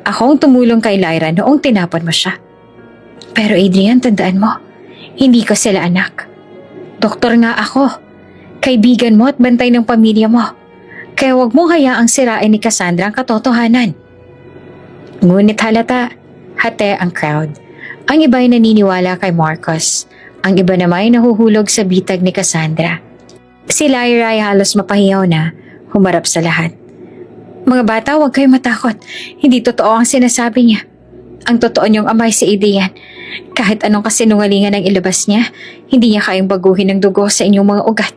[SPEAKER 1] Ako ang tumulong kay Lyra noong tinapon mo siya. Pero Adrian, tandaan mo, hindi ko sila anak. Doktor nga ako. Kaibigan mo at bantay ng pamilya mo. Kaya huwag mo hayaang sirain ni Cassandra ang katotohanan. Ngunit halata, hate ang crowd. Ang iba ay naniniwala kay Marcos. Ang iba naman ay nahuhulog sa bitag ni Cassandra. Si Lyra ay halos mapahiyaw na, humarap sa lahat. Mga bata, huwag kayong matakot. Hindi totoo ang sinasabi niya. Ang totoo niyong amay si Adrian. Kahit anong kasinungalingan ang ilabas niya, hindi niya kayang baguhin ang dugo sa inyong mga ugat.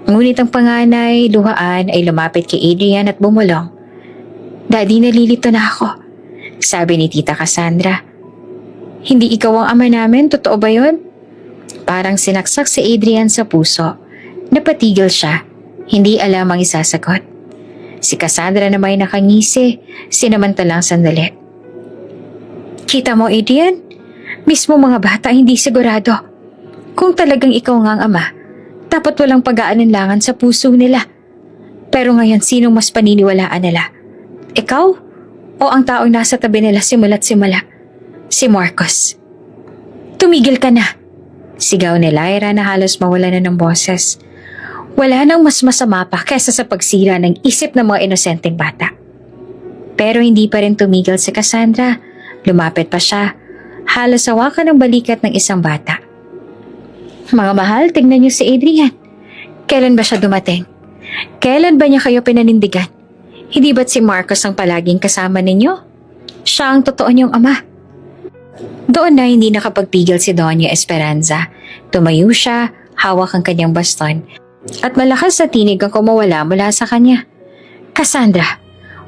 [SPEAKER 1] Ngunit ang panganay, luhaan, ay lumapit kay Adrian at bumulong. Daddy, nalilito na ako. Sabi ni Tita Cassandra. Hindi ikaw ang ama namin, totoo ba yun? Parang sinaksak si Adrian sa puso. Napatigil siya. Hindi alam ang isasagot. Si Cassandra na may nakangisi, sinamantalang sandali. Kita mo, Adrian? Mismo mga bata hindi sigurado. Kung talagang ikaw nga ang ama, dapat walang pag-aalinlangan sa puso nila. Pero ngayon, sinong mas paniniwalaan nila? Ikaw? O ang taong nasa tabi nila simula't simula? Si Marcos. Tumigil ka na! Sigaw ni Lyra na halos mawala na ng boses. Wala nang mas masama pa kesa sa pagsira ng isip ng mga inosenteng bata. Pero hindi pa rin tumigil si Cassandra. Lumapit pa siya. Halos hawakan ng balikat ng isang bata. Mga mahal, tingnan niyo si Adrian. Kailan ba siya dumating? Kailan ba niya kayo pinanindigan? Hindi ba't si Marcos ang palaging kasama ninyo? Siya ang totoo niyong ama. Doon na hindi nakapagpigil si Doña Esperanza. Tumayo siya, hawak ang kanyang baston, at malakas na tinig ang kumawala mula sa kanya. Cassandra,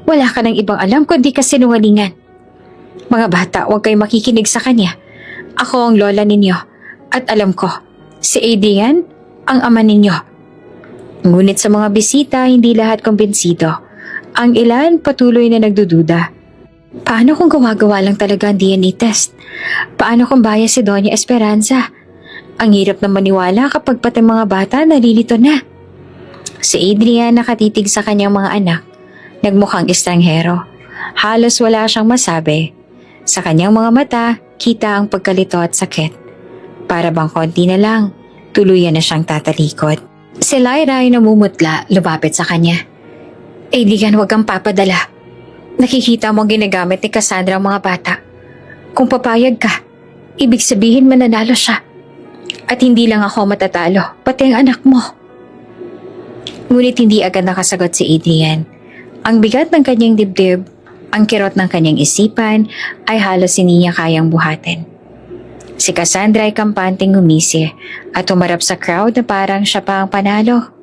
[SPEAKER 1] wala ka ng ibang alam kundi kasinungalingan. Mga bata, huwag kayong makikinig sa kanya. Ako ang lola ninyo, at alam ko, si Adrian ang ama ninyo. Ngunit sa mga bisita, hindi lahat kumbinsido. Ang ilan patuloy na nagdududa. Paano kung gawa-gawa lang talaga ang DNA test? Paano kung bias si Doña Esperanza? Ang hirap na maniwala kapag pati mga bata nalilito na. Si Adrian nakatitig sa kanyang mga anak. Nagmukhang estranghero. Halos wala siyang masabi. Sa kanyang mga mata, kita ang pagkalito at sakit. Para bang konti na lang, tuluyan na siyang tatalikod. Si Lyra ay namumutla, lumapit sa kanya. Adrian, huwag kang papadala. Nakikita mo ang ginagamit ni Cassandra ang mga bata. Kung papayag ka, ibig sabihin mananalo siya. At hindi lang ako matatalo, pati ang anak mo. Ngunit hindi agad nakasagot si Adrian. Ang bigat ng kanyang dibdib, ang kirot ng kanyang isipan, ay halos hindi niya kayang buhatin. Si Cassandra ay kampanteng humisi at humarap sa crowd na parang siya pa ang panalo.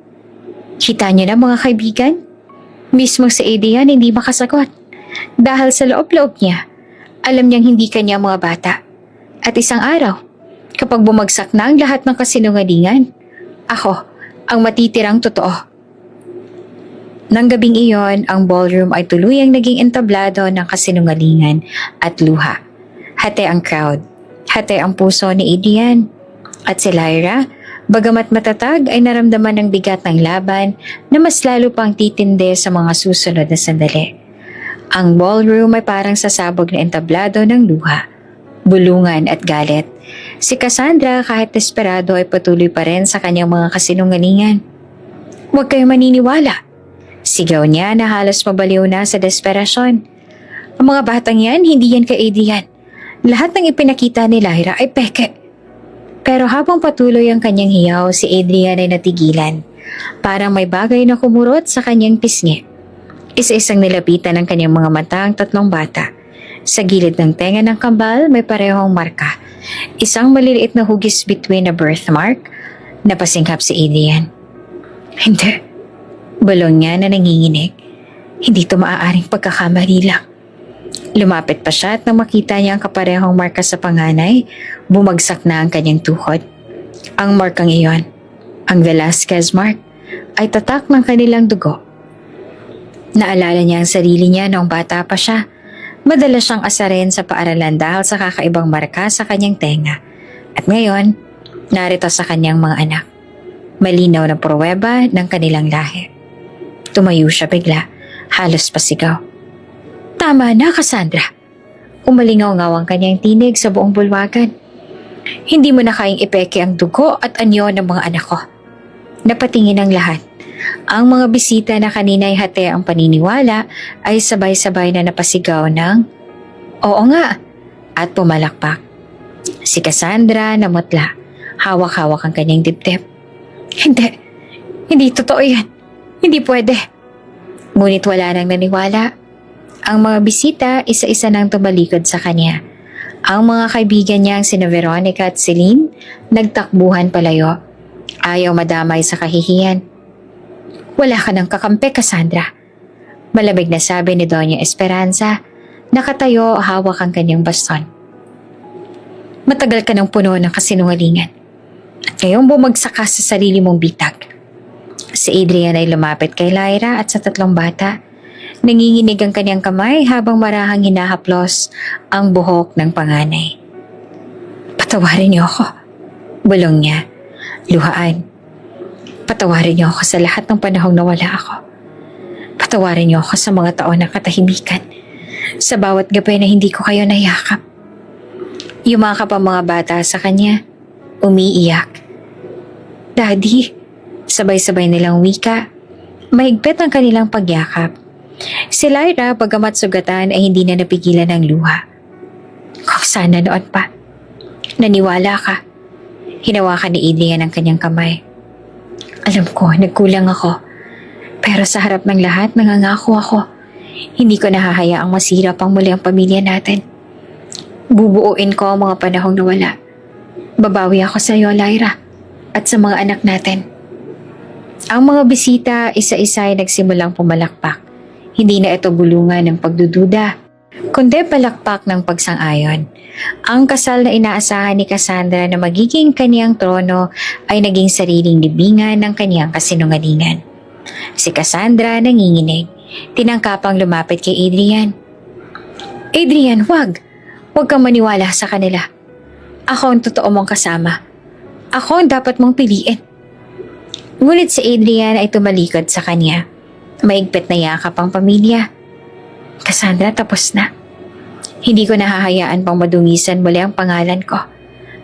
[SPEAKER 1] Kita niyo na mga kaibigan? Mismo si Adrian hindi makasagot. Dahil sa loob-loob niya, alam niyang hindi kanya mga bata. At isang araw, kapag bumagsak na ang lahat ng kasinungalingan, ako ang matitirang totoo. Nang gabing iyon, ang ballroom ay tuluyang naging entablado ng kasinungalingan at luha. Hati ang crowd, hati ang puso ni Adrian. At si Lyra, bagamat matatag ay naramdaman ng bigat ng laban na mas lalo pang titindi sa mga susunod na sandali. Ang ballroom ay parang sasabog na entablado ng luha, bulungan at galit. Si Cassandra kahit desperado ay patuloy pa rin sa kanyang mga kasinungalingan. Huwag kayong maniniwala. Sigaw niya na halos mabaliw na sa desperasyon. Ang mga batang yan, hindi yan kay Adrian. Lahat ng ipinakita ni Lyra ay peke. Pero habang patuloy ang kanyang hiyaw, si Adrian ay natigilan. Parang may bagay na kumurot sa kanyang pisngi. Isa-isang nilapitan ng kanyang mga mata ang tatlong bata. Sa gilid ng tenga ng kambal may parehong marka. Isang maliliit na hugis between a birthmark. Napasinghap si Adrian. Hindi. Bulong niya na nanginginig. Hindi ito maaaring pagkakamali lang. Lumapit pa siya at nang makita niya ang kaparehong marka sa panganay, bumagsak na ang kanyang tuhod. Ang markang iyon, ang Velasquez mark, ay tatak ng kanilang dugo. Naalala niya ang sarili niya noong bata pa siya. Madalas siyang asarin sa paaralan dahil sa kakaibang marka sa kanyang tenga. At ngayon, narito sa kanyang mga anak. Malinaw na pruweba ng kanilang lahi. Tumayo siya bigla, halos pasigaw. Tama na, Cassandra. Umalingaw-ngaw ang kanyang tinig sa buong bulwagan. Hindi mo na kayang ipeke ang dugo at anyo ng mga anak ko. Napatingin ang lahat. Ang mga bisita na kanina'y hati ang paniniwala ay sabay-sabay na napasigaw ng, "Oo nga!" at pumalakpak. Si Cassandra namutla. Hawak-hawak ang kanyang dibdib. Hindi totoo yan. Hindi pwede." Ngunit wala nang naniwala. Ang mga bisita isa-isa nang tumalikod sa kanya. Ang mga kaibigan niyang sina Veronica at Celine nagtakbuhan palayo. Ayaw madamay sa kahihiyan. "Wala ka ng kakampi, Cassandra," malamig na sabi ni Doña Esperanza. Nakatayo, hawak ang kanyang baston. "Matagal ka ng puno ng kasinungalingan. At ngayong bumagsak ka sa sarili mong bitag." Si Adrian ay lumapit kay Lyra at sa tatlong bata. Nanginginig ang kanyang kamay habang marahang hinahaplos ang buhok ng panganay. "Patawarin niyo ako," bulong niya. Luhaan. "Patawarin niyo ako sa lahat ng panahong nawala ako. Patawarin niyo ako sa mga taon ng katahimikan. Sa bawat gabi na hindi ko kayo nayakap." Yumakap ang mga bata sa kanya. Umiiyak. "Daddy," sabay-sabay nilang wika. Mahigpit ang kanilang pagyakap. Si Lyra, bagamat sugatan, ay hindi na napigilan ng luha. "Kung sana noon pa. Naniwala ka." Hinawakan ni Adrian ang kanyang kamay. "Alam ko, nagkulang ako. Pero sa harap ng lahat, nangangako ako. Hindi ko nahahayaang masira pang muli ang pamilya natin. Bubuuin ko ang mga panahong nawala. Babawi ako sa iyo, Lyra, at sa mga anak natin." Ang mga bisita isa-isa ay nagsimulang pumalakpak. Hindi na ito bulungan ng pagdududa, kundi palakpak ng pagsang-ayon. Ang kasal na inaasahan ni Cassandra na magiging kaniyang trono ay naging sariling libingan ng kaniyang kasinungalingan. Si Cassandra nanginginig. Tinangkapang lumapit kay Adrian. "Adrian, wag! Huwag kang maniwala sa kanila. Ako ang totoo mong kasama. Ako ang dapat mong piliin." Ngunit si Adrian ay tumalikod sa kanya. Maigpit na yakap ang pamilya. "Cassandra, tapos na. Hindi ko nahahayaan pang madungisan muli ang pangalan ko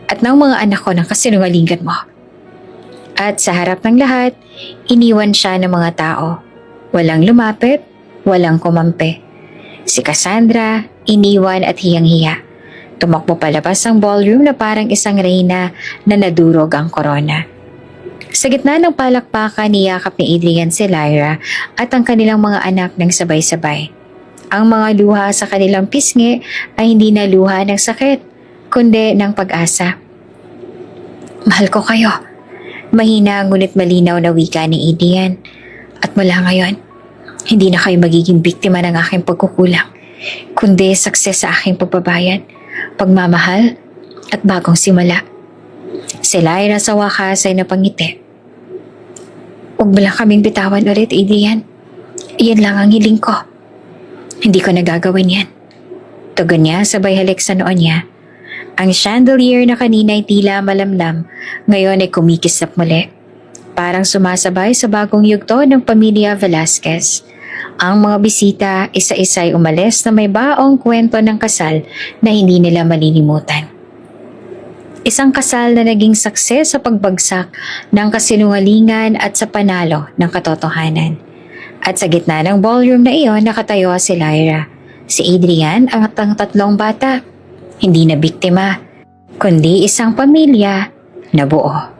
[SPEAKER 1] at ng mga anak ko ng kasinungalingan mo." At sa harap ng lahat, iniwan siya ng mga tao. Walang lumapit, walang kumampi. Si Cassandra, iniwan at hiyang-hiya. Tumakbo palabas ang ballroom na parang isang reyna na nadurog ang korona. Sa gitna ng palakpakan, niyakap ni Adrian si Lyra at ang kanilang mga anak ng sabay-sabay. Ang mga luha sa kanilang pisngi ay hindi na luha ng sakit, kundi ng pag-asa. "Mahal ko kayo." Mahina ngunit malinaw na wika ni Adrian. "At mula ngayon, hindi na kayo magiging biktima ng aking pagkukulang, kundi success sa aking pagbabayad, pagmamahal at bagong simula." Si Lyra sa wakas ay napangiti. "Huwag mo lang kaming bitawan ulit, Adrian. Iyan lang ang hiling ko." "Hindi ko nagagawin yan." Tugon niya sabay halik sa noon niya. Ang chandelier na kanina ay tila malamlam, ngayon ay kumikislap muli. Parang sumasabay sa bagong yugto ng pamilya Velasquez. Ang mga bisita isa-isa ay umalis na may baong kwento ng kasal na hindi nila malilimutan. Isang kasal na naging sakses sa pagbagsak ng kasinungalingan at sa panalo ng katotohanan. At sa gitna ng ballroom na iyon, nakatayo si Lyra. Si Adrian at ang tatlong bata. Hindi na biktima, kundi isang pamilya na buo.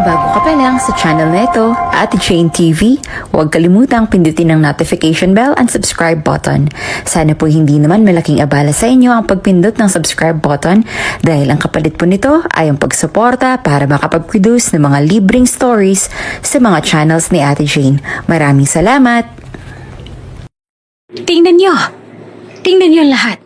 [SPEAKER 2] Bago ka pa lang sa channel na ito, Ate Jane TV, huwag kalimutang pindutin ang notification bell and subscribe button. Sana po hindi naman malaking abala sa inyo ang pagpindot ng subscribe button dahil ang kapalit po nito ay ang pagsuporta para makapag-produce ng mga libreng stories sa mga channels ni Ate Jane. Maraming salamat!
[SPEAKER 1] Tingnan niyo! Tingnan niyo ang lahat!